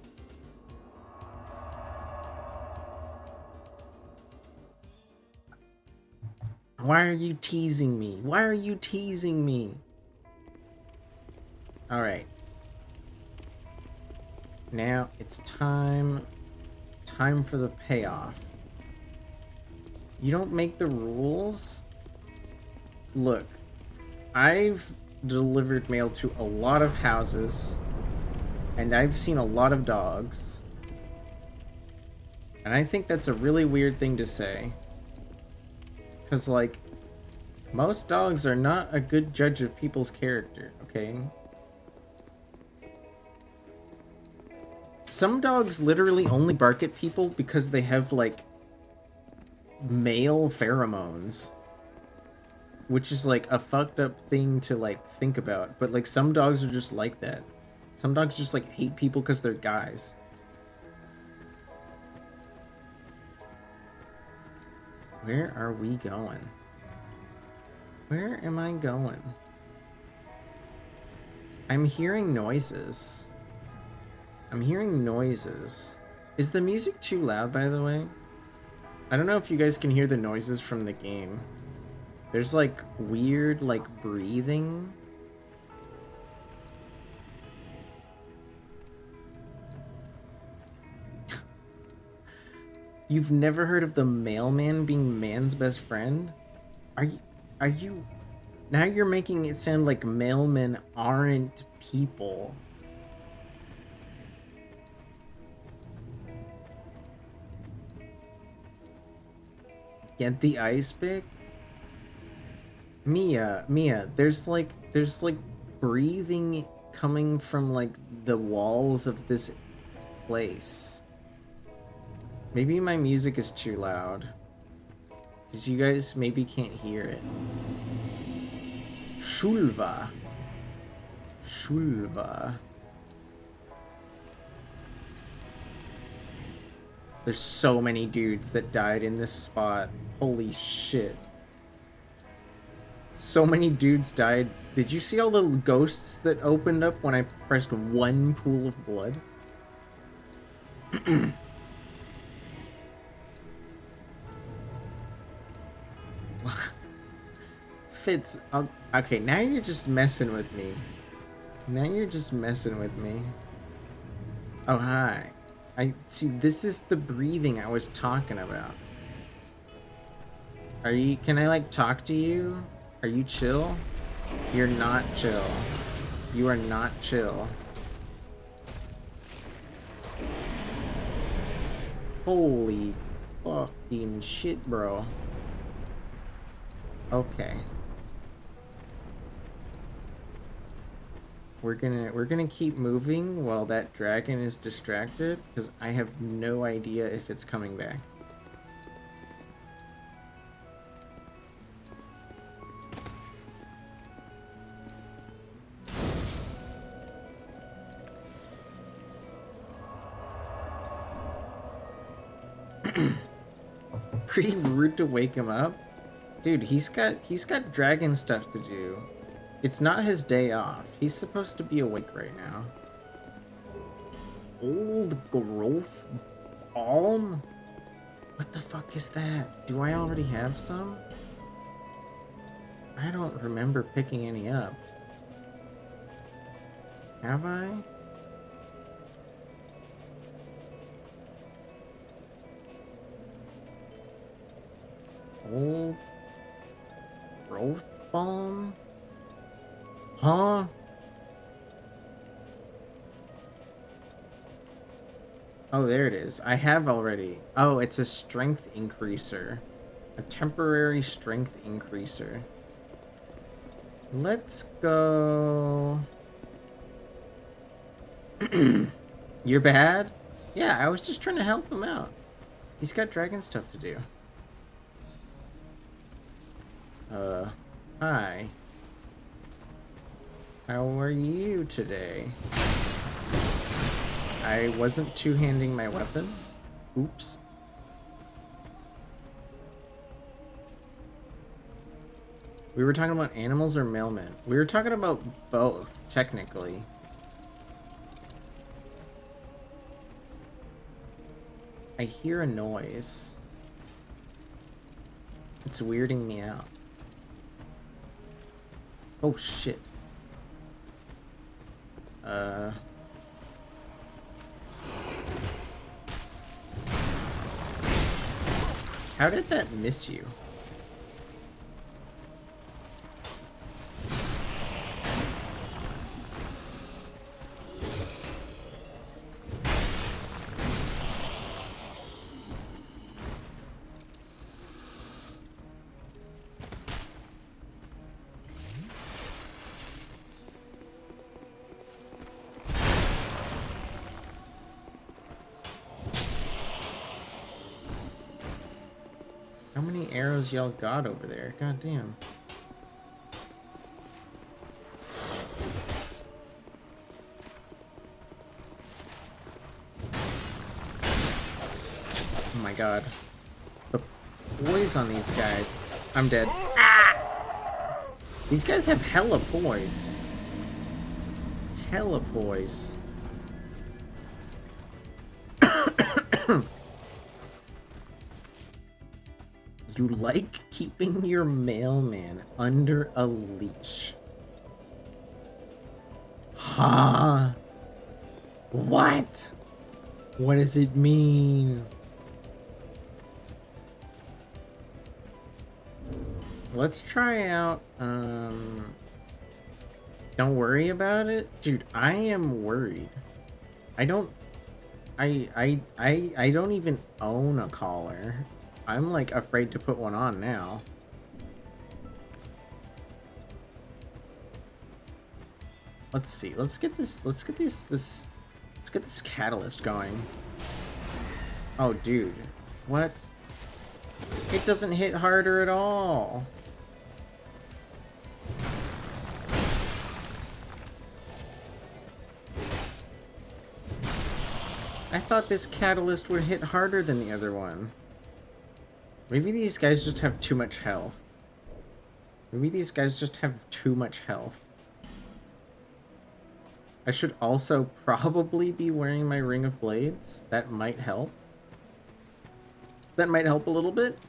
Why are you teasing me? Why are you teasing me? Alright. Now it's time for the payoff. You don't make the rules? Look, I've delivered mail to a lot of houses, and I've seen a lot of dogs. And I think that's a really weird thing to say. Because, like, most dogs are not a good judge of people's character, okay? Some dogs literally only bark at people because they have, like, male pheromones. Which is, like, a fucked up thing to, like, think about. But, like, some dogs are just like that. Some dogs just, like, hate people because they're guys. Where are we going? Where am I going? I'm hearing noises. I'm hearing noises. Is the music too loud, by the way? I don't know if you guys can hear the noises from the game. There's, like, weird, like, breathing. You've never heard of the mailman being man's best friend? Are you... Now you're making it sound like mailmen aren't people. Get the ice pick? Mia, there's like breathing coming from like the walls of this place. Maybe my music is too loud, because you guys maybe can't hear it. Shulva. There's so many dudes that died in this spot. Holy shit. So many dudes died. Did you see all the ghosts that opened up when I pressed one pool of blood? Fitz, okay, now you're just messing with me. Oh, hi. I see, this is the breathing I was talking about. Are you, can I like talk to you? Are you chill? You're not chill. You are not chill. Holy fucking shit, bro. Okay. We're gonna keep moving while that dragon is distracted, because I have no idea if it's coming back. Pretty rude to wake him up. Dude, he's got dragon stuff to do. It's not his day off. He's supposed to be awake right now. Old growth balm? What the fuck is that? Do I already have some? I don't remember picking any up. Have I? Old growth balm? Huh? Oh, there it is. I have already. Oh, it's a strength increaser. A temporary strength increaser. Let's go. You're bad? Yeah, I was just trying to help him out. He's got dragon stuff to do. Hi. How are you today? I wasn't two-handing my weapon. Oops. We were talking about animals or mailmen? We were talking about both, technically. I hear a noise. It's weirding me out. Oh shit. How did that miss you? How many arrows y'all got over there? God damn. Oh my god. The poise on these guys. I'm dead. Ah! These guys have hella poise. Hella poise. You like keeping your mailman under a leash. Huh? What? What does it mean? Let's try out, don't worry about it? Dude, I am worried. I don't even own a collar. I'm like afraid to put one on now. Let's see. Let's get this catalyst going. Oh, dude. What? It doesn't hit harder at all. I thought this catalyst would hit harder than the other one. Maybe these guys just have too much health. Maybe these guys just have too much health. I should also probably be wearing my Ring of Blades. That might help. That might help a little bit.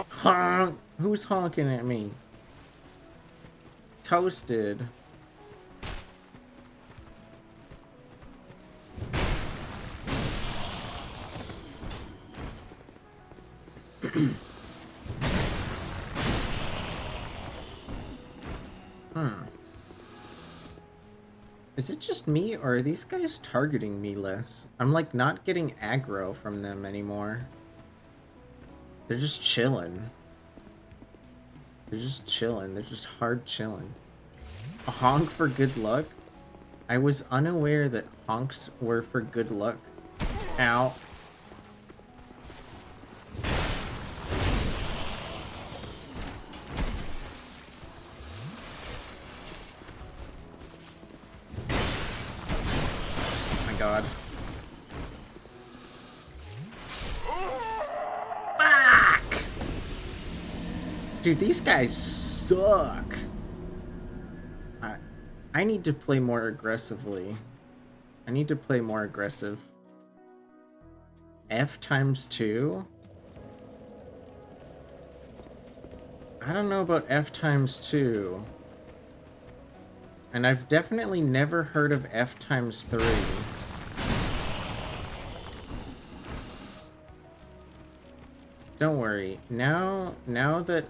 Honk! Who's honking at me? toasted. Is it just me, or are these guys targeting me less? I'm like not getting aggro from them anymore. They're just chilling. They're just chilling. They're just hard chilling. A honk for good luck? I was unaware that honks were for good luck. Ow. God. Fuck! Dude, these guys suck. I need to play more aggressively. I need to play more aggressive. F times 2? I don't know about F times 2. And I've definitely never heard of F times 3. Don't worry. Now that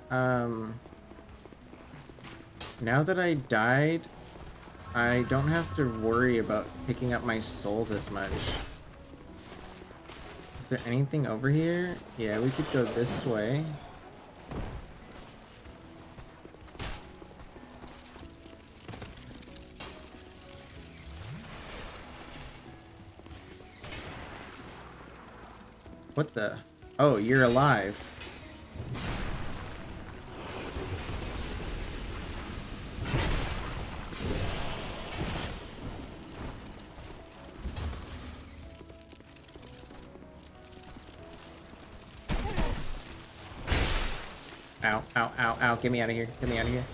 I died, I don't have to worry about picking up my souls as much. Is there anything over here? Yeah, we could go this way. What the? Oh, you're alive. Ow, ow, ow, ow. Get me out of here. Get me out of here.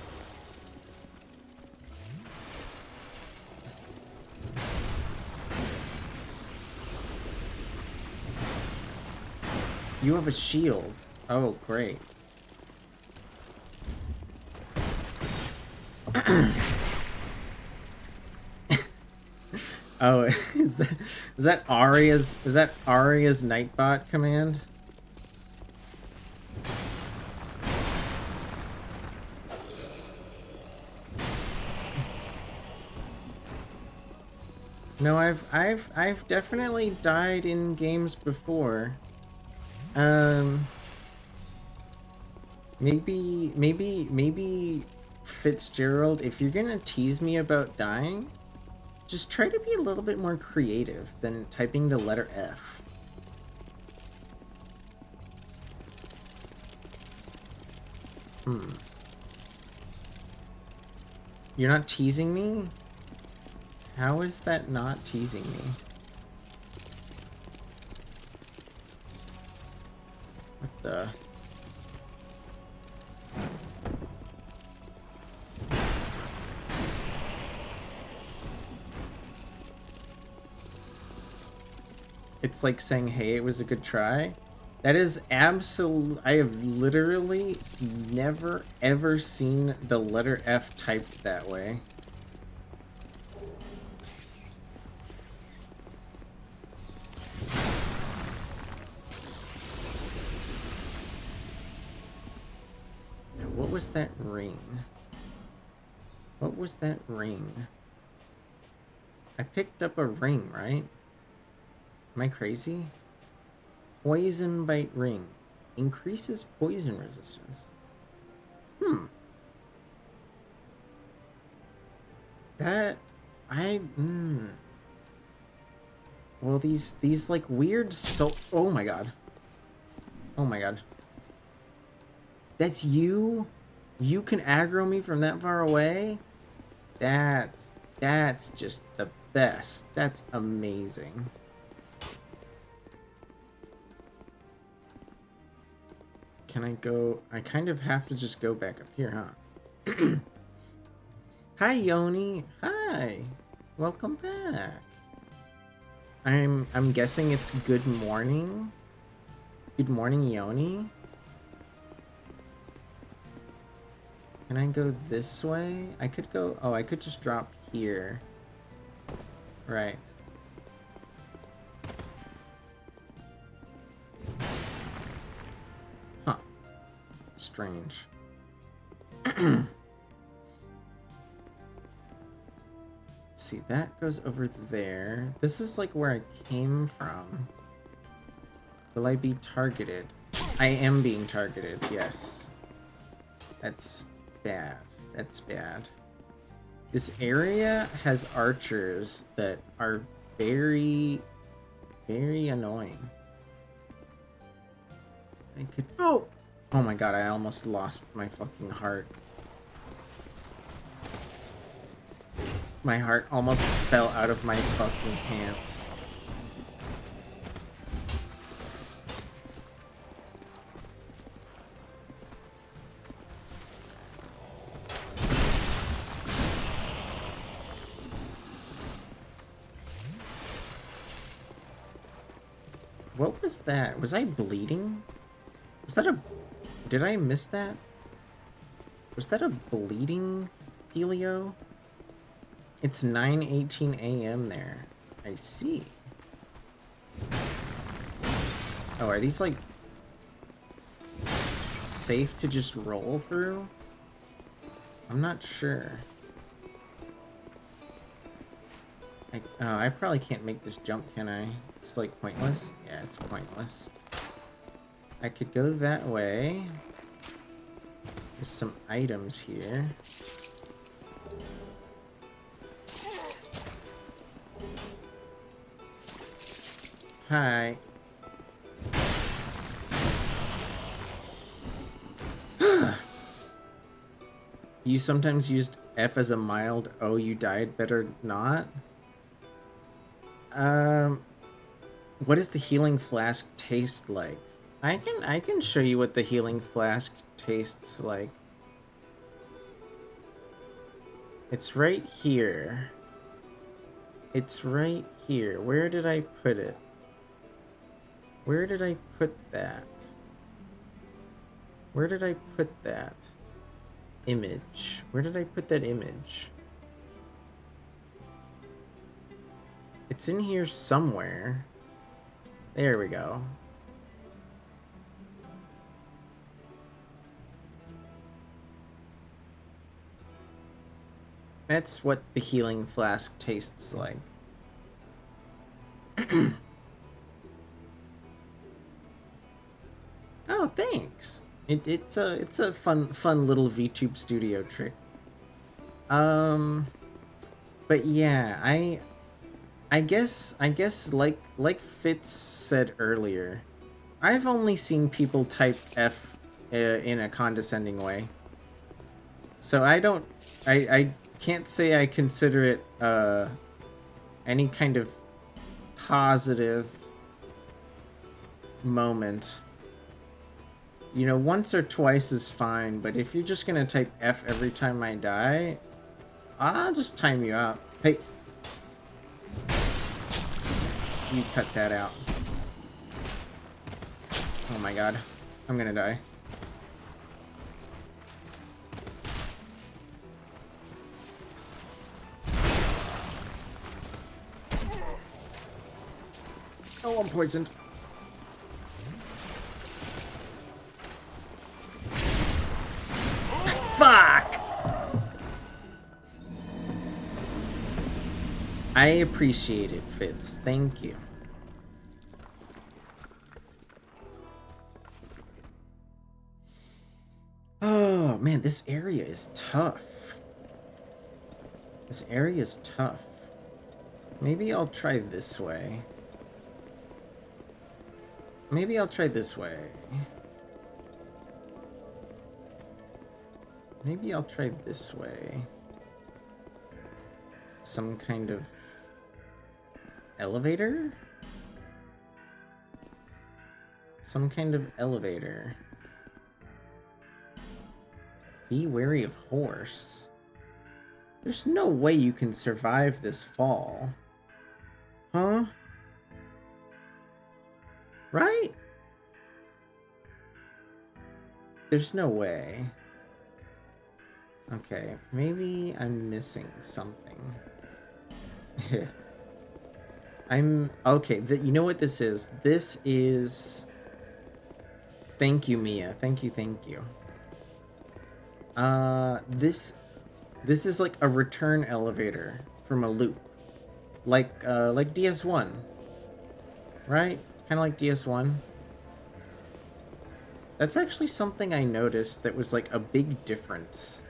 You have a shield. Oh, great. Oh, is that Aria's Nightbot command? No, I've definitely died in games before. Maybe Fitzgerald, if you're gonna tease me about dying, just try to be a little bit more creative than typing the letter F. You're not teasing me? How is that not teasing me? What the? It's like saying, hey, it was a good try. That is absolute. I have literally never ever seen the letter F typed that way. What was that ring? What was that ring? I picked up a ring, right? Am I crazy? Poison bite ring. Increases poison resistance. That... Well, these like weird oh my god. Oh my god. That's you? You can aggro me from that far away? That's just the best. That's amazing. Can I go? I kind of have to just go back up here, huh? Hi, Yoni. Hi. Welcome back. I'm guessing it's good morning. Good morning, Yoni. Can I go this way? I could go... Oh, I could just drop here. Right. Huh. Strange. See, that goes over there. This is like where I came from. Will I be targeted? I am being targeted, yes. That's bad. That's bad. This area has archers that are very, very annoying. I could... Oh! Oh my god, I almost lost my fucking heart. My heart almost fell out of my fucking pants. What was that? Was I bleeding? Was that a... Did I miss that? Was that a bleeding Helio? It's 9:18 a.m. there. I see. Oh, are these like safe to just roll through? I'm not sure. I probably can't make this jump, can I? It's like pointless? Yeah, it's pointless. I could go that way. There's some items here. Hi. You sometimes used F as a mild, oh, you died, better not? What does the healing flask taste like? I can show you what the healing flask tastes like. It's right here. It's right here. Where did I put it? Where did I put that? Where did I put that? Image. Where did I put that image? It's in here somewhere. There we go. That's what the healing flask tastes like. Oh, thanks. It's a fun little VTube Studio trick. But yeah, I guess like Fitz said earlier, I've only seen people type F in a condescending way. So I can't say I consider it any kind of positive moment. You know, once or twice is fine, but if you're just gonna type F every time I die, I'll just time you out. Hey. You cut that out. Oh my god. I'm gonna die. Oh, I'm poisoned. Fuck! I appreciate it, Fitz. Thank you. Oh, man, this area is tough. This area is tough. Maybe I'll try this way. Maybe I'll try this way. Maybe I'll try this way. Some kind of elevator? Some kind of elevator. Be wary of horse. There's no way you can survive this fall. Huh? Right? There's no way. Okay, maybe I'm missing something. Okay, you know what this is? This is... Thank you, Mia. Thank you, thank you. This is like a return elevator from a loop. Like DS1. Right? Kind of like DS1. That's actually something I noticed that was like a big difference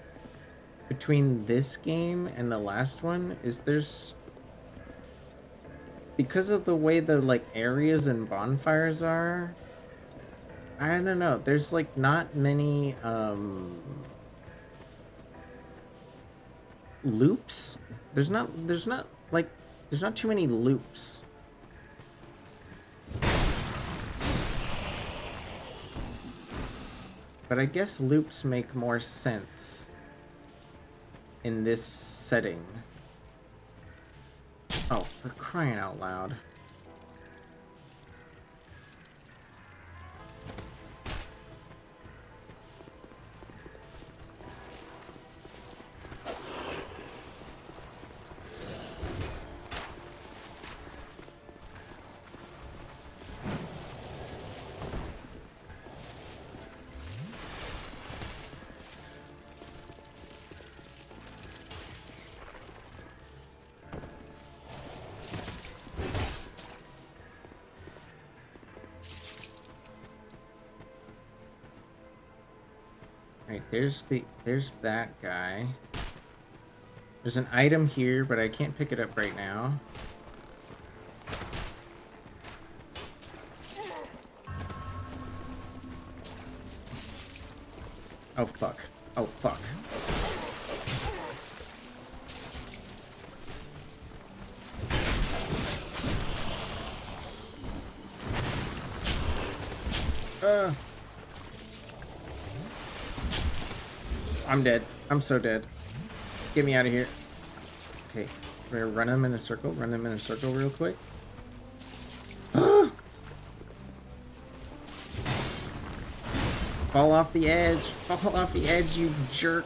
between this game and the last one, is there's... Because of the way the like areas and bonfires are, I don't know, there's like not many loops. There's not too many loops. But I guess loops make more sense in this setting. Oh, for crying out loud. Right, there's that guy. There's an item here, but I can't pick it up right now. Oh fuck. Oh fuck. I'm dead. I'm so dead. Get me out of here. Okay, we're gonna run them in a circle. Run them in a circle real quick. Fall off the edge. Fall off the edge, you jerk.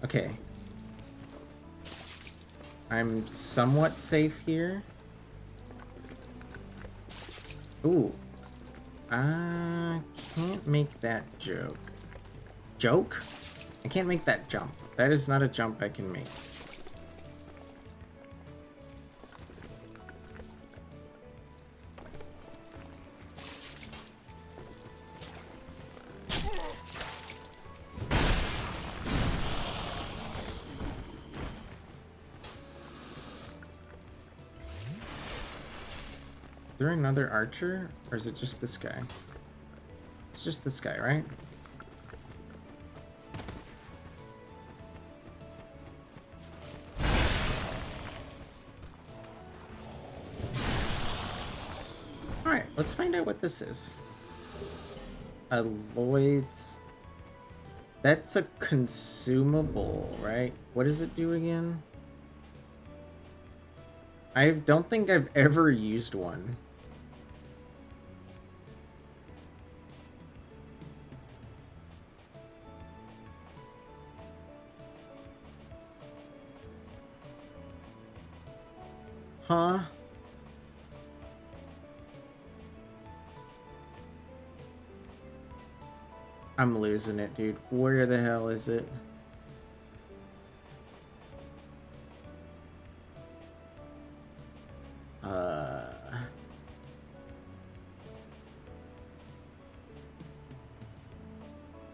Okay. I'm somewhat safe here. Ooh. I can't make that joke. Joke? I can't make that jump. That is not a jump I can make. Is there another archer? Or is it just this guy? It's just this guy, right? Alright, let's find out what this is. Lloyd's... That's a consumable, right? What does it do again? I don't think I've ever used one. Huh? I'm losing it, dude. Where the hell is it?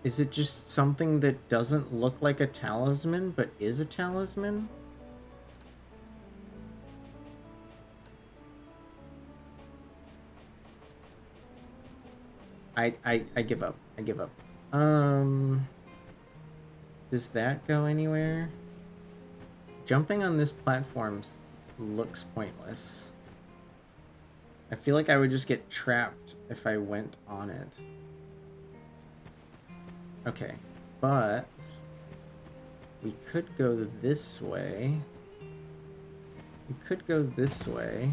Is it just something that doesn't look like a talisman, but is a talisman? I give up. I give up. Does that go anywhere? Jumping on this platform looks pointless. I feel like I would just get trapped if I went on it. Okay, but we could go this way. We could go this way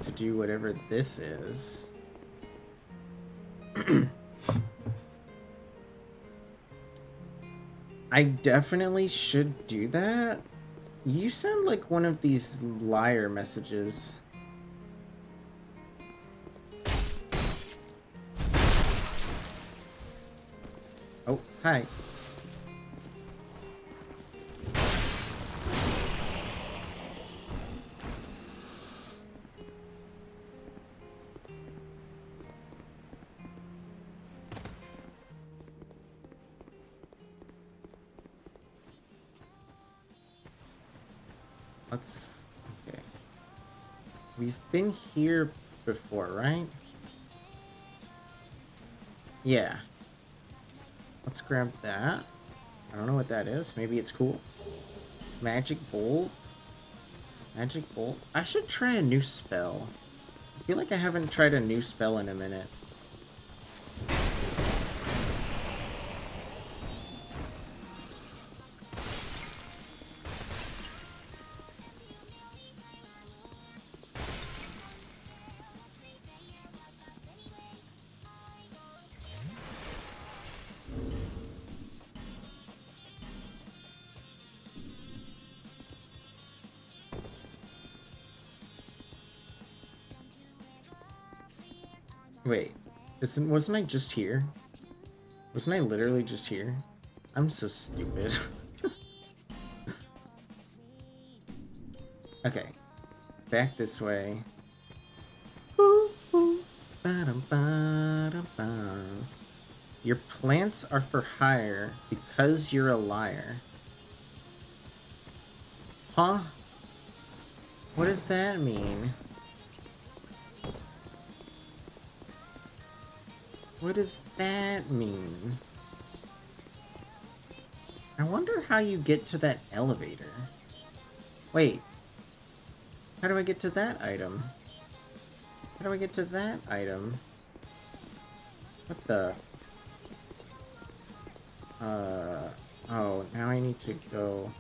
to do whatever this is. I definitely should do that. You sound like one of these liar messages. Oh, hi. Let's... okay. We've been here before, right? Yeah. Let's grab that. I don't know what that is. Maybe it's cool. Magic Bolt. Magic Bolt. I should try a new spell. I feel like I haven't tried a new spell in a minute. Wait, wasn't I just here? Wasn't I literally just here? I'm so stupid. Okay, back this way. Your plants are for hire because you're a liar. Huh? What does that mean? What does that mean? I wonder how you get to that elevator. Wait. How do I get to that item? How do I get to that item? What the? Oh, now I need to go...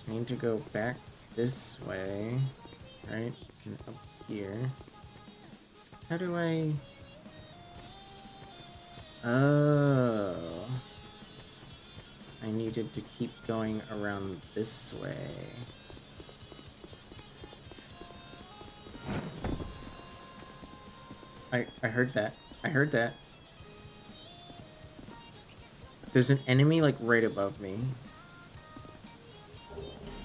I need to go back this way. Right? And up here. How do I... Oh. I needed to keep going around this way. I heard that. I heard that. There's an enemy, like, right above me.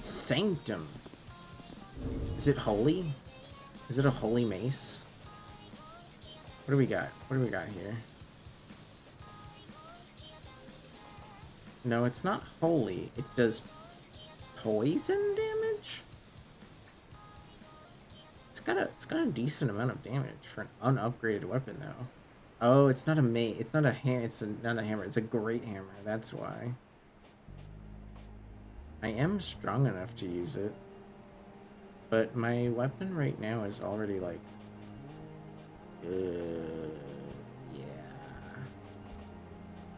Sanctum. Is it holy? Is it a holy mace? What do we got? What do we got here? No, it's not holy. It does poison damage? It's got a decent amount of damage for an unupgraded weapon though. Oh, it's not a mate. It's not a not a hammer. It's a great hammer. That's why. I am strong enough to use it. But my weapon right now is already like yeah.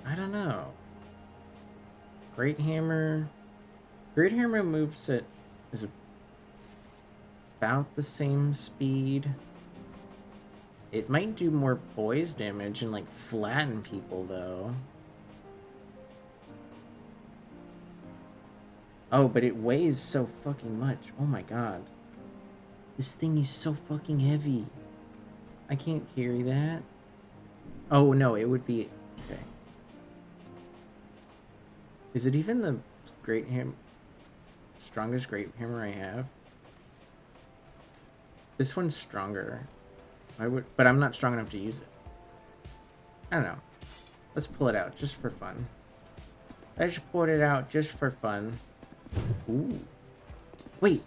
I don't know. Great hammer. Great hammer moves at is about the same speed. It might do more poise damage and like flatten people though. Oh, but it weighs so fucking much. Oh my god. This thing is so fucking heavy. I can't carry that. Oh no, it would be... Okay. Is it even the strongest great hammer I have? This one's stronger. But I'm not strong enough to use it. I don't know. Let's pull it out just for fun. Let's pull it out just for fun. Ooh. Wait.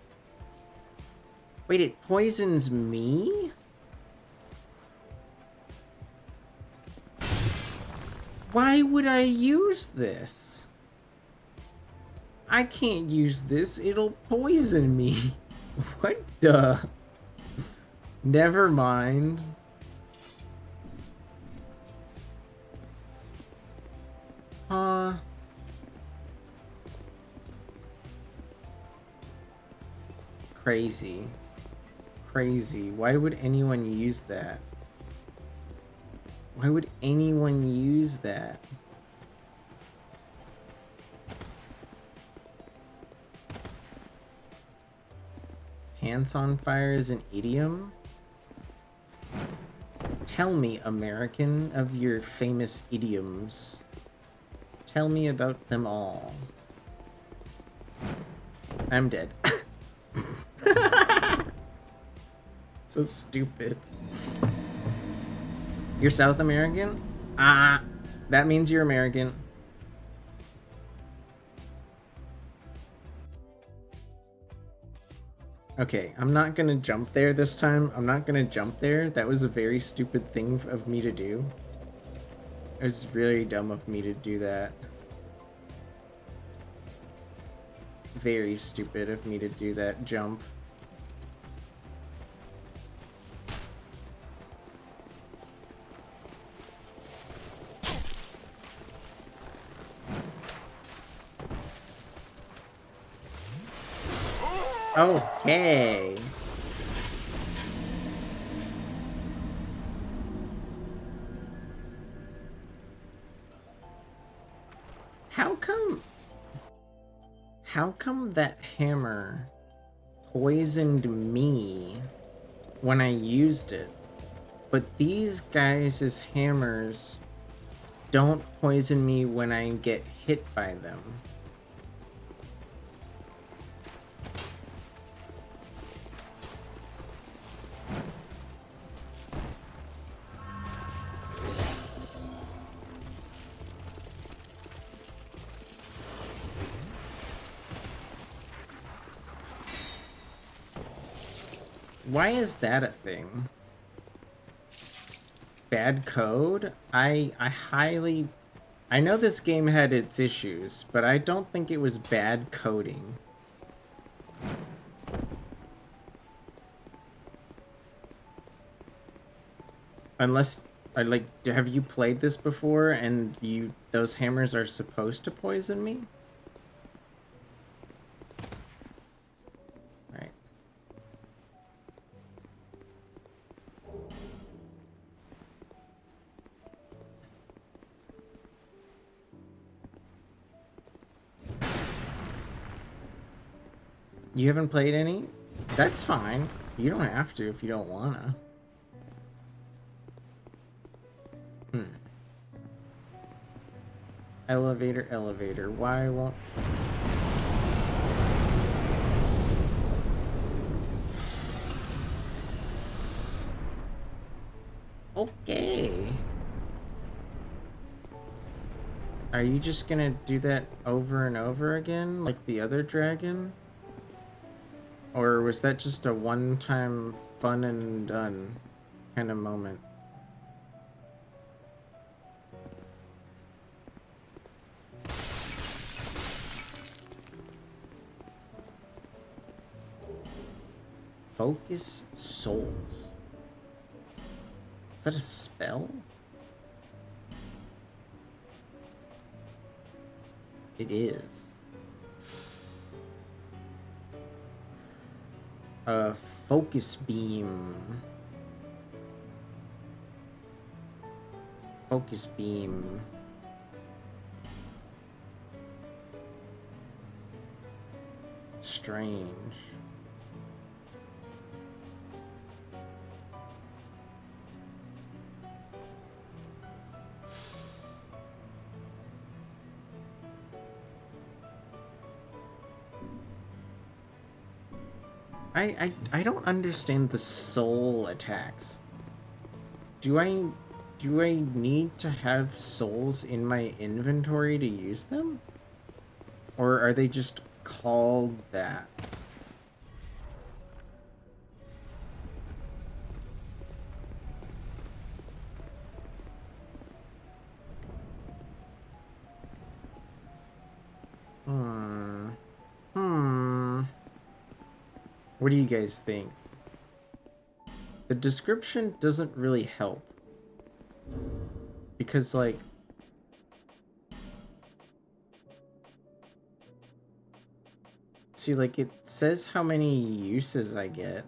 Wait, it poisons me? Why would I use this? I can't use this. It'll poison me. What the? Never mind. Huh? Crazy. crazy. Why would anyone use that? Why would anyone use that? Pants on fire is an idiom? Tell me, American, of your famous idioms. Tell me about them all. I'm dead. So stupid. You're South American? Ah, that means you're American. Okay, I'm not gonna jump there this time. I'm not gonna jump there. That was a very stupid thing of me to do. It was really dumb of me to do that. Very stupid of me to do that jump. Okay. How come that hammer poisoned me when I used it, but these guys' hammers don't poison me when I get hit by them? Why is that a thing? Bad code? I know this game had its issues, but I don't think it was bad coding. Unless, have you played this before and those hammers are supposed to poison me? Right. You haven't played any? That's fine. You don't have to if you don't wanna. Elevator, elevator. Why won't... Okay. Are you just gonna do that over and over again, like the other dragon? Or was that just a one-time fun and done kind of moment? Focus souls. Is that a spell? It is. Focus beam. Focus beam. Strange. I don't understand the soul attacks. Do I need to have souls in my inventory to use them? Or are they just called that? What do you guys think? The description doesn't really help. Because, like... See, like, it says how many uses I get.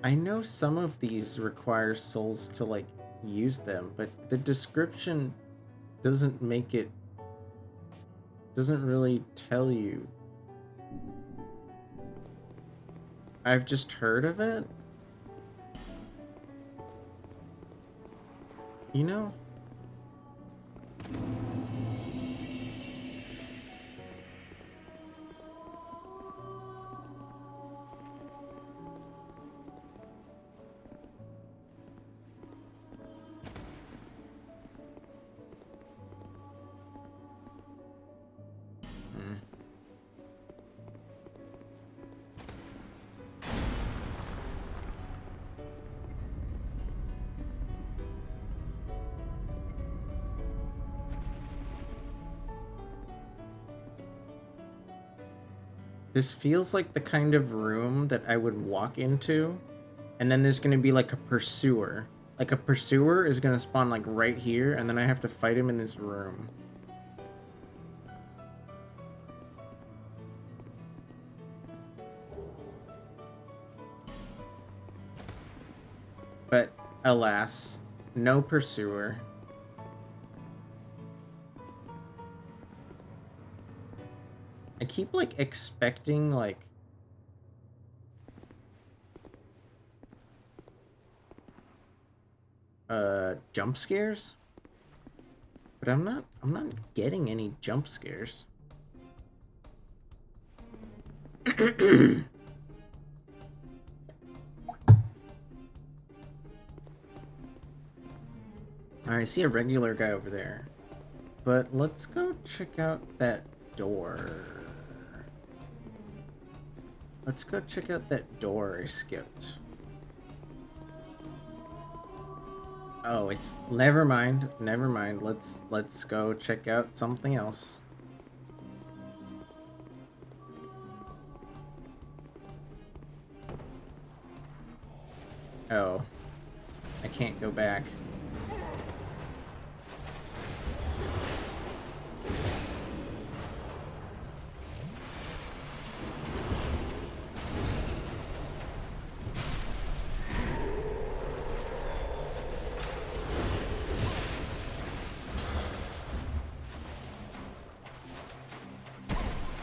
I know some of these require souls to like use them, but the description doesn't make it, doesn't really tell you. I've just heard of it. You know? This feels like the kind of room that I would walk into, and then there's gonna be like a pursuer. Like a pursuer is gonna spawn like right here, and then I have to fight him in this room. But alas, no pursuer. I keep like expecting like jump scares, but I'm not getting any jump scares. I see a regular guy over there, but let's go check out that door. Let's go check out that door I skipped. Oh, it's never mind. Never mind. Let's go check out something else. Oh. I can't go back.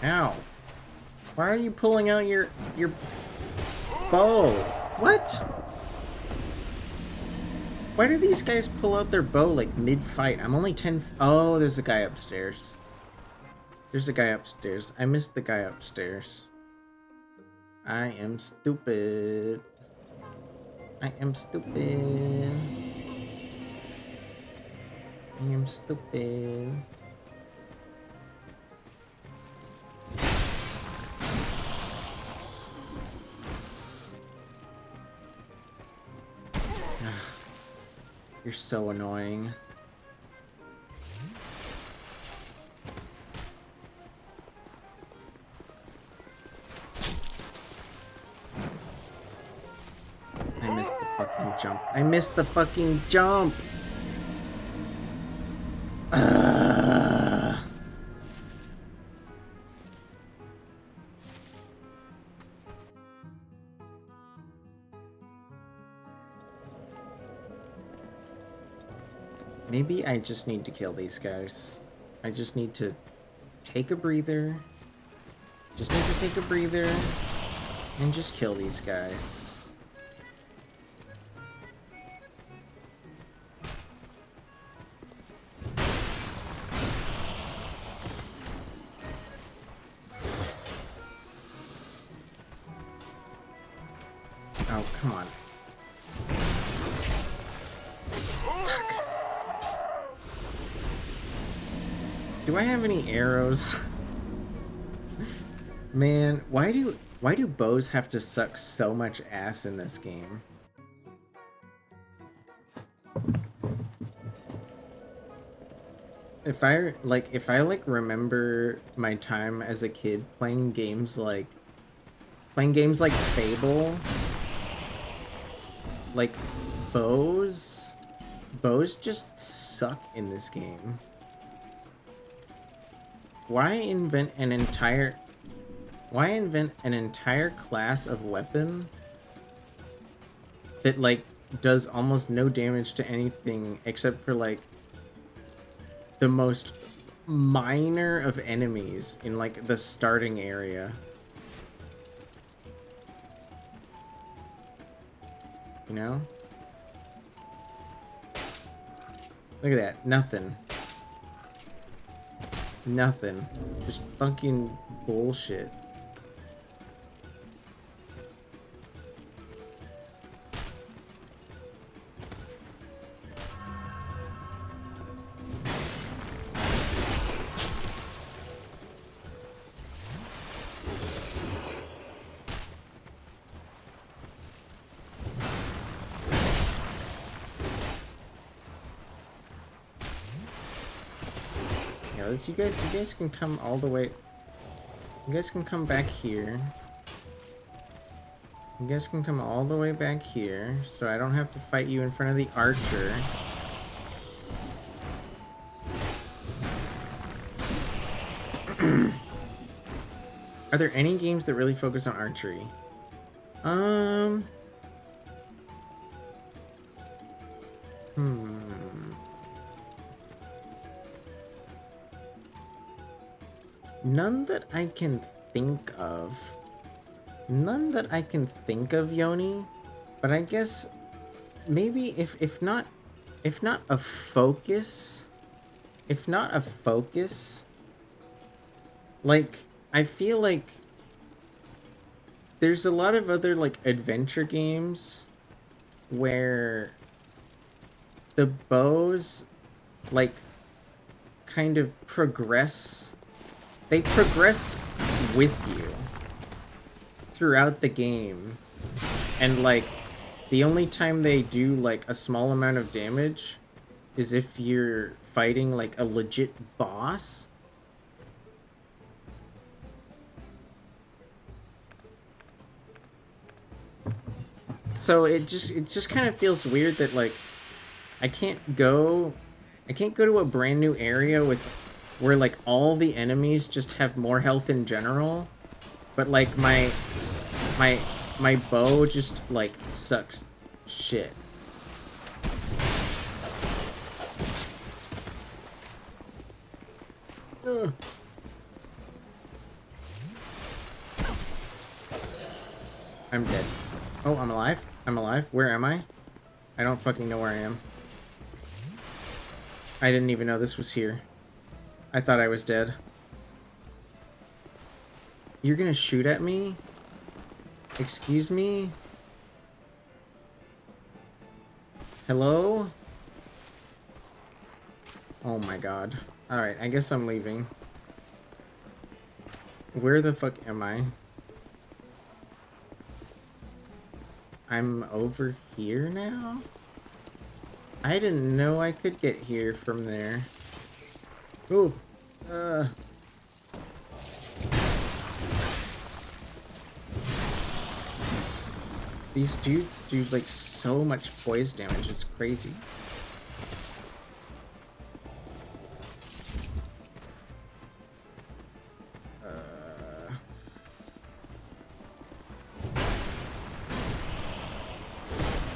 Ow. Why are you pulling out your bow? What? Why do these guys pull out their bow like mid-fight? I'm only 10... Oh, there's a guy upstairs. There's a guy upstairs. I missed the guy upstairs. I am stupid. I am stupid. I am stupid. You're so annoying. I missed the fucking jump. I missed the fucking jump! Maybe I just need to kill these guys. I just need to take a breather. Just need to take a breather and just kill these guys. Oh, come on. Do I have any arrows? Man, why do bows have to suck so much ass in this game? If I remember my time as a kid playing games like Fable, like bows just suck in this game. Why invent an entire class of weapon that like does almost no damage to anything except for like the most minor of enemies in like the starting area. You know? Look at that. Nothing. Nothing. Just fucking bullshit. You guys can come all the way. You guys can come back here. You guys can come all the way back here, so I don't have to fight you in front of the archer. Are there any games that really focus on archery? None that I can think of. None that I can think of, Yoni. But I guess maybe if not a focus, like I feel like there's a lot of other like adventure games where the bows like kind of progress. They progress with you throughout the game, and like the only time they do like a small amount of damage is if you're fighting like a legit boss. So it just kind of feels weird that like I can't go to a brand new area where like all the enemies just have more health in general, but like my bow just like sucks shit. Ugh. I'm dead. Oh, I'm alive? I'm alive? Where am I? I don't fucking know where I am. I didn't even know this was here. I thought I was dead. You're gonna shoot at me? Excuse me? Hello? Oh my god. Alright, I guess I'm leaving. Where the fuck am I? I'm over here now? I didn't know I could get here from there. Ooh. These dudes do like so much poise damage, it's crazy.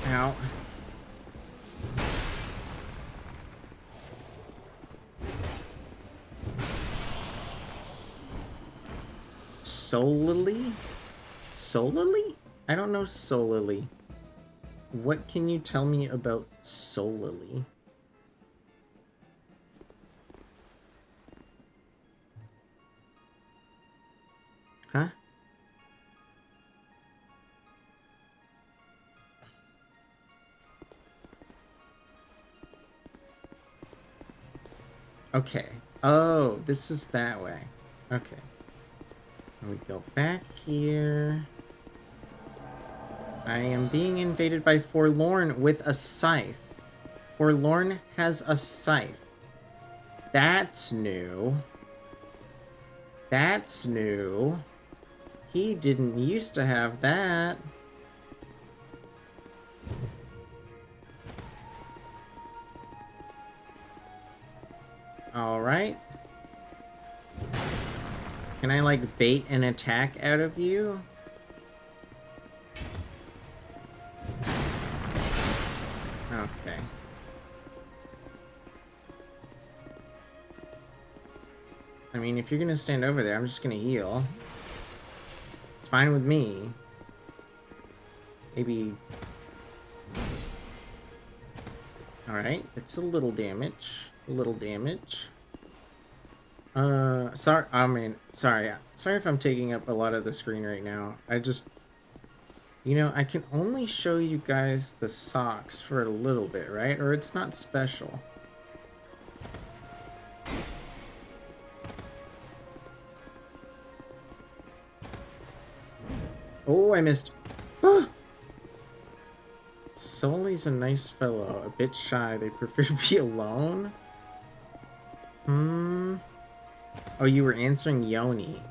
Ow. Solely? Solely? I don't know solely. What can you tell me about solely? Huh? Okay. Oh, this is that way. Okay. And we go back here. I am being invaded by Forlorn with a scythe. Forlorn has a scythe. That's new. That's new. He didn't used to have that. Alright. Can I, like, bait an attack out of you? Okay. I mean, if you're gonna stand over there, I'm just gonna heal. It's fine with me. Maybe... Alright, it's a little damage. A little damage. Sorry, sorry if I'm taking up a lot of the screen right now. I just... You know, I can only show you guys the socks for a little bit, right? Or it's not special. Oh, I missed. Ah! Sully's a nice fellow, a bit shy. They prefer to be alone. Oh, you were answering Yoni.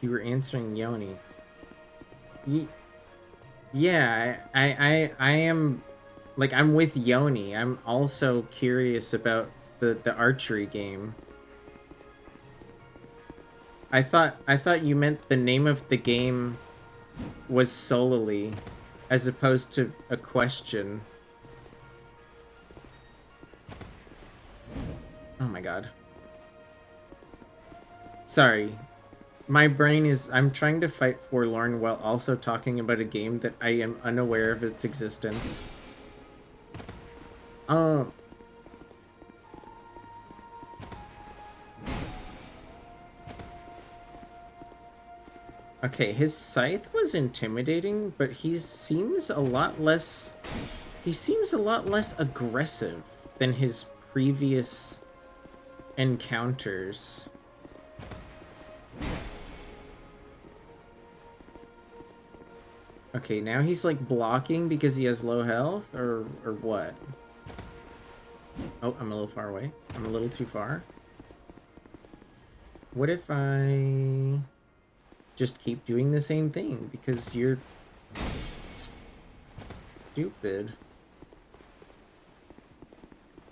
You were answering Yoni. Yeah, I am, like, I'm with Yoni. I'm also curious about the archery game. I thought you meant the name of the game was solely, as opposed to a question. Oh my god. Sorry. My brain is... I'm trying to fight Forlorn while also talking about a game that I am unaware of its existence. Okay, his scythe was intimidating, but he seems a lot less... He seems a lot less aggressive than his previous encounters. Okay, now he's like blocking because he has low health, or what? Oh, I'm a little far away. I'm a little too far. What if I just keep doing the same thing because you're stupid?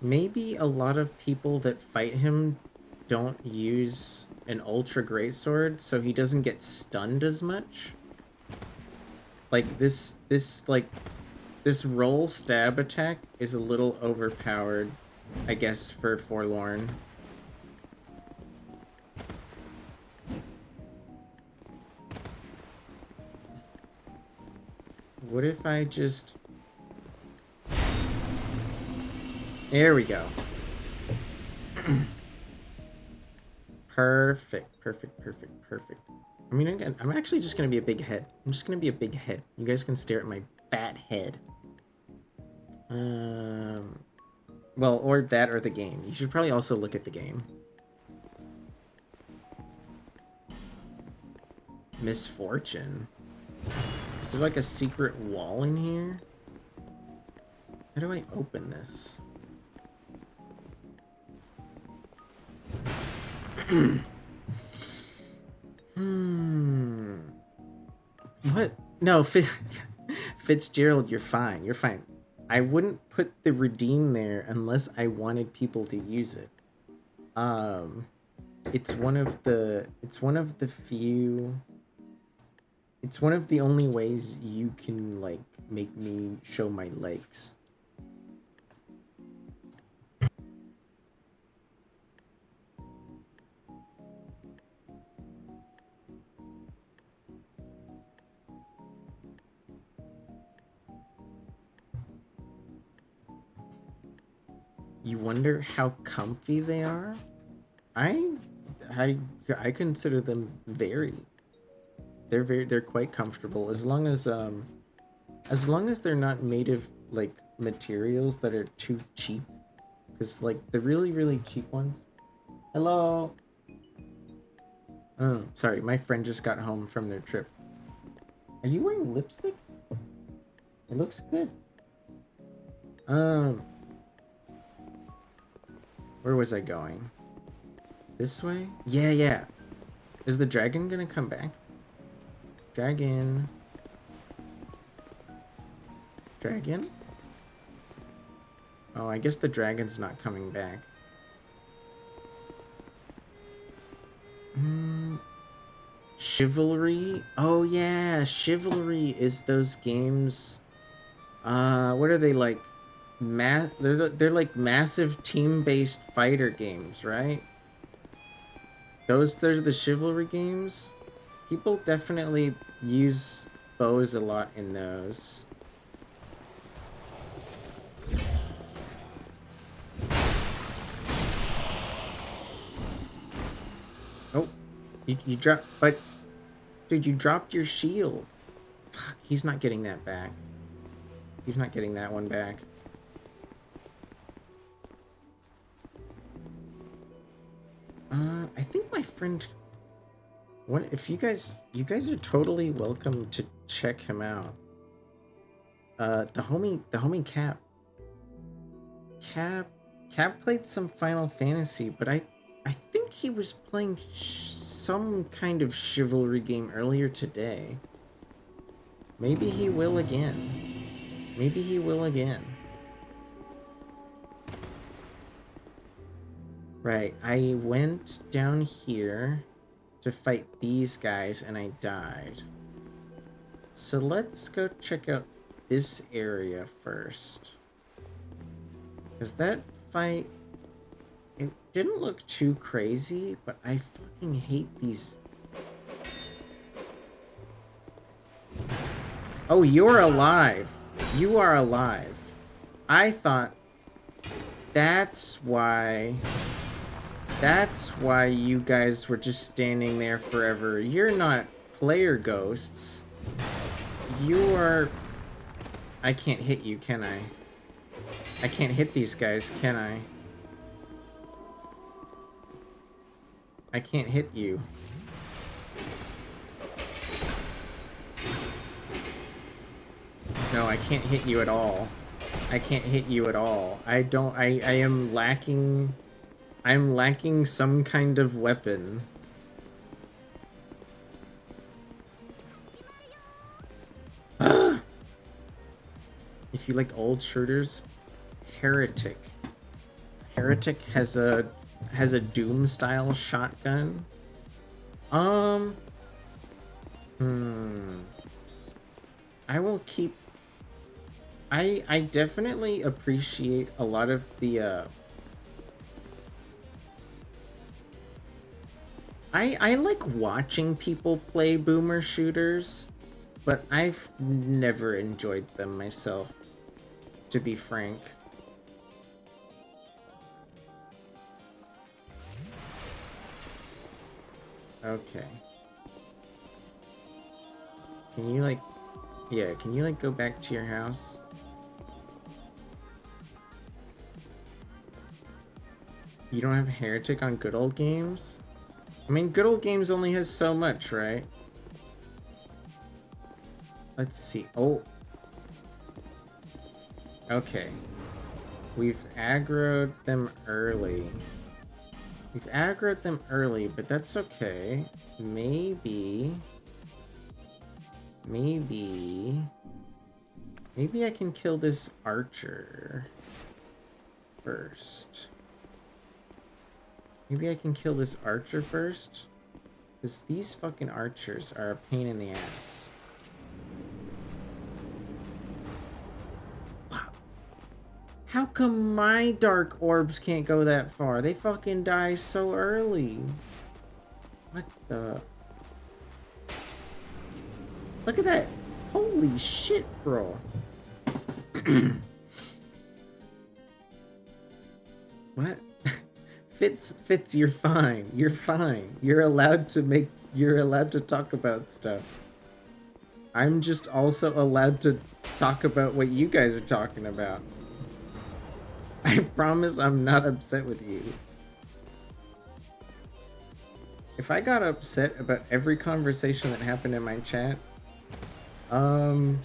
Maybe a lot of people that fight him don't use an ultra greatsword, so he doesn't get stunned as much. Like this roll stab attack is a little overpowered, I guess, for Forlorn. What if I just... There we go. Perfect, perfect, perfect, perfect. I mean, again, I'm actually just gonna be a big head. I'm just gonna be a big head. You guys can stare at my fat head. Well, or that or the game. You should probably also look at the game. Misfortune. Is there like a secret wall in here? How do I open this? What? No, Fitzgerald, you're fine. You're fine. I wouldn't put the redeem there unless I wanted people to use it. It's one of the few... It's one of the only ways you can, like, make me show my legs. You wonder how comfy they are? I consider them very. They're quite comfortable as long as they're not made of like materials that are too cheap. Cause like the really cheap ones. Hello. Oh, sorry, my friend just got home from their trip. Are you wearing lipstick? It looks good. Where was I going? This way? Yeah. Is the dragon gonna come back? Dragon. Oh, I guess the dragon's not coming back. Chivalry? Oh yeah, Chivalry is those games. What are they like? they're like massive team-based fighter games, right? Those are the chivalry games. People definitely use bows a lot in those. Oh, you dropped, but dude, you dropped your shield. Fuck, he's not getting that back. He's not getting that one back. I think my friend. What if you guys are totally welcome to check him out. The homie Cap played some Final Fantasy, but I think he was playing some kind of chivalry game earlier today. Maybe he will again. Maybe he will again. Right, I went down here to fight these guys and I died. So let's go check out this area first. Because that fight, it didn't look too crazy, but I fucking hate these. Oh, you're alive. You are alive. I thought that's why you guys were just standing there forever. You're not player ghosts. You are... I can't hit you, can I? I can't hit these guys, can I? I can't hit you. No, I can't hit you at all. I can't hit you at all. I am lacking... I'm lacking some kind of weapon. If you like old shooters, Heretic. Heretic has a Doom style shotgun. I will keep. I definitely appreciate a lot of the I like watching people play boomer shooters, but I've never enjoyed them myself, to be frank. Okay. Can you like... Yeah, can you like go back to your house? You don't have Heretic on Good Old Games? I mean, Good Old Games only has so much, right? Let's see. Oh. Okay. We've aggroed them early. We've aggroed them early, but that's okay. Maybe I can kill this archer first. Maybe I can kill this archer first? Because these fucking archers are a pain in the ass. Wow. How come my dark orbs can't go that far? They fucking die so early. What the... Look at that! Holy shit, bro. What? Fitz, you're fine. You're fine. You're allowed to talk about stuff. I'm just also allowed to talk about what you guys are talking about. I promise I'm not upset with you. If I got upset about every conversation that happened in my chat, then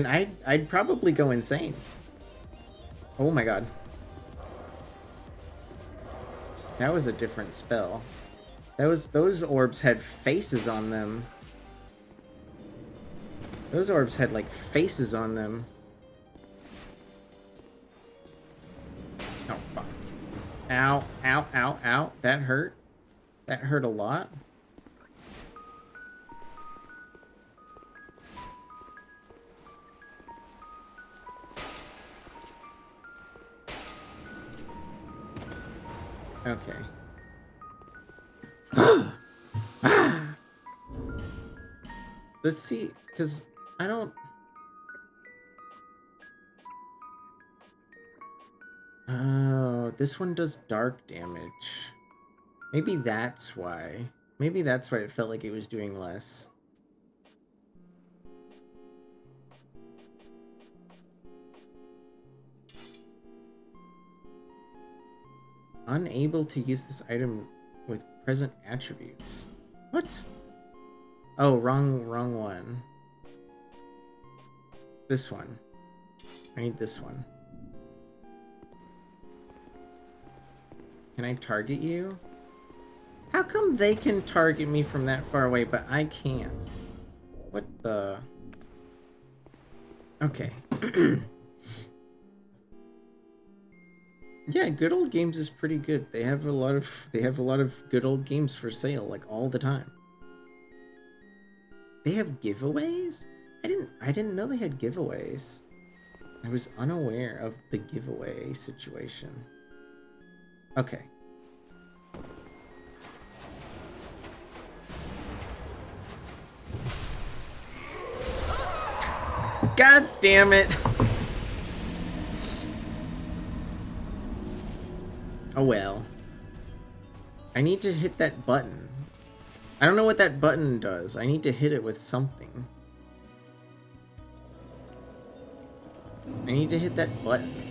I'd probably go insane. Oh my god. That was a different spell. Those orbs had faces on them. Those orbs had like faces on them. Oh fuck. Ow, ow, ow, ow. That hurt. That hurt a lot. Okay. Let's see, because I don't... Oh, this one does dark damage. Maybe that's why. Maybe that's why it felt like it was doing less. Unable to use this item with present attributes. What? Oh, wrong one. This one. I need this one. Can I target you? How come they can target me from that far away, but I can't? What the... Okay. Yeah, Good Old Games is pretty good. They have a lot of good old games for sale, like all the time. They have giveaways? I didn't know they had giveaways. I was unaware of the giveaway situation. Okay. God damn it! Oh well. I need to hit that button. I don't know what that button does. I need to hit it with something. I need to hit that button.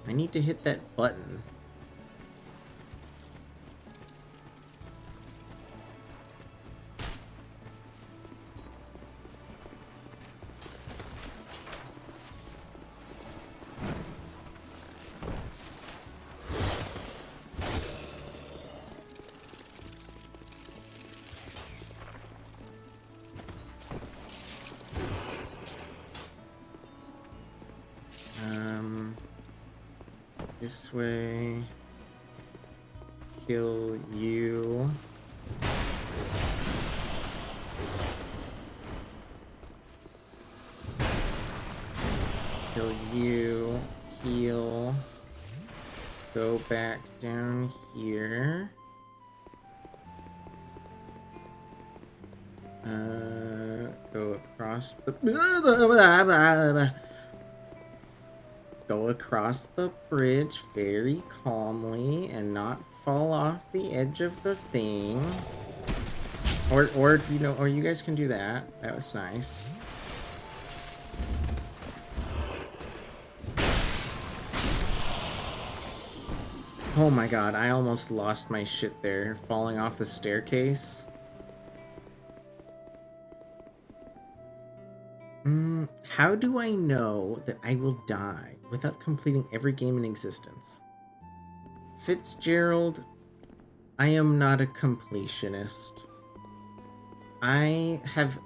I need to hit that button. This way. Kill you. Kill you. Heal. Go back down here. Go across the... Go across the bridge very calmly and not fall off the edge of the thing. Or you know, or you guys can do that. That was nice. Oh my god, I almost lost my shit there, falling off the staircase. How do I know that I will die without completing every game in existence? Fitzgerald, I am not a completionist. I have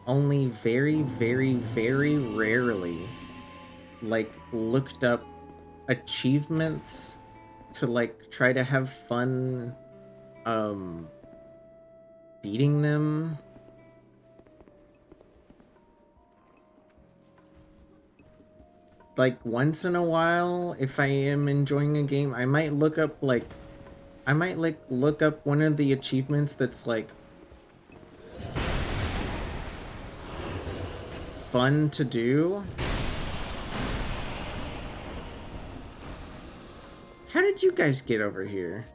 only very, very, very rarely, like, looked up achievements to, like, try to have fun, beating them. Like, once in a while, if I am enjoying a game, I might look up, like, look up one of the achievements that's, like, fun to do. How did you guys get over here?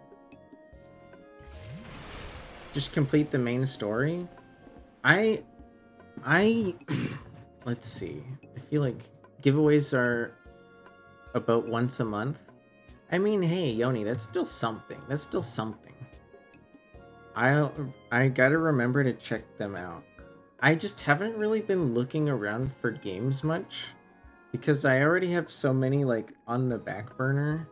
Just complete the main story? Let's see. I feel like giveaways are about once a month. I mean, hey, Yoni, that's still something. That's still something. I gotta remember to check them out. I just haven't really been looking around for games much because I already have so many, like, on the back burner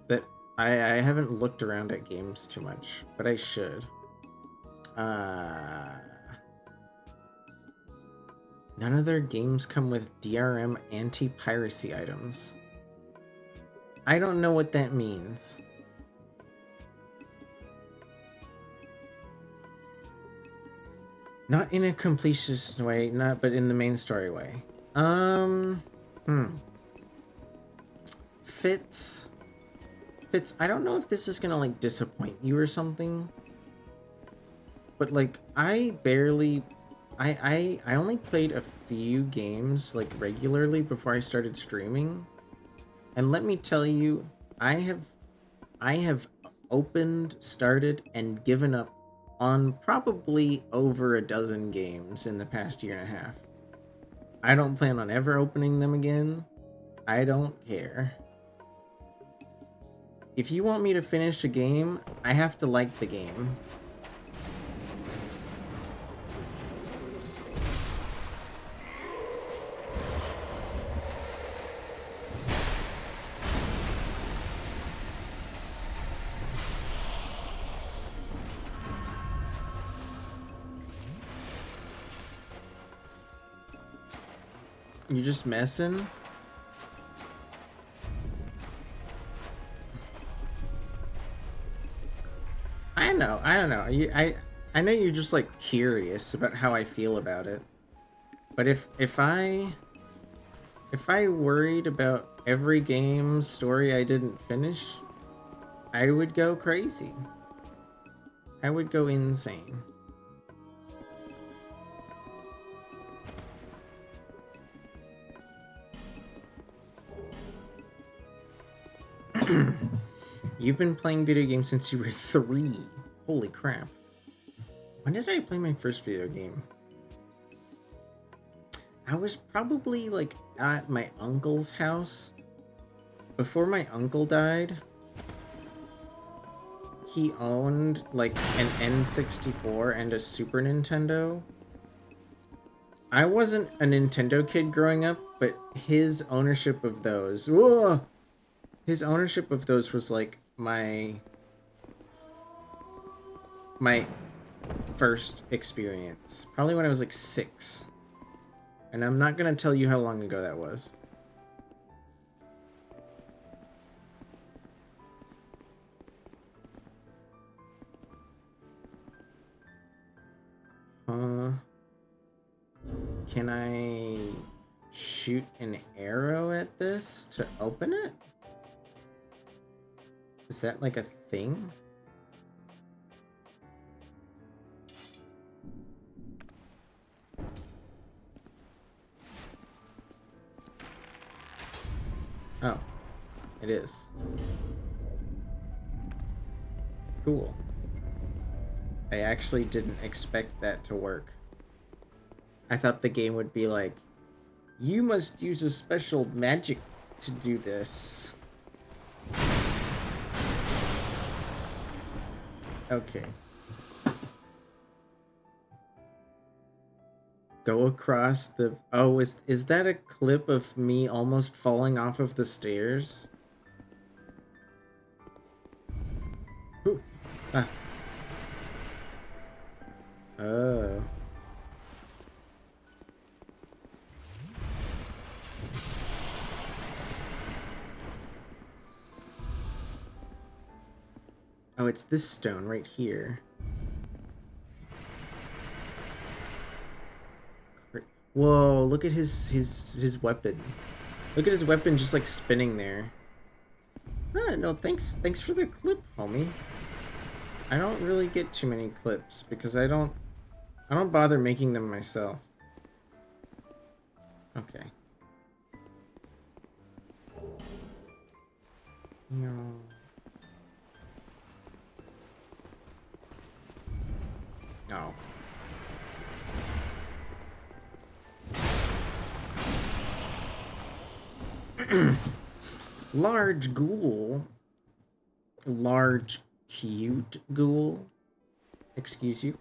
that I haven't looked around at games too much, but I should. None of their games come with DRM anti-piracy items. I don't know what that means. Not in a completionist way, but in the main story way. Fitz, I don't know if this is gonna like disappoint you or something, but like I only played a few games like regularly before I started streaming, and let me tell you, I have opened, started, and given up on probably over a dozen games in the past year and a half. I don't plan on ever opening them again. I don't care. If you want me to finish a game, I have to like the game. You just messing? I don't know. I know you're just like curious about how I feel about it. But if I worried about every game's story I didn't finish, I would go crazy. I would go insane. You've been playing video games since you were 3. Holy crap. When did I play my first video game? I was probably like at my uncle's house. Before my uncle died, he owned like an N64 and a Super Nintendo. I wasn't a Nintendo kid growing up, but his ownership of those... Whoa! His ownership of those was like my first experience. Probably when I was like 6. And I'm not gonna tell you how long ago that was. Can I shoot an arrow at this to open it? Is that like a thing? Oh, it is. Cool. I actually didn't expect that to work. I thought the game would be like, you must use a special magic to do this. Okay. Go across the... Oh, is that a clip of me almost falling off of the stairs? Ooh. Ah. Oh. Oh, it's this stone right here. Whoa, look at his weapon. Look at his weapon just like spinning there. Ah, no, thanks for the clip, homie. I don't really get too many clips because I don't bother making them myself. Okay. No. Oh. Large ghoul. Large cute ghoul. Excuse you.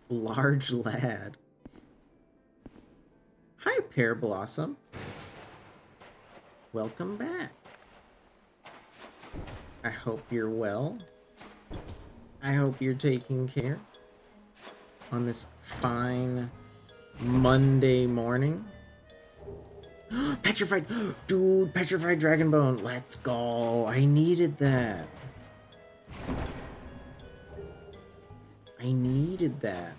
Large lad. Hi, Pear Blossom. Welcome back. I hope you're well. I hope you're taking care on this fine Monday morning. Petrified, dude, petrified dragon bone. Let's go. I needed that. I needed that.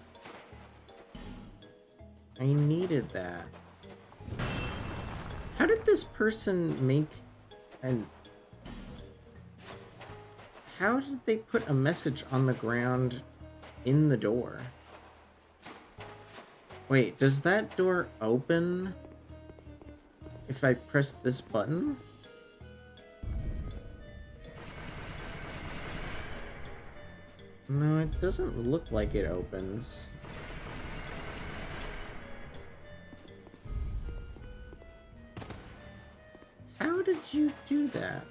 I needed that. How did this person make an... How did they put a message on the ground in the door? Wait, does that door open if I press this button? No, it doesn't look like it opens. How did you do that?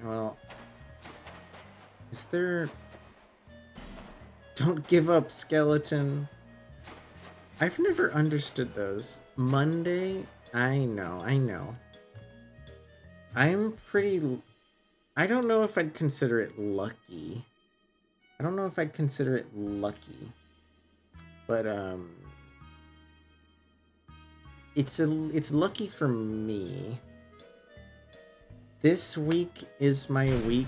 Well, is there... Don't give up, skeleton. I've never understood those. Monday? I know. I'm pretty... I don't know if I'd consider it lucky. But, it's lucky for me. This week is my week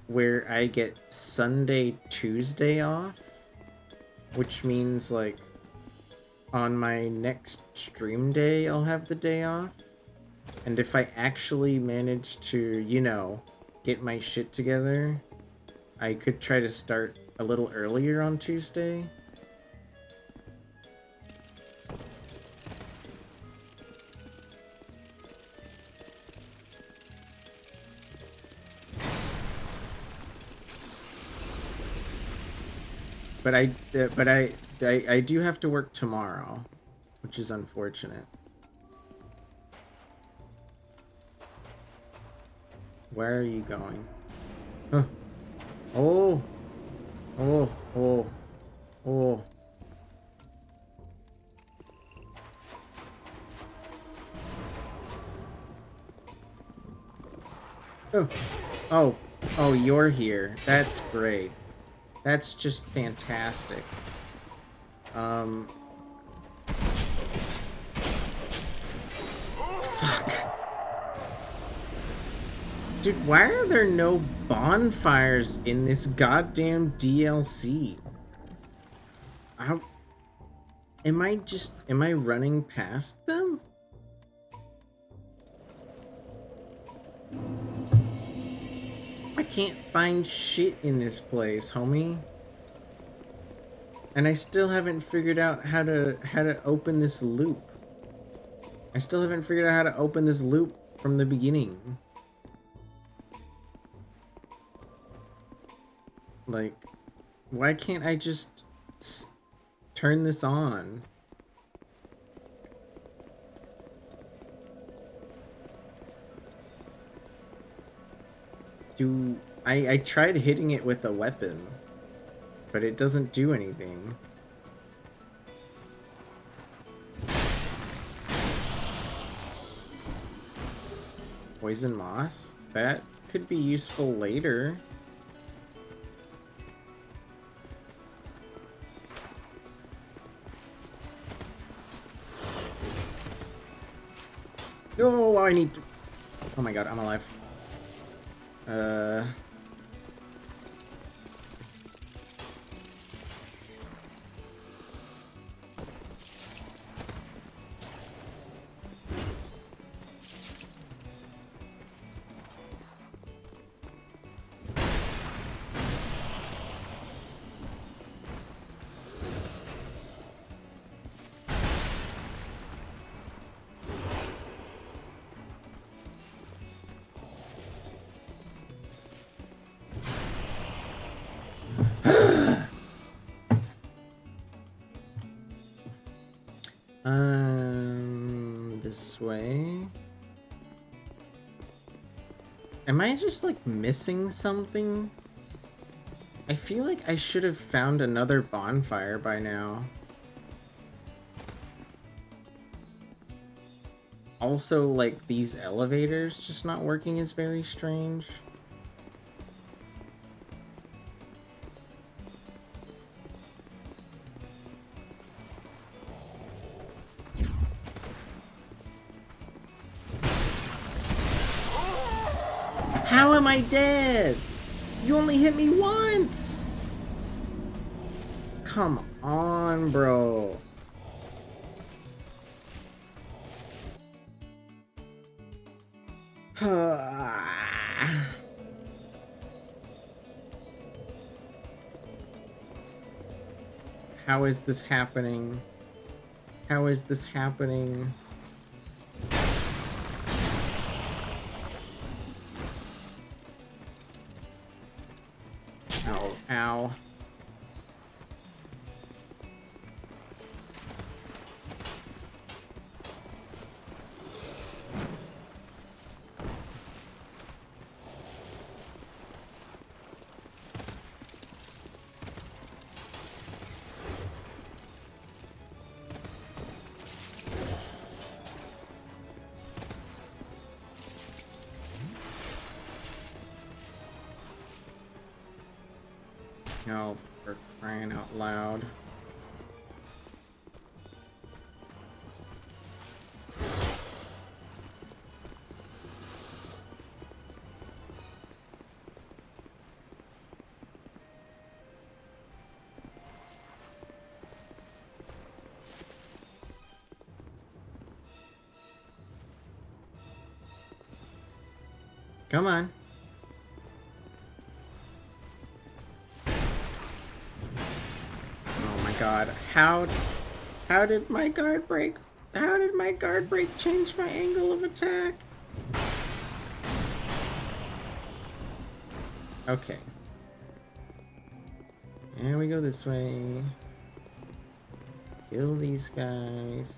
where I get Sunday, Tuesday off, which means, like, on my next stream day, I'll have the day off. And if I actually manage to, you know, get my shit together, I could try to start a little earlier on Tuesday. But I do have to work tomorrow, which is unfortunate. Where are you going? Huh. Oh. Oh. Oh. Oh. Oh. Oh. Oh, you're here. That's great. That's just fantastic. Fuck. Dude, why are there no bonfires in this goddamn DLC? Am I running past them? I can't find shit in this place, homie. And I still haven't figured out how to open this loop. I still haven't figured out how to open this loop from the beginning. Like, why can't I just turn this on? I tried hitting it with a weapon, but it doesn't do anything. Poison moss? That could be useful later. Oh, I need to... Oh my god, I'm alive. This way. Am I just like missing something? I feel like I should have found another bonfire by now. Also, like, these elevators just not working is very strange. How am I dead? You only hit me once! Come on, bro. How is this happening? How is this happening? Ow, ow. No, for crying out loud. Come on. Oh my god. How did my guard break? How did my guard break change my angle of attack? Okay. And we go this way. Kill these guys.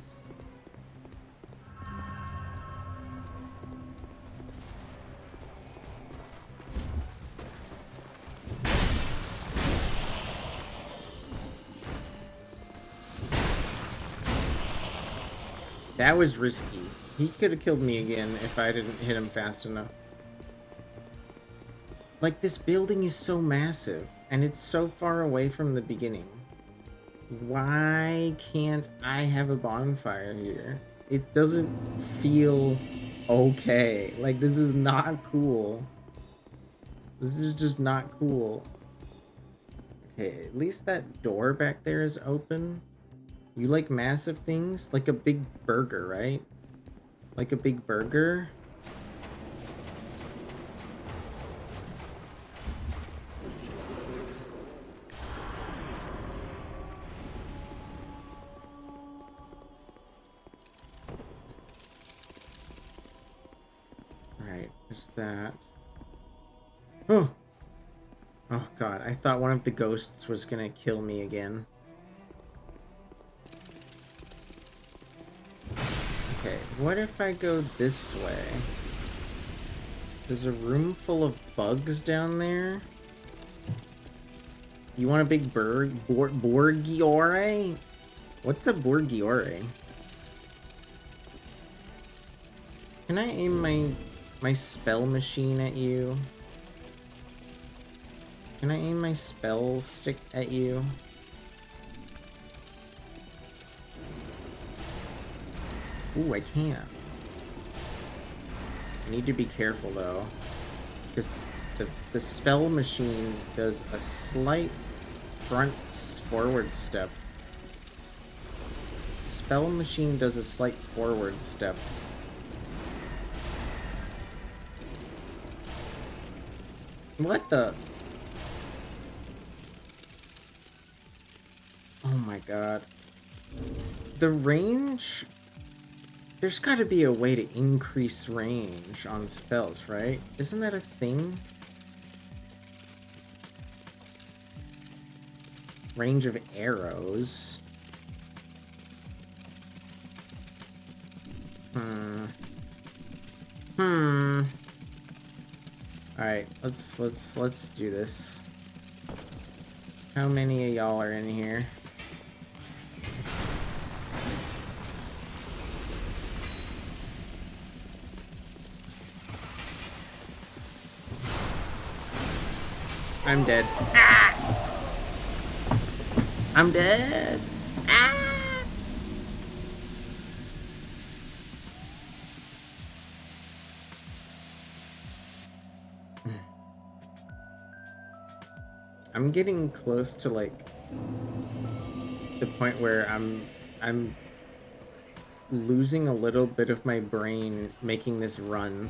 That was risky. He could have killed me again if I didn't hit him fast enough. Like, this building is so massive, and it's so far away from the beginning. Why can't I have a bonfire here? It doesn't feel okay. Like, this is not cool. This is just not cool. Okay, at least that door back there is open. You like massive things? Like a big burger, right? Like a big burger? Alright, there's that. Oh! Oh god, I thought one of the ghosts was gonna kill me again. Okay, what if I go this way? There's a room full of bugs down there. You want a big Borgiore? What's a Borgiore? Can I aim my spell machine at you? Can I aim my spell stick at you? Ooh, I can't. I need to be careful though, because the spell machine does a slight forward step. Spell machine does a slight forward step. What the? Oh my god. The range... There's gotta be a way to increase range on spells, right? Isn't that a thing? Range of arrows. Alright, let's do this. How many of y'all are in here? I'm dead. Ah! I'm dead. Ah! I'm getting close to like the point where I'm losing a little bit of my brain making this run.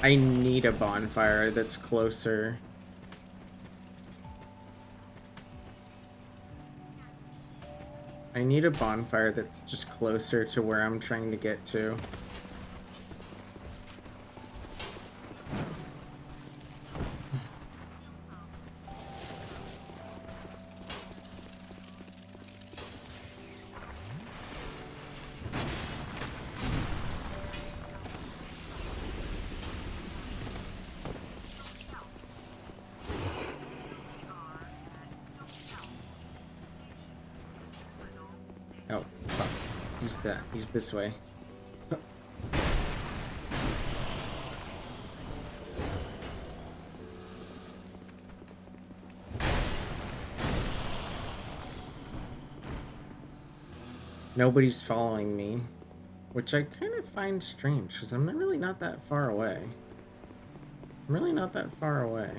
I need a bonfire that's closer. I need a bonfire that's just closer to where I'm trying to get to. Oh, fuck. He's this way. Nobody's following me, which I kind of find strange, because I'm really not that far away. I'm really not that far away.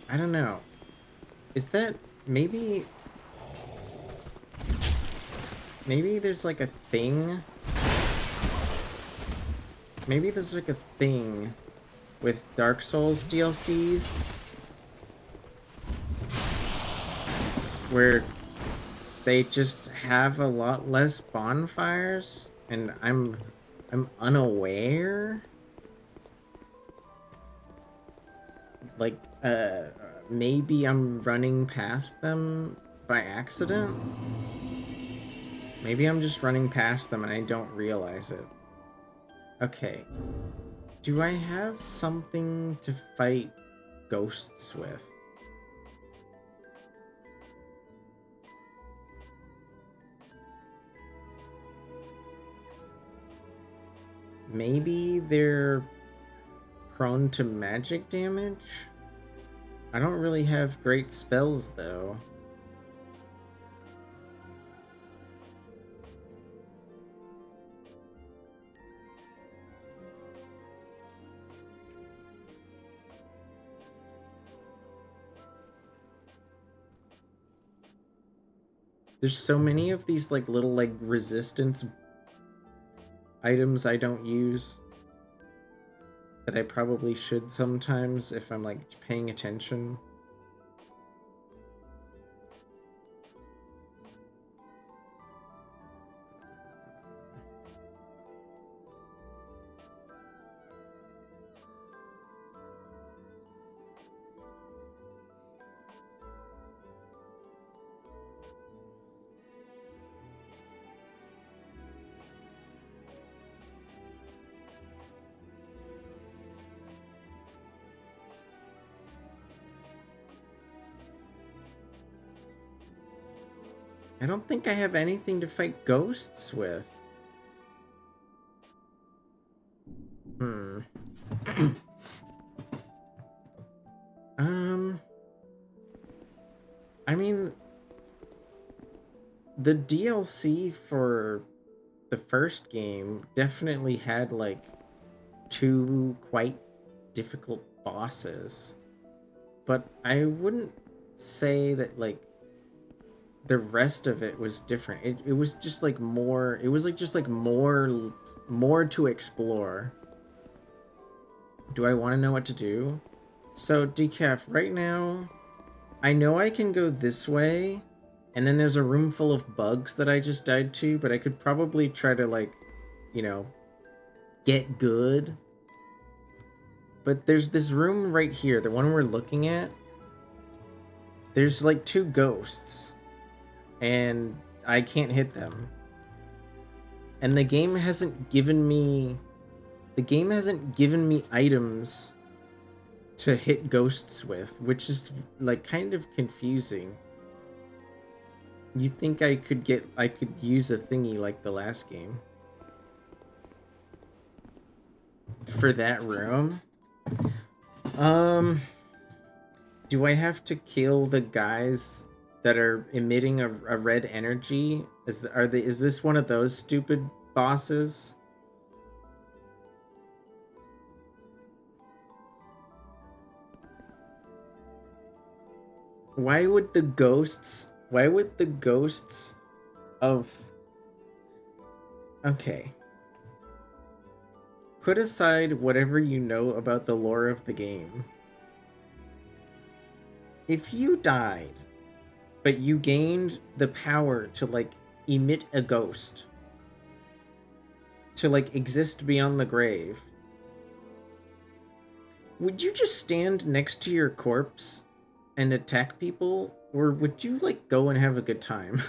I don't know. Is that maybe there's like a thing? Maybe there's like a thing with Dark Souls DLCs where they just have a lot less bonfires and I'm unaware? Like, maybe I'm running past them by accident? Maybe I'm just running past them and I don't realize it. Okay. Do I have something to fight ghosts with? Maybe they're prone to magic damage? I don't really have great spells, though. There's so many of these, like, little, like, resistance items I don't use that I probably should sometimes if I'm, like, paying attention. I don't think I have anything to fight ghosts with. I mean, the DLC for the first game definitely had, like, 2 quite difficult bosses. But I wouldn't say that, like, the rest of it was different. It was just like more, it was like just like more to explore. Do I want to know what to do? So Decaf, right now I know I can go this way and then there's a room full of bugs that I just died to, but I could probably try to, like, you know, get good. But there's this room right here, the one we're looking at. There's like 2 ghosts and I can't hit them. And the game hasn't given me items to hit ghosts with, which is, like, kind of confusing. You'd think I could use a thingy like the last game for that room. Do I have to kill the guys that are emitting a red energy? Is this one of those stupid bosses? Why would the ghosts of... Okay. Put aside whatever you know about the lore of the game. If you died, but you gained the power to, like, emit a ghost, to, like, exist beyond the grave, would you just stand next to your corpse and attack people? Or would you, like, go and have a good time?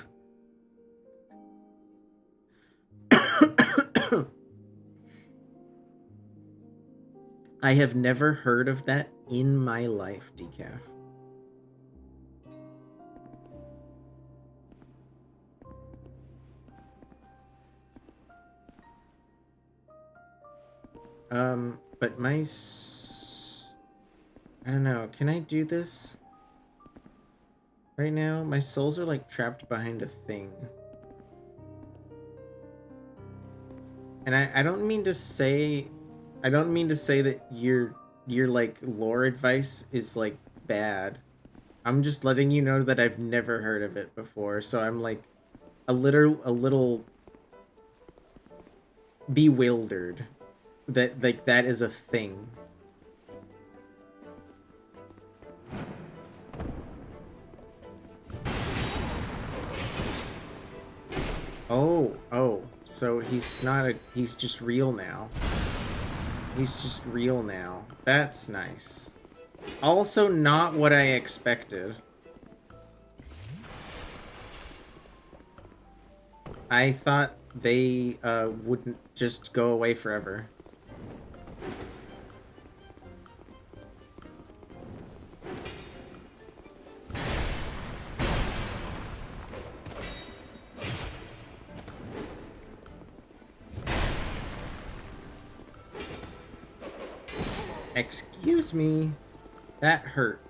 I have never heard of that in my life, Decaf. But my... I don't know, can I do this? Right now, my souls are, like, trapped behind a thing. And I don't mean to say... I don't mean to say that your like lore advice is like bad. I'm just letting you know that I've never heard of it before, so I'm like a little bewildered that like that is a thing. Oh, so he's just real now. He's just real now. That's nice. Also not what I expected. I thought they wouldn't just go away forever. Excuse me. That hurt.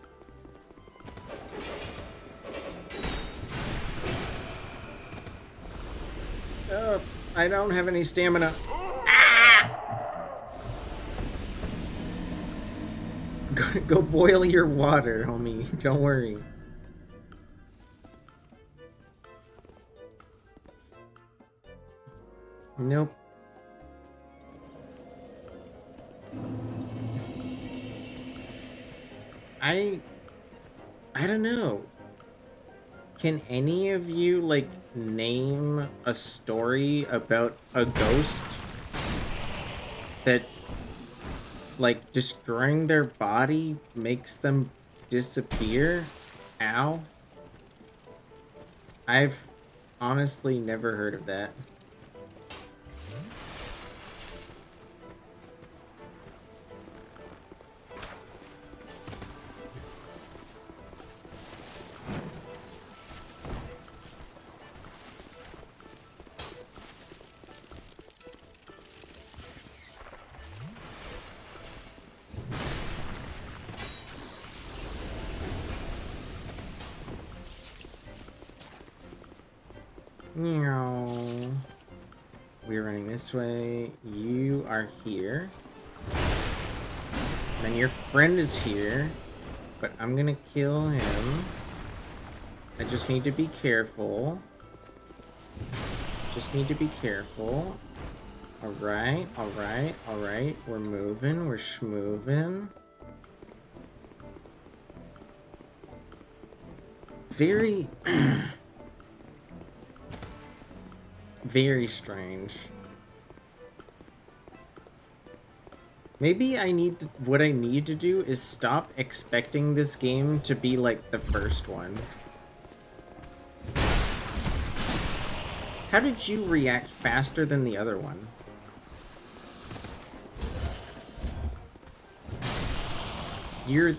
I don't have any stamina. Ah! Go boil your water, homie. Don't worry. Nope. I don't know. Can any of you, like, name a story about a ghost that, like, destroying their body makes them disappear? Ow. I've honestly never heard of that. We're running this way. You are here. Then your friend is here. But I'm gonna kill him. I just need to be careful. Just need to be careful. Alright, alright, alright. We're moving, we're schmoving. Very... very strange. Maybe what I need to do is stop expecting this game to be like the first one. How did you react faster than the other one? You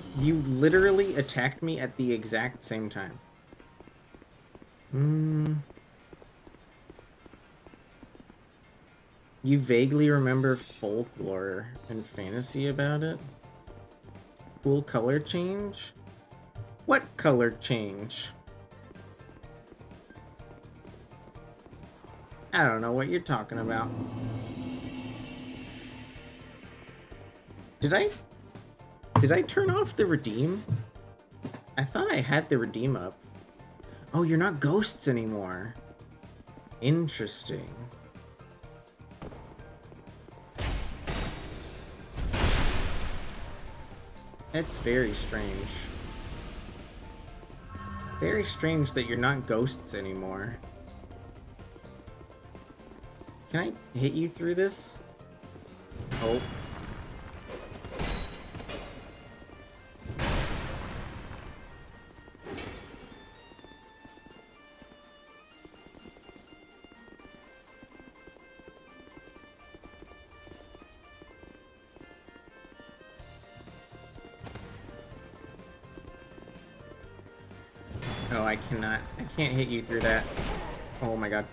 literally attacked me at the exact same time. You vaguely remember folklore and fantasy about it? Cool color change? What color change? I don't know what you're talking about. Did I turn off the redeem? I thought I had the redeem up. Oh, you're not ghosts anymore. Interesting. That's very strange. Very strange that you're not ghosts anymore. Can I hit you through this? Oh. Oh, I can't hit you through that. Oh my god.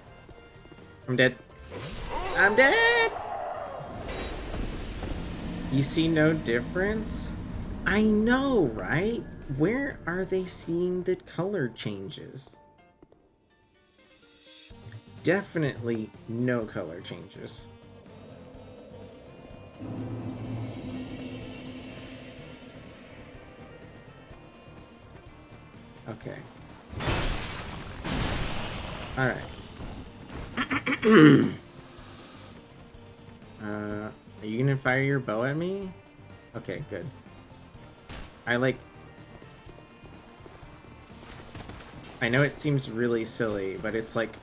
I'm dead. I'm dead! You see no difference? I know, right? Where are they seeing the color changes? Definitely no color changes. Okay. Alright. Are you gonna fire your bow at me? Okay, good. I know it seems really silly, but it's like,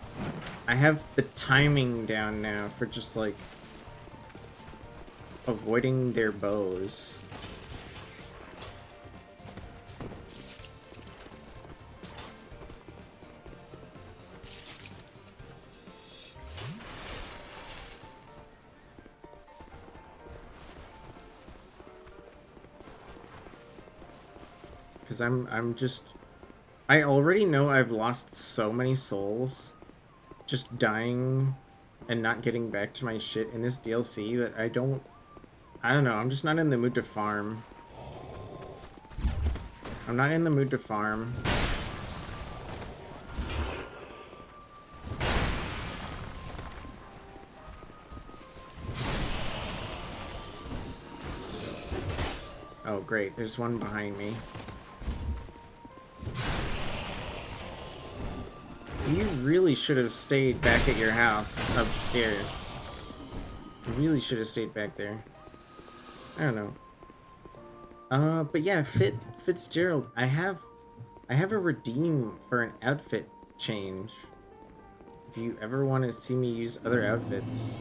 I have the timing down now for just like avoiding their bows. Because I already know I've lost so many souls just dying and not getting back to my shit in this DLC that I don't know, I'm just not in the mood to farm. I'm not in the mood to farm. Oh great, there's one behind me. You really should have stayed back at your house upstairs. You really should have stayed back there. I don't know. But yeah, Fitzgerald, I have a redeem for an outfit change. If you ever want to see me use other outfits.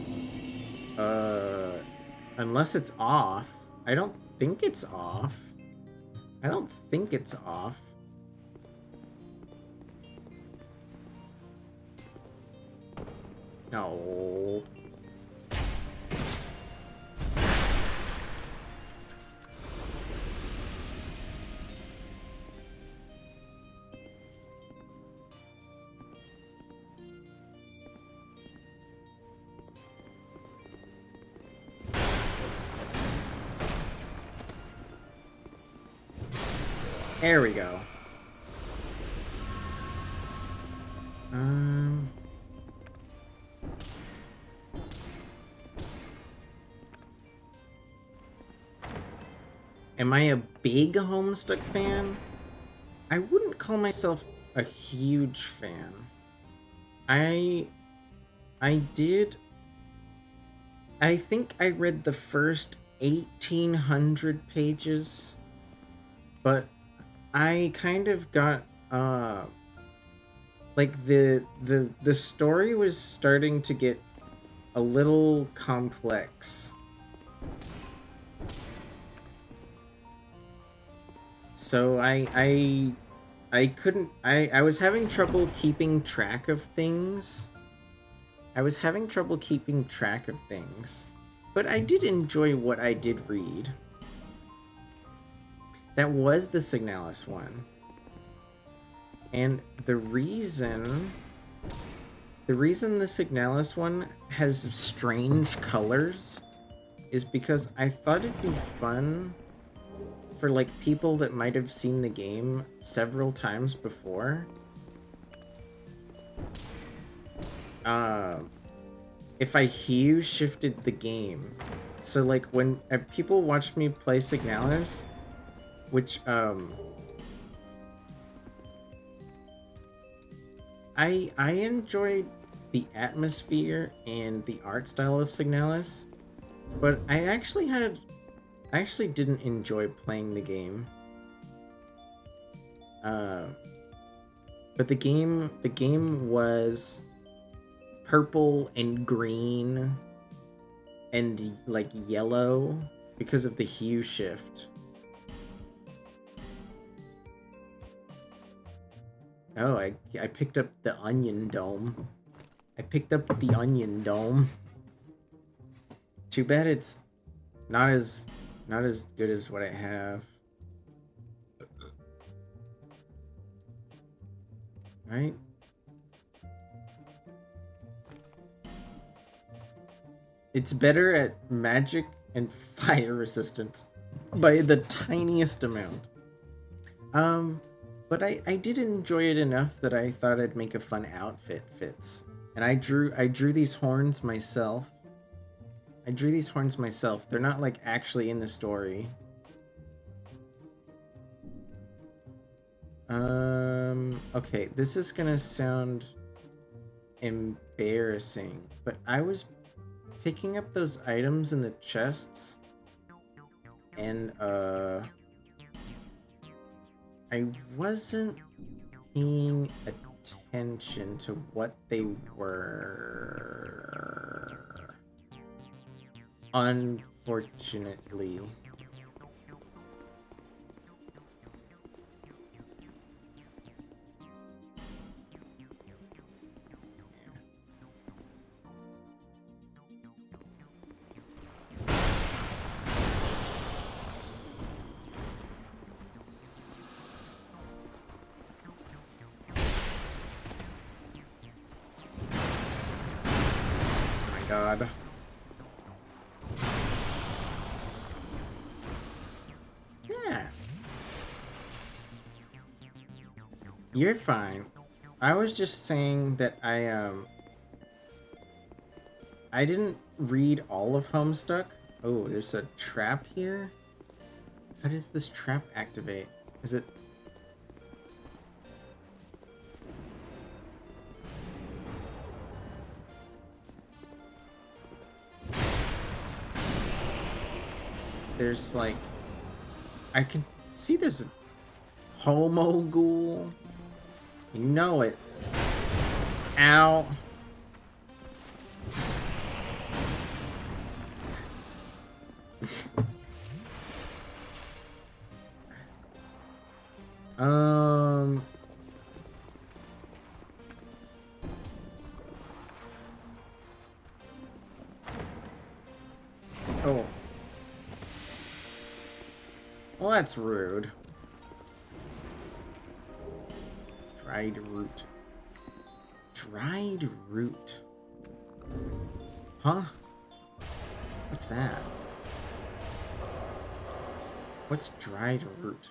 Unless it's off. I don't think it's off. I don't think it's off. No. There we go. Am I a big Homestuck fan? I wouldn't call myself a huge fan. I think I read the first 1,800 pages, but I kind of got like the story was starting to get a little complex. So I was having trouble keeping track of things. But I did enjoy what I did read. That was the Signalis one. And the reason the Signalis one has strange colors is because I thought it'd be fun for like people that might have seen the game several times before. if I hue shifted the game. So like when people watched me play Signalis, which I enjoyed the atmosphere and the art style of Signalis, but I actually didn't enjoy playing the game. But the game was purple and green and like yellow because of the hue shift. Oh, I picked up the onion dome. I picked up the onion dome. Too bad it's not as good as what I have. Right? It's better at magic and fire resistance by the tiniest amount. But I did enjoy it enough that I thought I'd make a fun outfit fits. And I drew these horns myself. They're not like actually in the story. Okay, this is gonna sound embarrassing, but I was picking up those items in the chests, and I wasn't paying attention to what they were. Unfortunately. God. Yeah. You're fine. I was just saying that I didn't read all of Homestuck. Oh, there's a trap here? How does this trap activate? Is it... There's like... I can see there's a Homo Ghoul. You know it. Ow. Oh. Well, that's rude. Dried root. Dried root. Huh? What's that? What's dried root?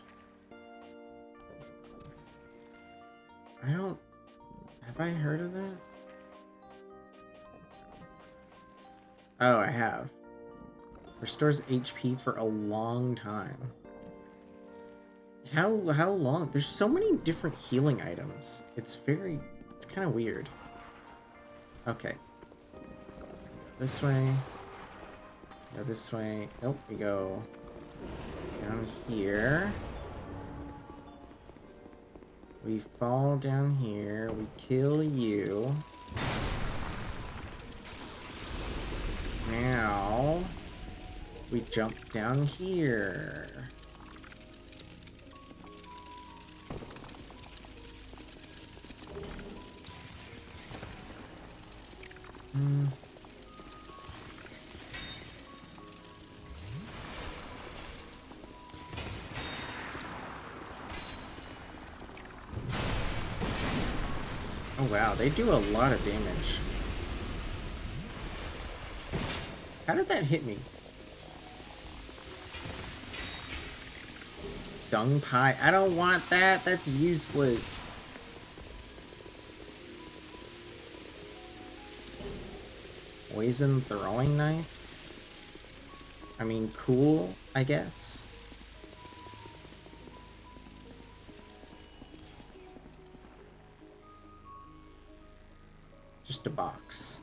I don't... Have I heard of that? Oh, I have. Restores HP for a long time. How long? There's so many different healing items. It's kind of weird. Okay. This way. Go this way. Nope, we go down here. We fall down here. We kill you. Now we jump down here. Oh wow, they do a lot of damage. How did that hit me? Dung pie. I don't want that. That's useless. poison throwing knife. I mean, cool, I guess. Just a box.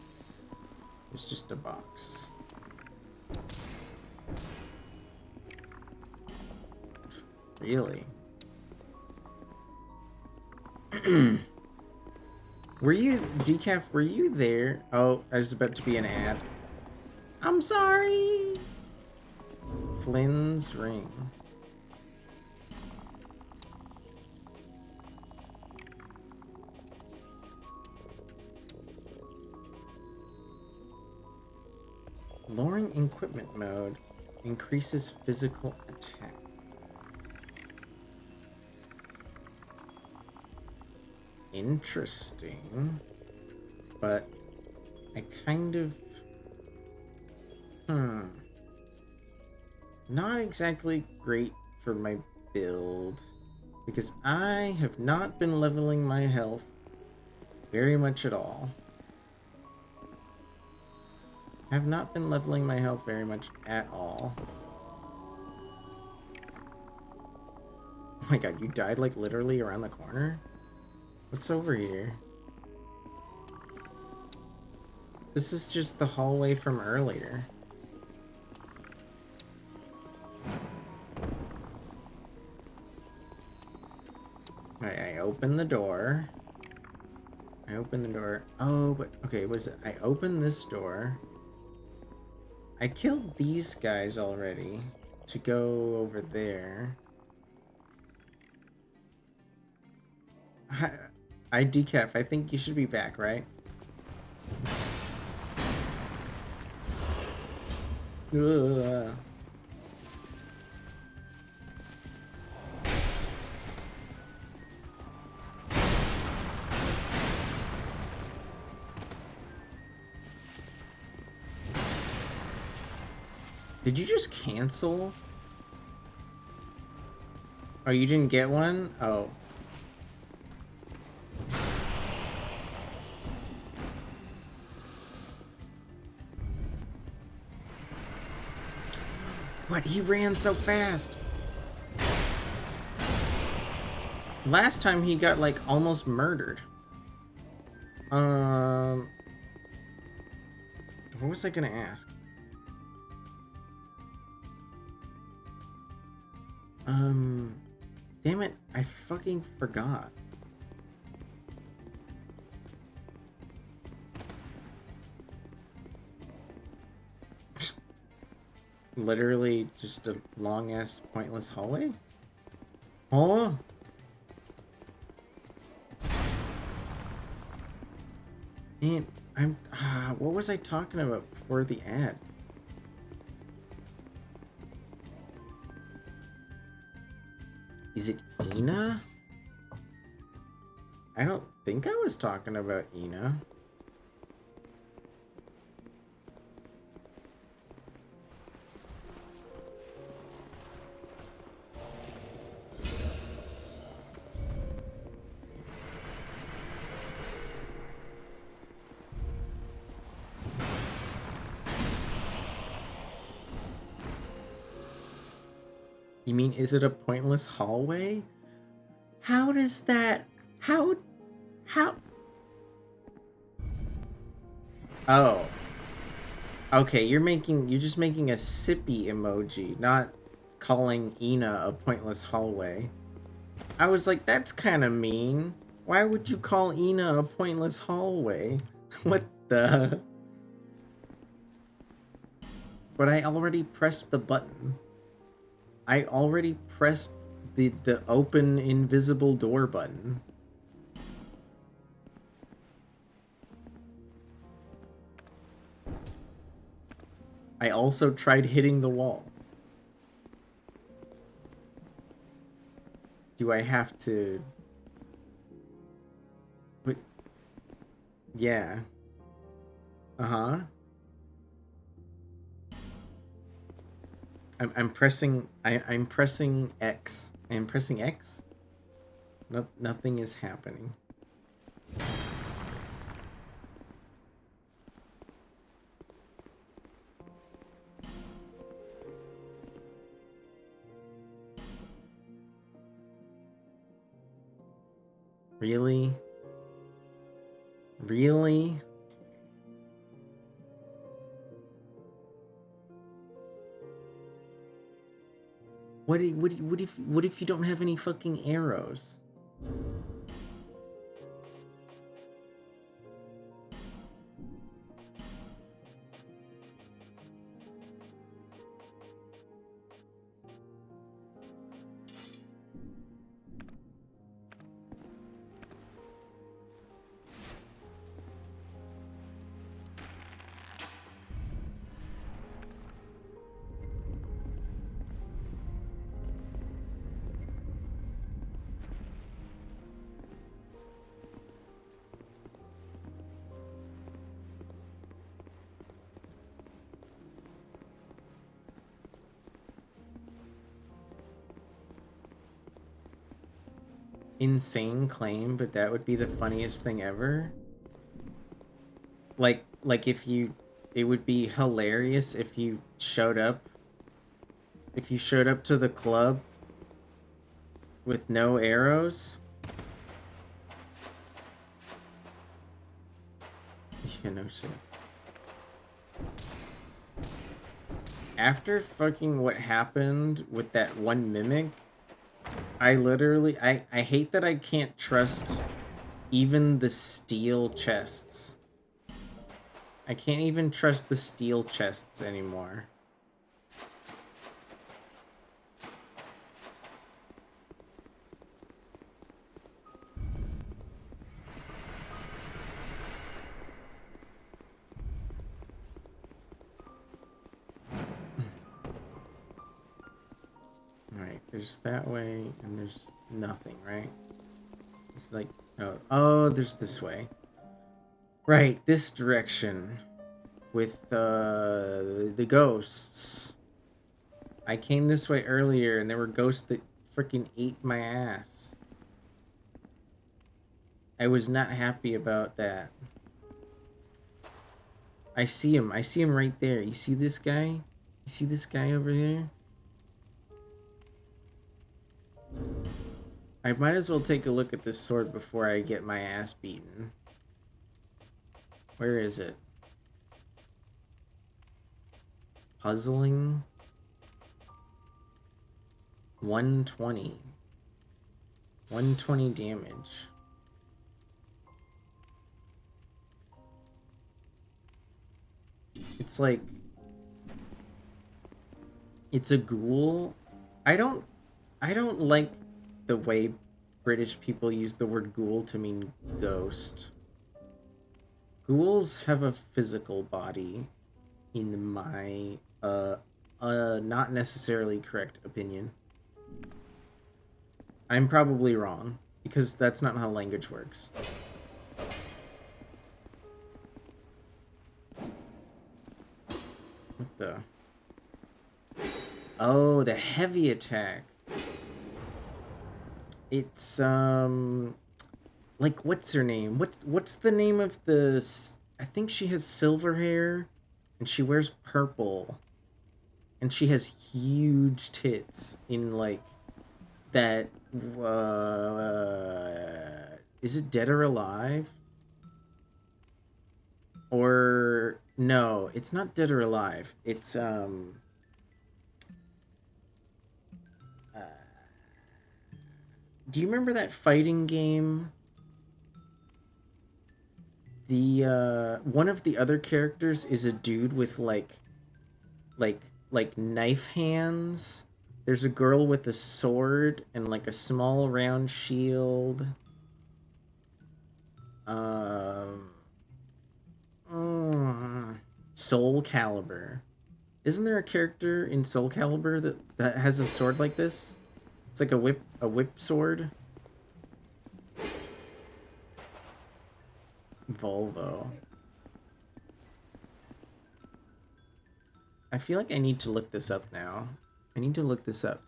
It's just a box. Really? Were you, Decaf, were you there? Oh, there's about to be an ad. I'm sorry. Flynn's ring. Lowering equipment mode increases physical attack. Interesting. But I kind of... Not exactly great for my build. Because I have not been leveling my health very much at all. I have not been leveling my health very much at all. Oh my god, you died like literally around the corner? What's over here? This is just the hallway from earlier. Alright, I open the door. I open the door. Oh, but okay, was it? I opened this door. I killed these guys already to go over there. I Decaf, I think you should be back, right? Ugh. Did you just cancel? Oh, you didn't get one? Oh. What? He ran so fast. Last time he got like almost murdered. What was I gonna ask? Damn it, I fucking forgot. Literally just a long-ass pointless hallway? Oh! Man, what was I talking about before the ad? Is it Ina? I don't think I was talking about Ina. You mean, is it a pointless hallway? How does that... How... Oh. Okay, you're just making a sippy emoji, not calling Ina a pointless hallway. I was like, that's kind of mean. Why would you call Ina a pointless hallway? What the... But I already pressed the button. I already pressed the open invisible door button. I also tried hitting the wall. Do I have to... But... Yeah. Uh-huh. I'm pressing X. I'm pressing X? Nothing is happening. Really? Really? What if you don't have any fucking arrows? Insane claim, but that would be the funniest thing ever. Like if you, it would be hilarious if you showed up to the club with no arrows. Yeah, no shit. After fucking what happened with that one mimic, I literally, I hate that I can't trust even the steel chests. I can't even trust the steel chests anymore. Alright, there's that way, and there's nothing, right? It's like, oh, there's this way. Right, this direction. With, the ghosts. I came this way earlier, and there were ghosts that freaking ate my ass. I was not happy about that. I see him right there. You see this guy? You see this guy over here? I might as well take a look at this sword before I get my ass beaten. Where is it? Puzzling. 120. 120 damage. It's like, it's a ghoul. I don't like the way British people use the word ghoul to mean ghost. Ghouls have a physical body, in my not necessarily correct opinion. I'm probably wrong, because that's not how language works. What the? Oh, the heavy attack. It's like, what's her name? What's the name of the? I think she has silver hair, and she wears purple, and she has huge tits in like that. Is it Dead or Alive? Or no, it's not Dead or Alive. It's do you remember that fighting game? The one of the other characters is a dude with like knife hands. There's a girl with a sword and like a small round shield. Soul Calibur. Isn't there a character in Soul Calibur that has a sword like this? It's like a whip sword. Volvo. I feel like I need to look this up now. I need to look this up.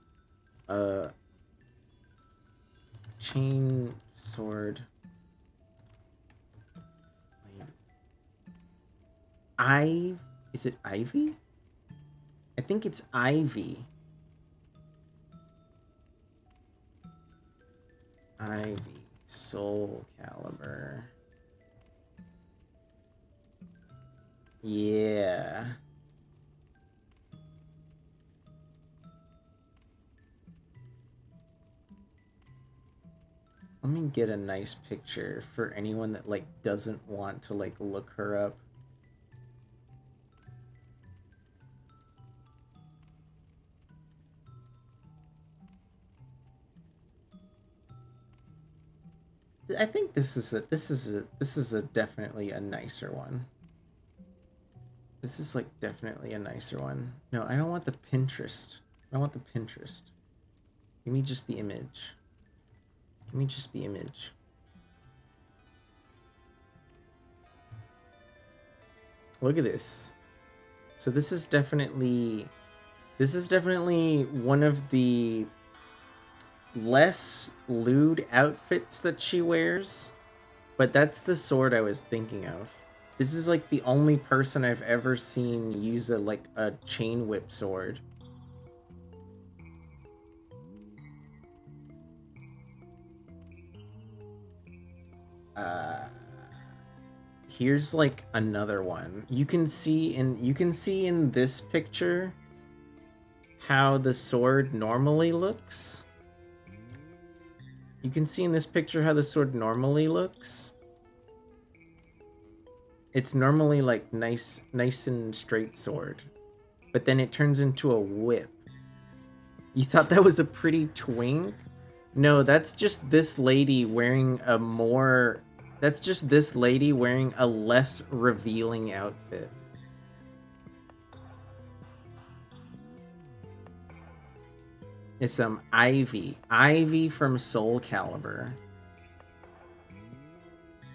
Chain sword. Is it Ivy? I think it's Ivy. Ivy. Soul Calibur. Yeah. Let me get a nice picture for anyone that like doesn't want to like look her up. I think this is a definitely a nicer one. This is like definitely a nicer one. No, I don't want the Pinterest. I want the Pinterest. Give me just the image. Give me just the image. Look at this. So this is definitely one of the less lewd outfits that she wears, but that's the sword I was thinking of. This is like the only person I've ever seen use a chain whip sword. Here's like another one. You can see in this picture how the sword normally looks. You can see in this picture how the sword normally looks. It's normally like nice and straight sword, but then it turns into a whip. You thought that was a pretty twink? No, that's just this lady wearing a more... That's just this lady wearing a less revealing outfit. It's Ivy. Ivy from Soul Calibur.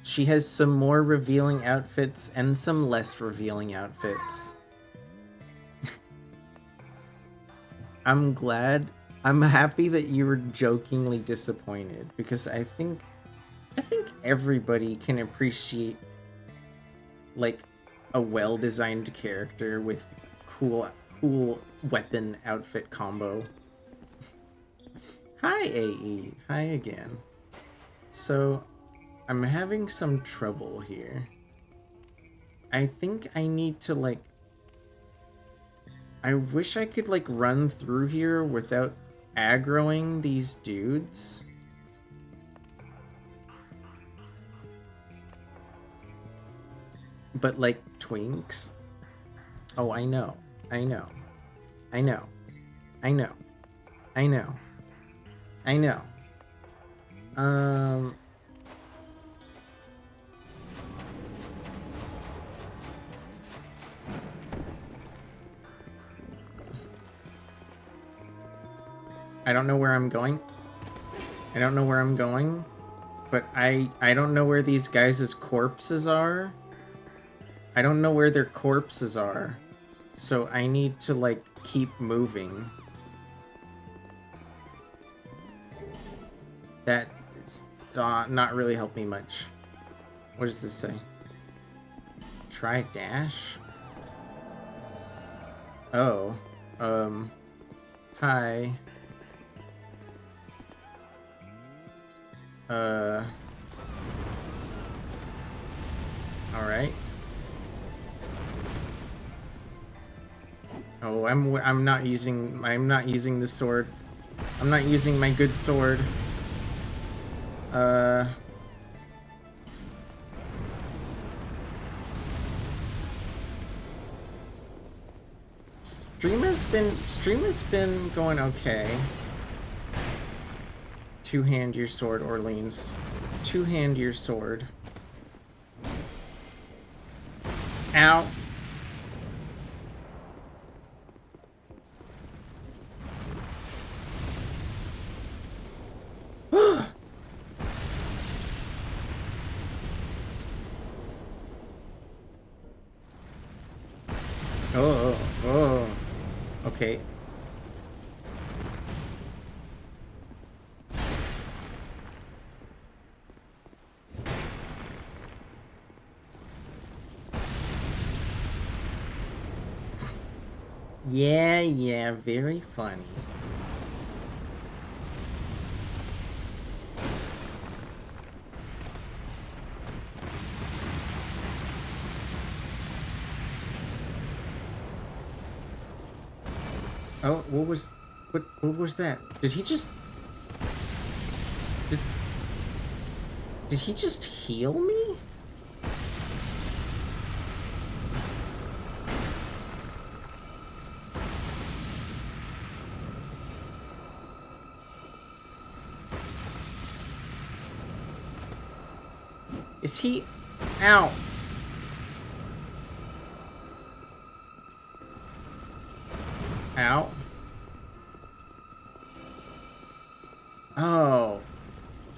She has some more revealing outfits and some less revealing outfits. I'm happy that you were jokingly disappointed, because I think everybody can appreciate like a well-designed character with cool weapon outfit combo. Hi AE, hi again. So I'm having some trouble here. I think I need to like... I wish I could like run through here without aggroing these dudes. But like twinks? Oh, I know. I know. I know. I know. I know. I know. I don't know where I'm going. I don't know where I'm going. But I don't know where these guys' corpses are. I don't know where their corpses are. So I need to, like, keep moving. That is not really help me much. What does this say? Try dash? Oh. Hi. Alright. Oh, I'm not using the sword. I'm not using my good sword. Stream has been going okay. Two-hand your sword, Orleans. Two-hand your sword. Ow. Oh. Okay. Yeah, very funny. Oh, what was that? Did he just... Did he just heal me? Is he... Ow. Ow. Oh.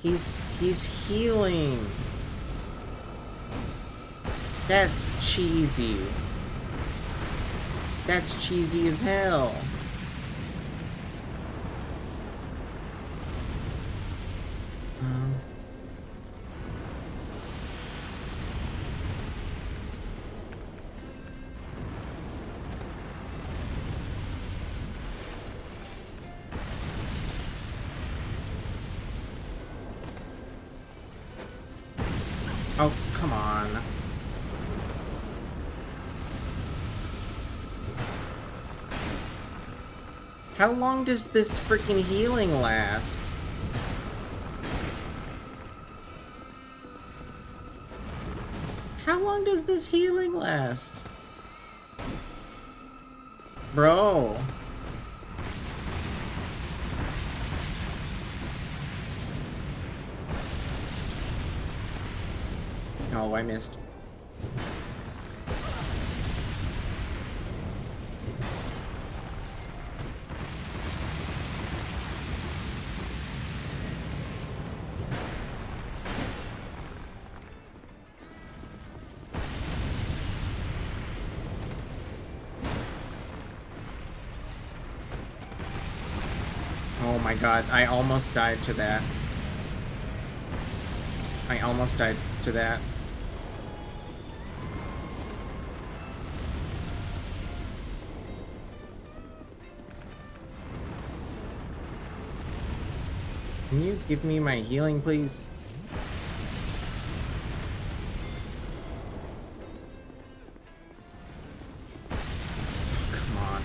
He's healing. That's cheesy. That's cheesy as hell. Oh, come on. How long does this freaking healing last? How long does this healing last? Bro. Oh, I missed. Oh my god, I almost died to that. I almost died to that. Can you give me my healing, please? Come on.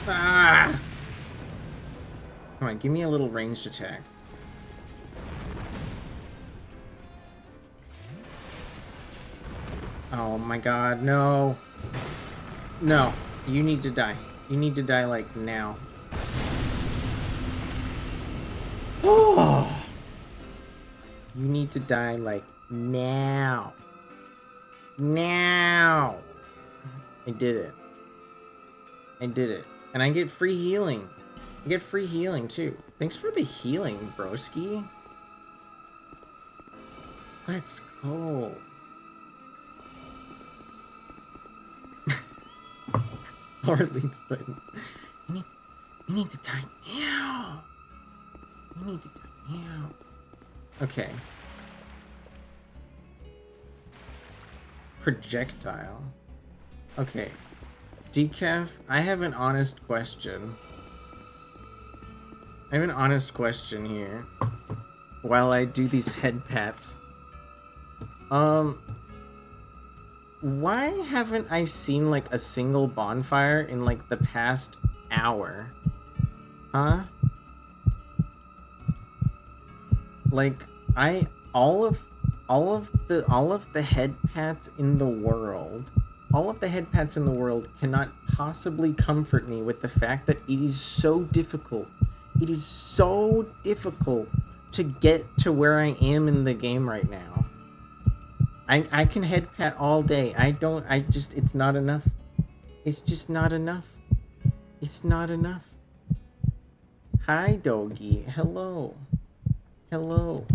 Ah! Come on, give me a little ranged attack. Oh my god, no. No, you need to die. You need to die, like, now. Oh! You need to die, like, now. Now! I did it. I did it. And I get free healing. I get free healing, too. Thanks for the healing, broski. Let's go. Lord leads Titans. You need to die now. You need to die now. Okay. Projectile. Okay. Decaf, I have an honest question. I have an honest question here. While I do these head pats. Why haven't I seen, like, a single bonfire in, like, the past hour? Huh? Like, all of the head pats in the world, cannot possibly comfort me with the fact that it is so difficult. It is so difficult to get to where I am in the game right now. I can head pat all day. It's not enough. It's just not enough. It's not enough. Hi, doggy. Hello. Hello.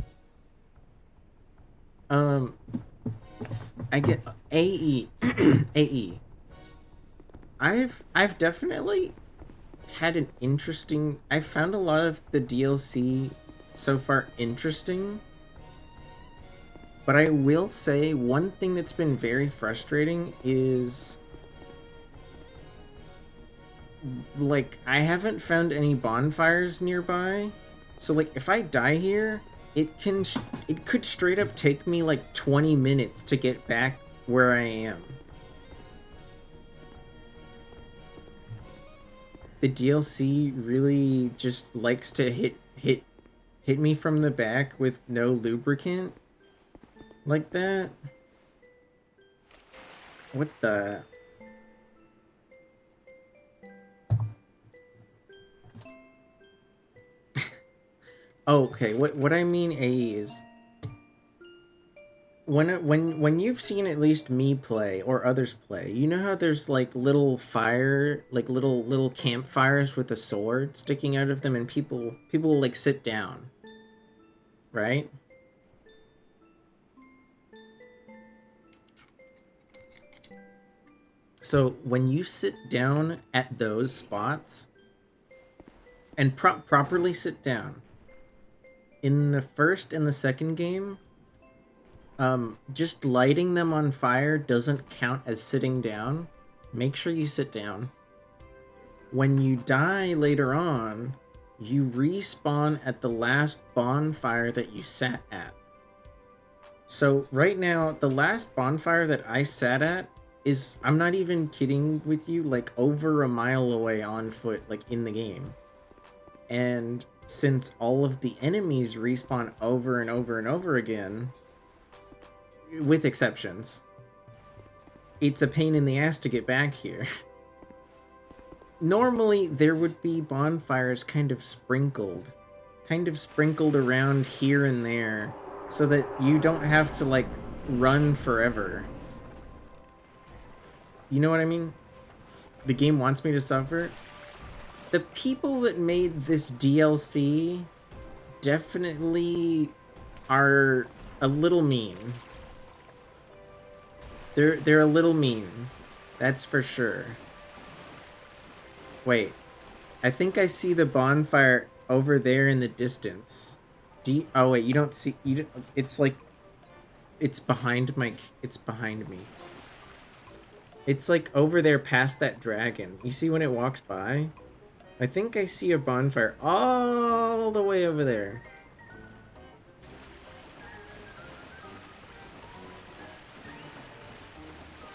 I get AE. AE. I've definitely had an interesting... I found a lot of the DLC so far interesting. But I will say one thing that's been very frustrating is, like, I haven't found any bonfires nearby. So, like, if I die here, it could straight up take me like 20 minutes to get back where I am. the DLC really just likes to hit me from the back with no lubricant like that. What the? Okay, what I mean is when you've seen at least me play or others play, you know how there's like little fire, like little campfires with a sword sticking out of them, and people will like sit down, right? So when you sit down at those spots and properly sit down in the first and the second game, just lighting them on fire doesn't count as sitting down. Make sure you sit down. When you die later on, you respawn at the last bonfire that you sat at. So right now, the last bonfire that I sat at is, I'm not even kidding with you, like over a mile away on foot, like in the game. And since all of the enemies respawn over and over and over again, with exceptions, it's a pain in the ass to get back here. Normally, there would be bonfires kind of sprinkled around here and there, so that you don't have to, like, run forever. You know what I mean? The game wants me to suffer. The people that made this DLC definitely are a little mean. They're a little mean. That's for sure. Wait. I think I see the bonfire over there in the distance. Oh wait, you don't see, it's like, it's behind me. It's like over there past that dragon. You see when it walks by? I think I see a bonfire all the way over there.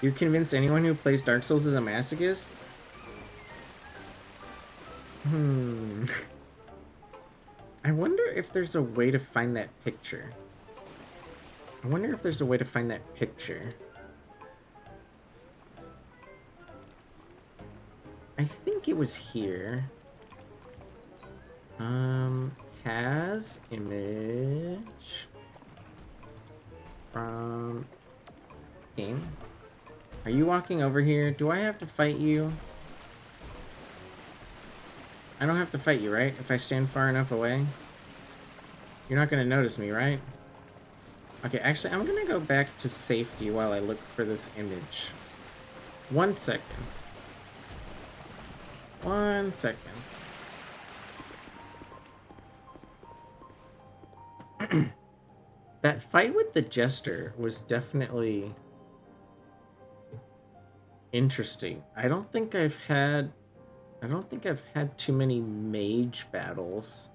You convince anyone who plays Dark Souls is a masochist? I wonder if there's a way to find that picture. I think it was here. Has image from game. Are you walking over here? Do I have to fight you? I don't have to fight you, right? If I stand far enough away? You're not gonna notice me, right? Okay, actually, I'm gonna go back to safety while I look for this image. 1 second. 1 second. That fight with the Jester was definitely interesting. I don't think I've had too many mage battles.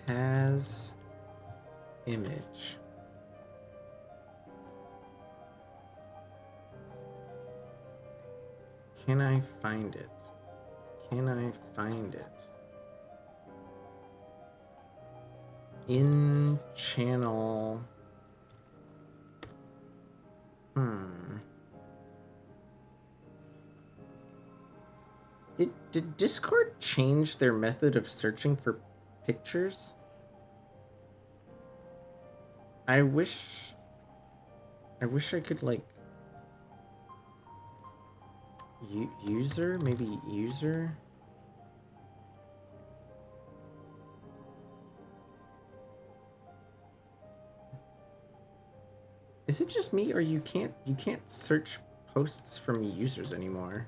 Has image. Can I find it? In channel. Did Discord change their method of searching for pictures? I wish I could, like, user, maybe user. Is it just me, or you can't search posts from users anymore?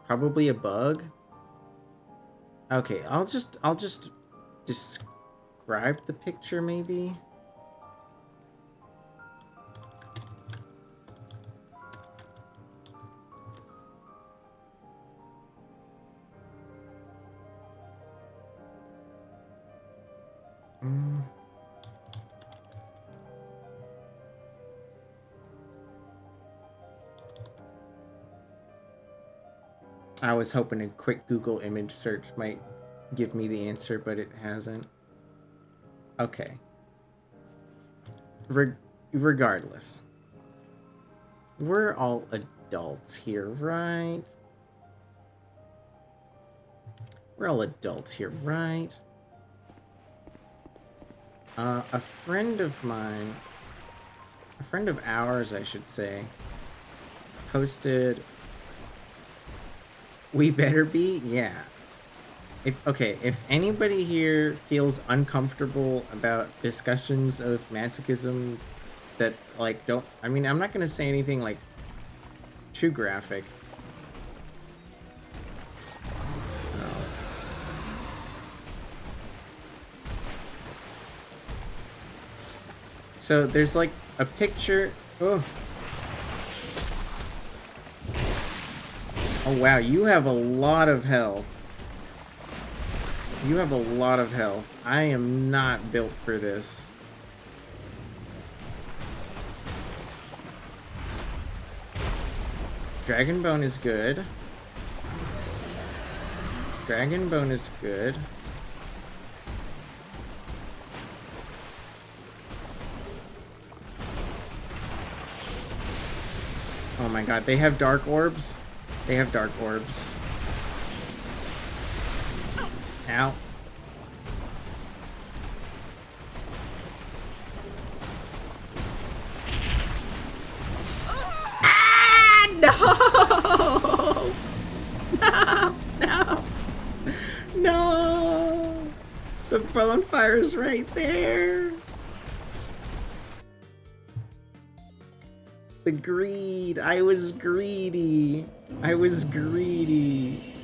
Probably a bug. Okay, I'll just describe the picture maybe. I was hoping a quick Google image search might give me the answer, but it hasn't. Okay. Regardless. We're all adults here, right? We're all adults here, right? A friend of mine, a friend of ours, I should say, posted... We better be? Yeah. If anybody here feels uncomfortable about discussions of masochism that, like, don't... I mean, I'm not gonna say anything, like, too graphic. So, there's, like, a picture... Oh. Oh, wow, you have a lot of health. You have a lot of health. I am not built for this. Dragon Bone is good. Dragon Bone is good. Oh my god, they have dark orbs? They have dark orbs. Ow. Ah, no! No! No! No! The bonfire's right there! The greed! I was greedy! I was greedy!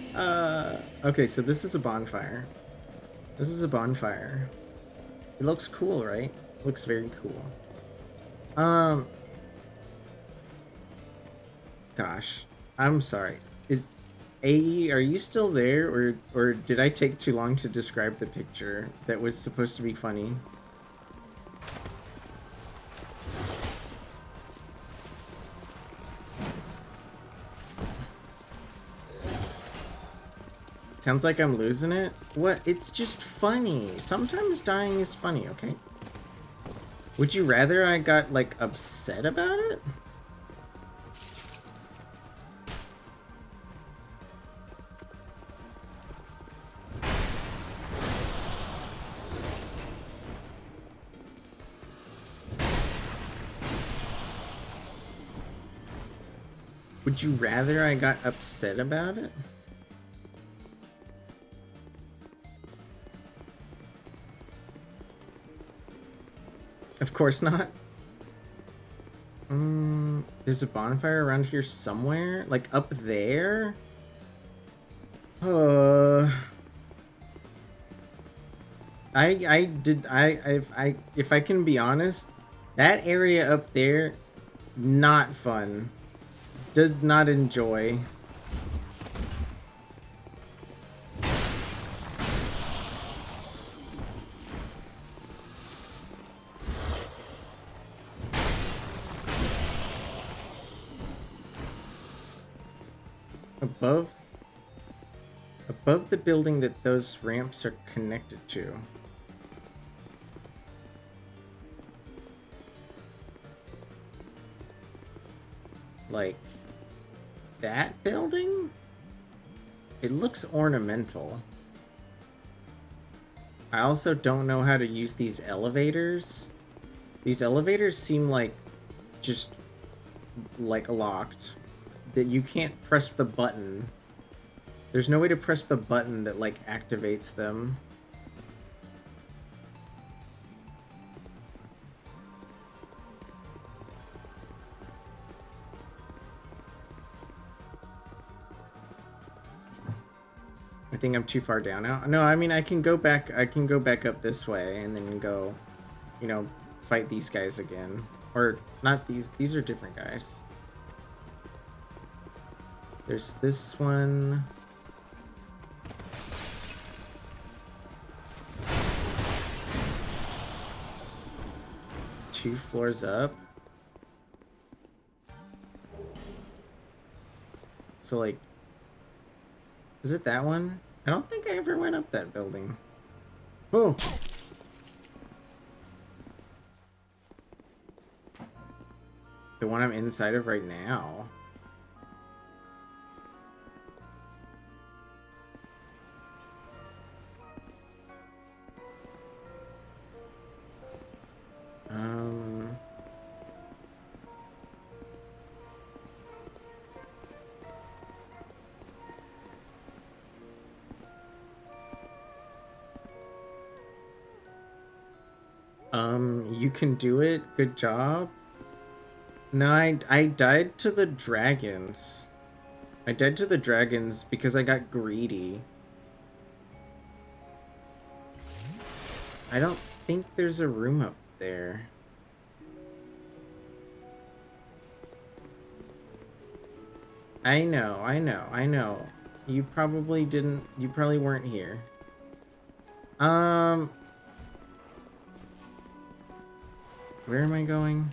Okay, so this is a bonfire. This is a bonfire. It looks cool, right? It looks very cool. Gosh. I'm sorry. Is AE, are you still there? Or did I take too long to describe the picture that was supposed to be funny? Sounds like I'm losing it? What? It's just funny. Sometimes dying is funny, okay? Would you rather I got, like, upset about it? Would you rather I got upset about it? Of course not. There's a bonfire around here somewhere? Like up there? If I can be honest, that area up there, not fun. Did not enjoy. Above the building that those ramps are connected to. Like that building? It looks ornamental. I also don't know how to use these elevators. These elevators seem like just like locked. That you can't press the button. There's no way to press the button that like activates them. I think I'm too far down now. No, I mean, I can go back up this way and then go, you know, fight these guys again. Or not these are different guys. There's this one. Two floors up. So like, is it that one? I don't think I ever went up that building. Oh! The one I'm inside of right now. You can do it. Good job. No, I died to the dragons. I died to the dragons because I got greedy. I don't think there's a room up there. I know. You probably weren't here. Where am I going?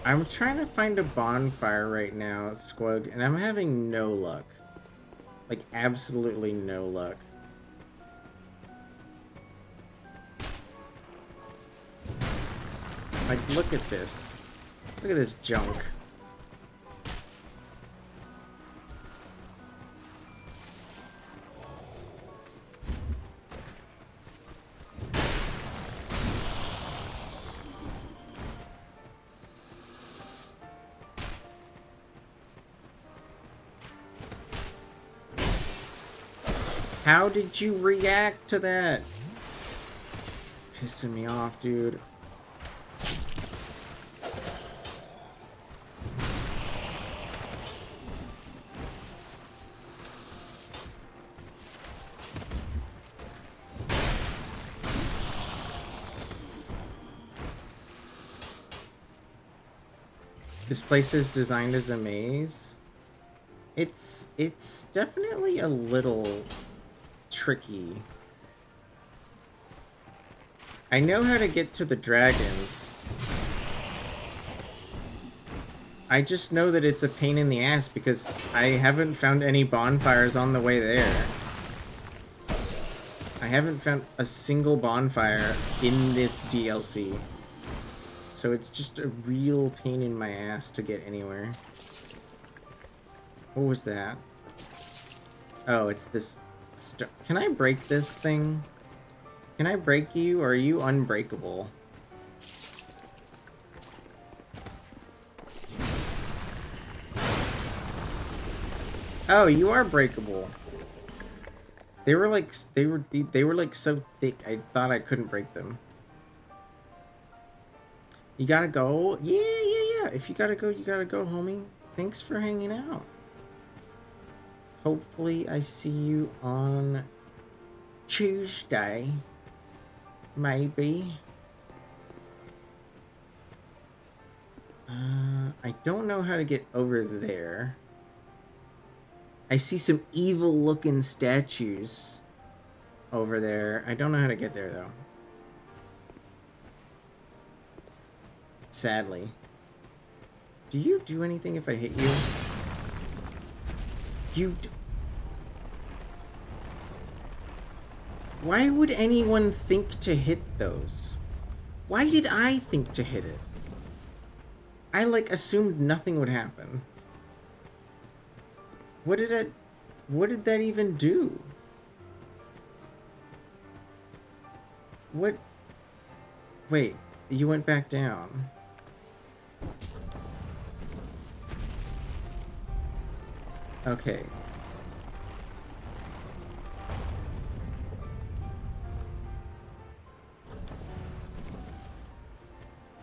I'm trying to find a bonfire right now, Squug, and I'm having no luck. Like, absolutely no luck. Like, look at this. Look at this junk. How did you react to that? Pissing me off, dude. This place is designed as a maze. It's definitely a little tricky. I know how to get to the dragons. I just know that it's a pain in the ass because I haven't found any bonfires on the way there. I haven't found a single bonfire in this DLC. So it's just a real pain in my ass to get anywhere. What was that? Oh, it's this... Can I break this thing? Can I break you, or are you unbreakable? Oh, you are breakable. They were like so thick. I thought I couldn't break them. You gotta go? Yeah. If you gotta go, homie. Thanks for hanging out. Hopefully I see you on Tuesday. Maybe. I don't know how to get over there. I see some evil looking statues over there. I don't know how to get there though. Sadly. Do you do anything if I hit you? Why would anyone think to hit those? Why did I think to hit it? I, like, assumed nothing would happen. What did that even do? What? Wait, you went back down. Okay.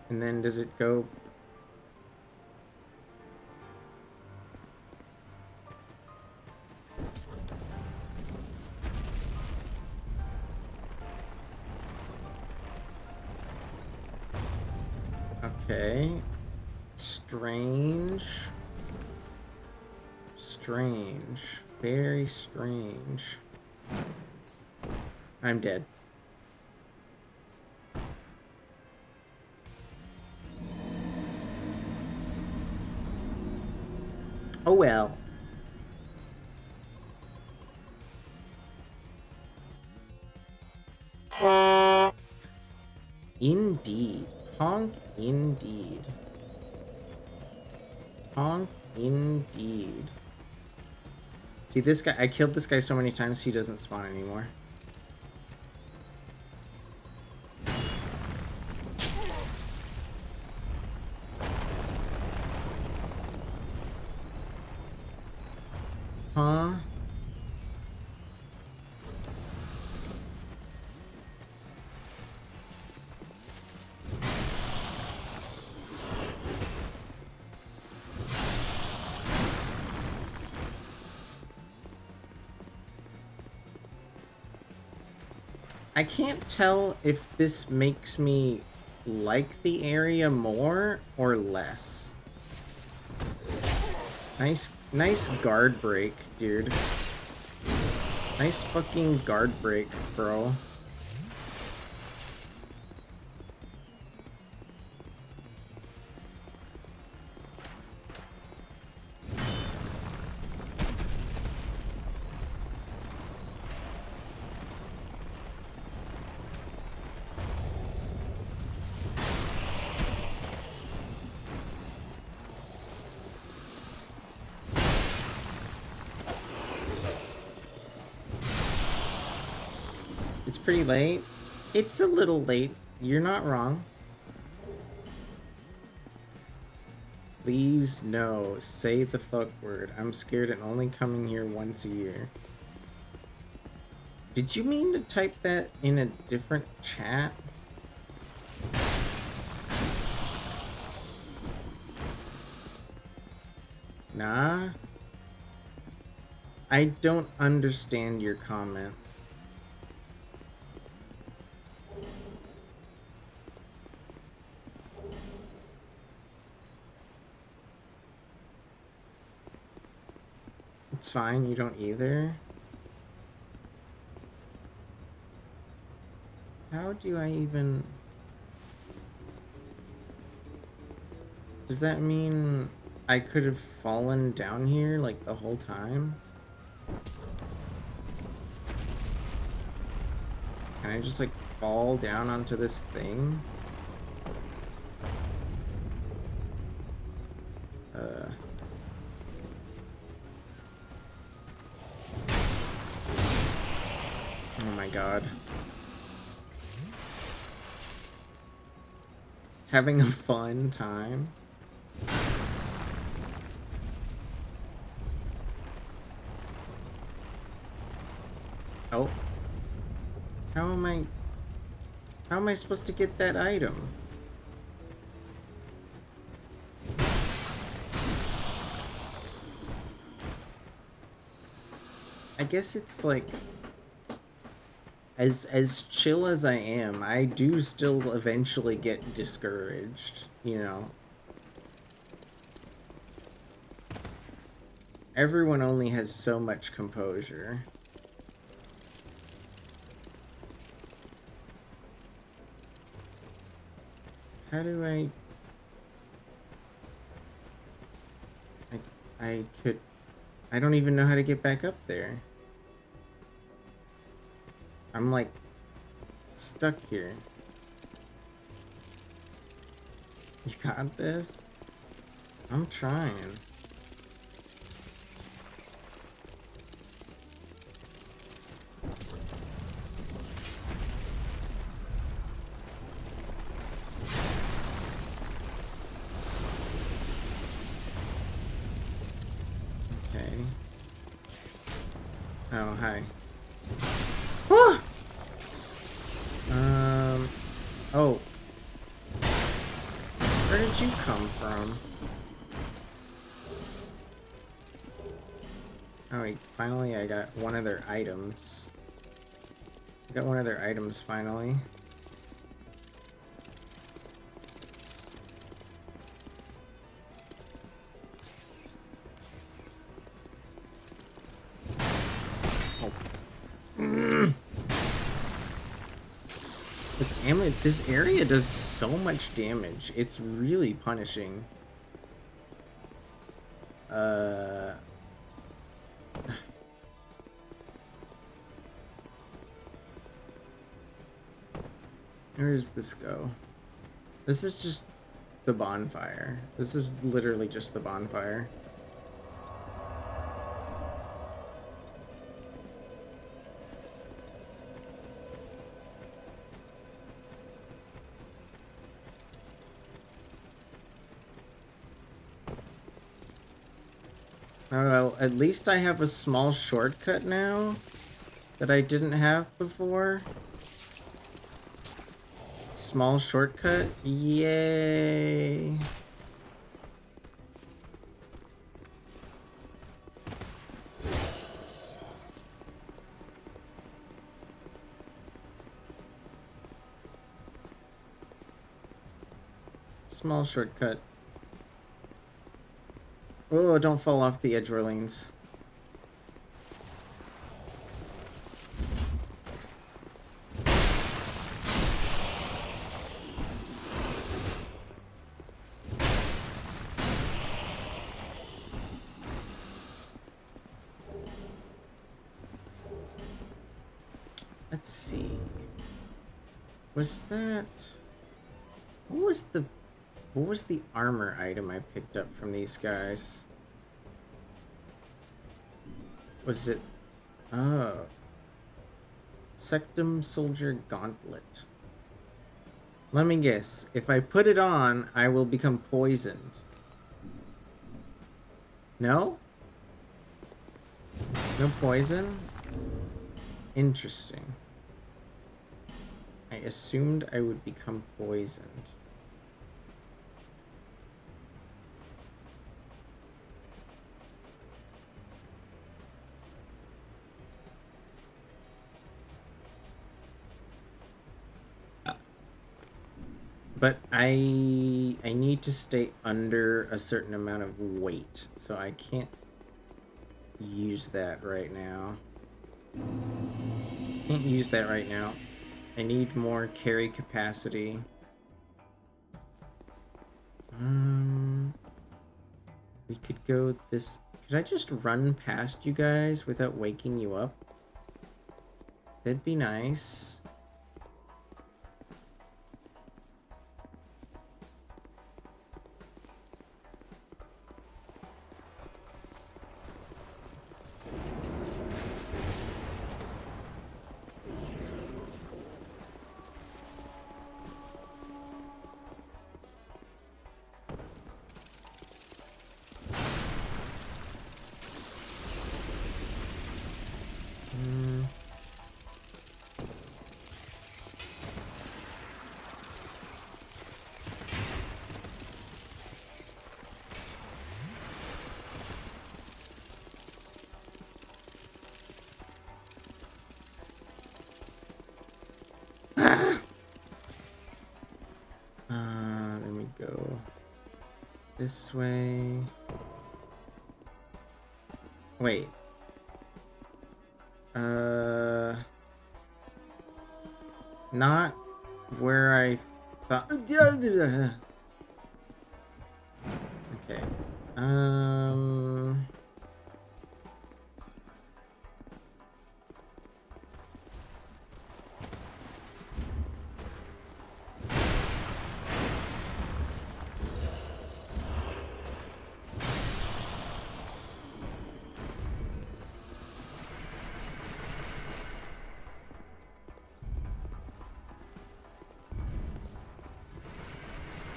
And then does it go... Okay. Strange. Strange. Very strange. I'm dead. Oh well. Indeed. Honk indeed. Honk indeed. See, this guy, I killed this guy so many times he doesn't spawn anymore. Huh? I can't tell if this makes me like the area more or less. Nice guard break, dude. Nice fucking guard break, bro. It's pretty late. It's a little late. You're not wrong. Please, no. Say the fuck word. I'm scared and only coming here once a year. Did you mean to type that in a different chat? Nah. I don't understand your comment. It's fine, you don't either. How do I even... Does that mean I could have fallen down here like the whole time? Can I just like fall down onto this thing? Oh my god. Having a fun time. Oh. How am I supposed to get that item? I guess it's like as chill as I am, I do still eventually get discouraged, you know. Everyone only has so much composure. How do I don't even know how to get back up there. I'm like stuck here. You got this? I'm trying. Okay. Oh, hi. Oh. Where did you come from? Oh, wait, finally I got one of their items. I got one of their items finally. This area does so much damage. It's really punishing. Where does this go? This is just the bonfire. This is literally just the bonfire. Oh, well, at least I have a small shortcut now that I didn't have before. Small shortcut? Yay! Small shortcut. Oh, don't fall off the edge railings. Let's see. Was that... What was the armor item I picked up from these guys? Was it... Oh. Sectum Soldier Gauntlet. Let me guess. If I put it on, I will become poisoned. No? No poison? Interesting. I assumed I would become poisoned. But I need to stay under a certain amount of weight, so I can't use that right now. Can't use that right now. I need more carry capacity. We could go this... Could I just run past you guys without waking you up? That'd be nice. Let me go this way. Wait. Not where I thought. Okay.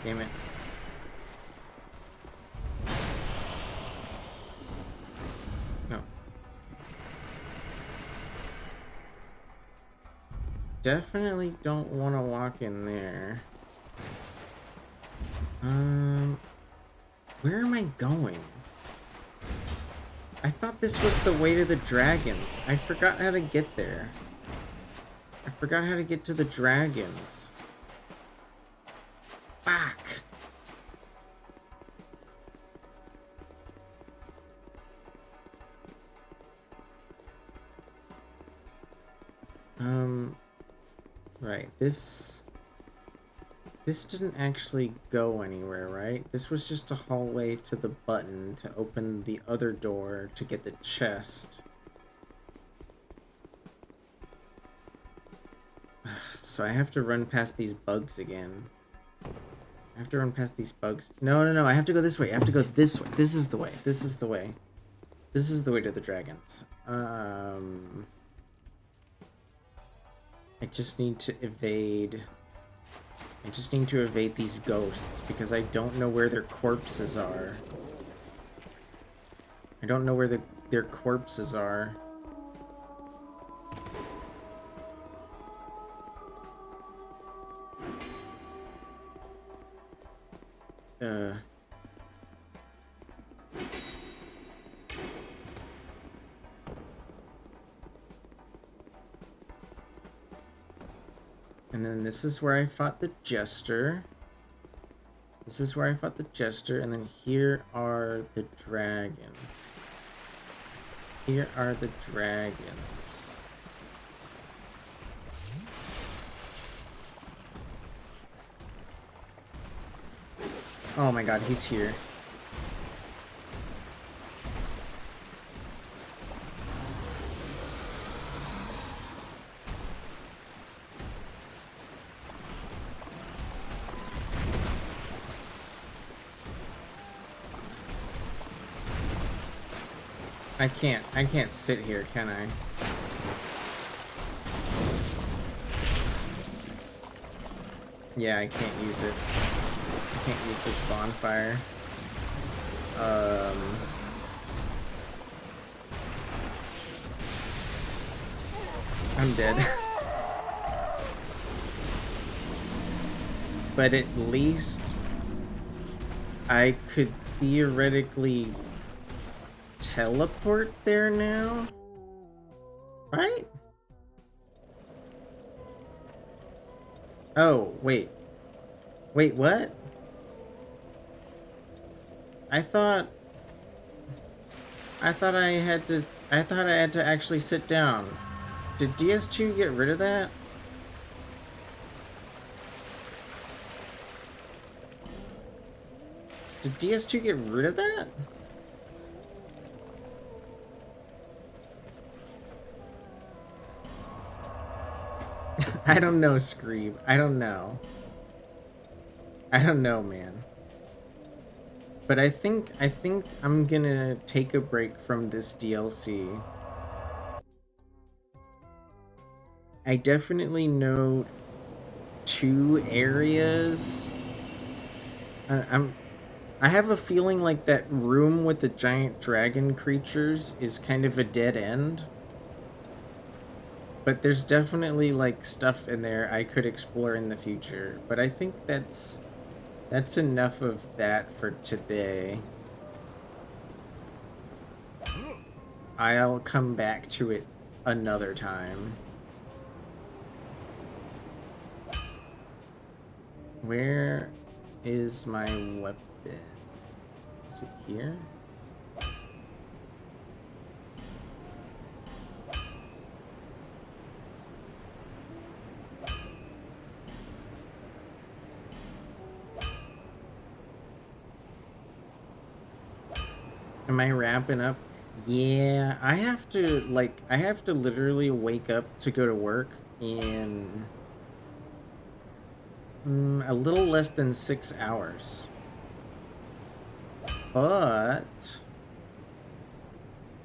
Damn it. No. Definitely don't want to walk in there. Where am I going? I thought this was the way to the dragons. I forgot how to get there. I forgot how to get to the dragons. Back. Right, this... This didn't actually go anywhere, right? This was just a hallway to the button to open the other door to get the chest. So I have to run past these bugs again. I have to run past these bugs. No, I have to go this way. I have to go this way. This is the way. This is the way. This is the way to the dragons. I just need to evade... I just need to evade these ghosts because I don't know where their corpses are. I don't know where their corpses are. And then this is where I fought the Jester. This is where I fought the Jester, and then here are the dragons. Here are the dragons. Oh my god, he's here. I can't sit here, can I? Yeah, I can't use it. I can't use this bonfire. I'm dead. But at least I could theoretically teleport there now, right? Oh, wait, what? I thought I had to actually sit down. Did DS2 get rid of that? Did DS2 get rid of that? I don't know, Screeb. I don't know. I don't know, man. But I think I'm gonna take a break from this DLC. I definitely know 2 areas. I have a feeling like that room with the giant dragon creatures is kind of a dead end. But there's definitely, like, stuff in there I could explore in the future. But I think that's enough of that for today. I'll come back to it another time. Where is my weapon? Is it here? Am I wrapping up? Yeah, I have to literally wake up to go to work in a little less than 6 hours. But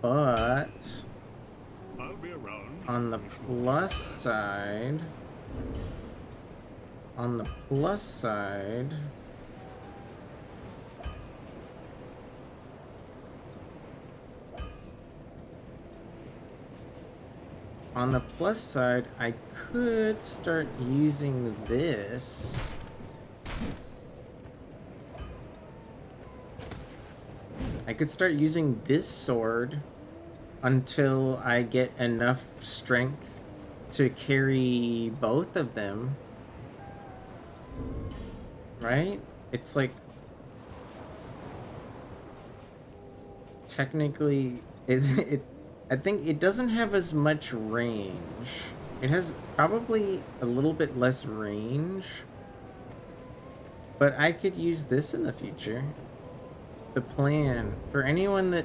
I'll be around. on the plus side, on the plus side, I could start using this. I could start using this sword until I get enough strength to carry both of them. Right? It's like... technically, I think it doesn't have as much range. It has probably a little bit less range. But I could use this in the future. The plan, for anyone that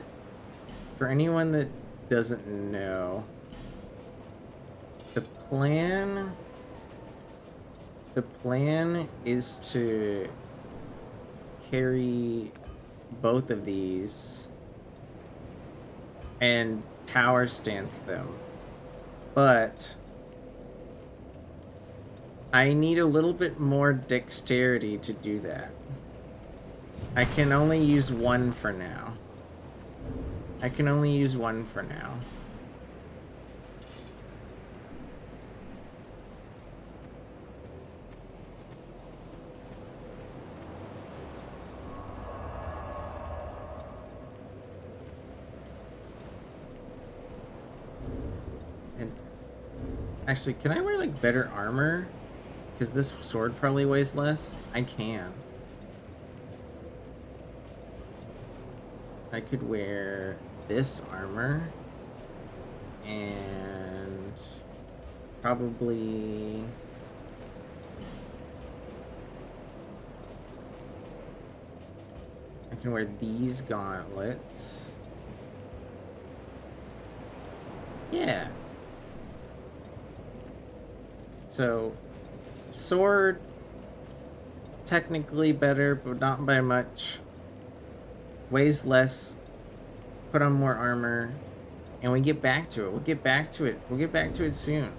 doesn't know, the plan is to carry both of these and power stance them. But I need a little bit more dexterity to do that. I can only use one for now. And actually, can I wear like better armor? Because this sword probably weighs less. I can. I could wear this armor and probably I can wear these gauntlets. Yeah. So sword technically better, but not by much. Weighs less, put on more armor, and we get back to it. We'll get back to it soon.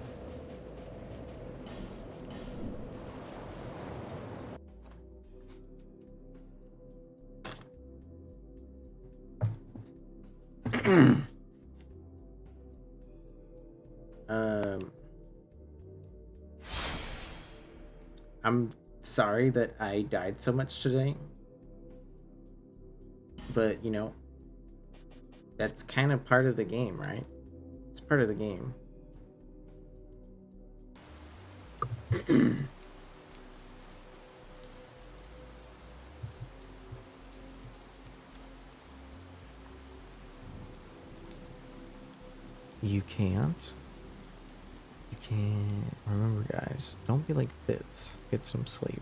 I'm sorry that I died so much today. But, you know, that's kind of part of the game, right? It's part of the game. You can't. You can't. Remember, guys, don't be like Fitz. Get some sleep.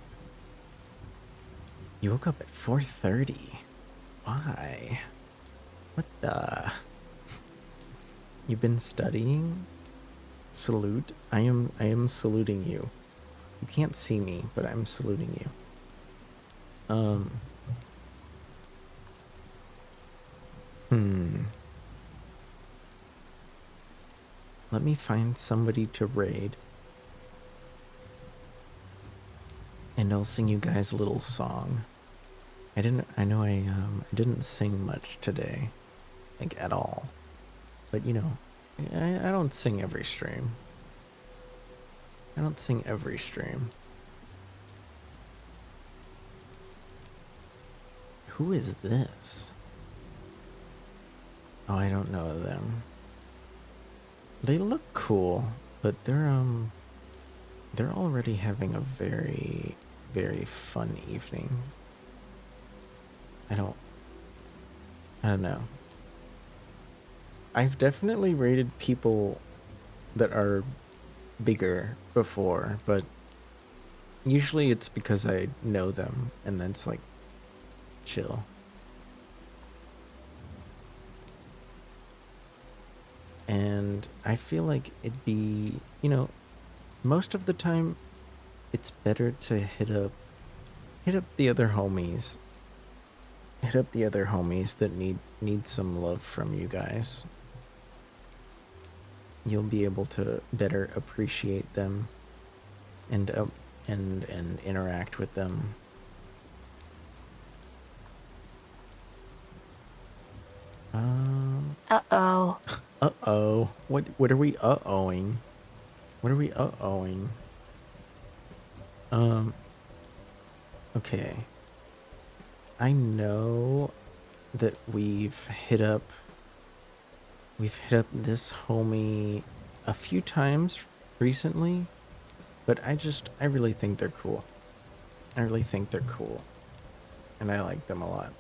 You woke up at 4:30. Why? What the? You've been studying? Salute. I am saluting you. You can't see me, but I'm saluting you. Let me find somebody to raid. And I'll sing you guys a little song. I didn't sing much today. Like, at all. But, you know, I don't sing every stream. Who is this? Oh, I don't know them. They look cool, but they're already having a very, very fun evening. I don't know. I've definitely rated people that are bigger before, but usually it's because I know them, and then it's like, chill. And I feel like it'd be, you know, most of the time it's better to hit up the other homies. Hit up the other homies that need some love from you guys. You'll be able to better appreciate them and interact with them. Uh-oh. Uh-oh. What are we uh-ohing? What are we uh-ohing? Okay. I know that we've hit up this homie a few times recently, but I really think they're cool. And I like them a lot.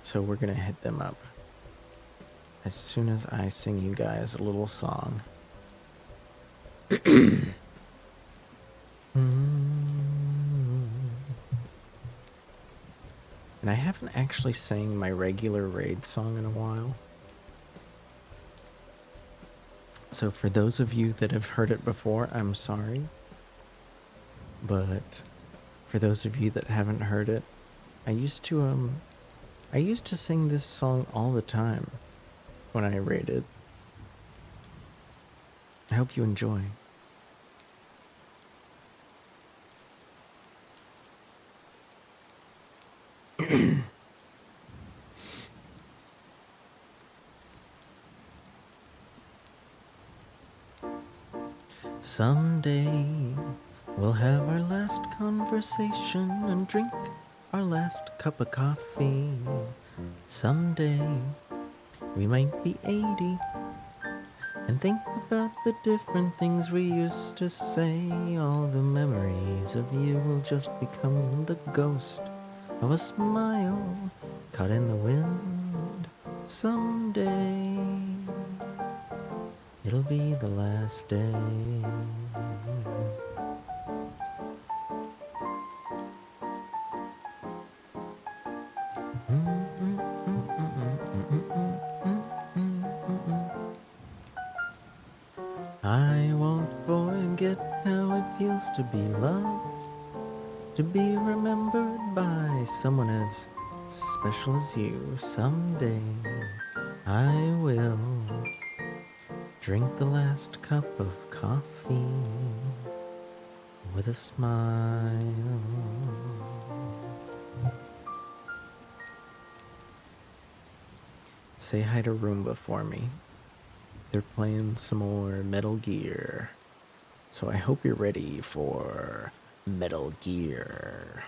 So we're gonna hit them up as soon as I sing you guys a little song. And I haven't actually sang my regular raid song in a while. So for those of you that have heard it before, I'm sorry. But for those of you that haven't heard it, I used to sing this song all the time when I raided. I hope you enjoy. Someday we'll have our last conversation and drink our last cup of coffee. Someday we might be 80 and think about the different things we used to say. All the memories of you will just become the ghost of a smile caught in the wind. Someday it'll be the last day. I won't forget how it feels to be loved, to be remembered by someone as special as you. Someday I will drink the last cup of coffee with a smile. Say hi to Roomba for me. They're playing some more Metal Gear. So I hope you're ready for Metal Gear.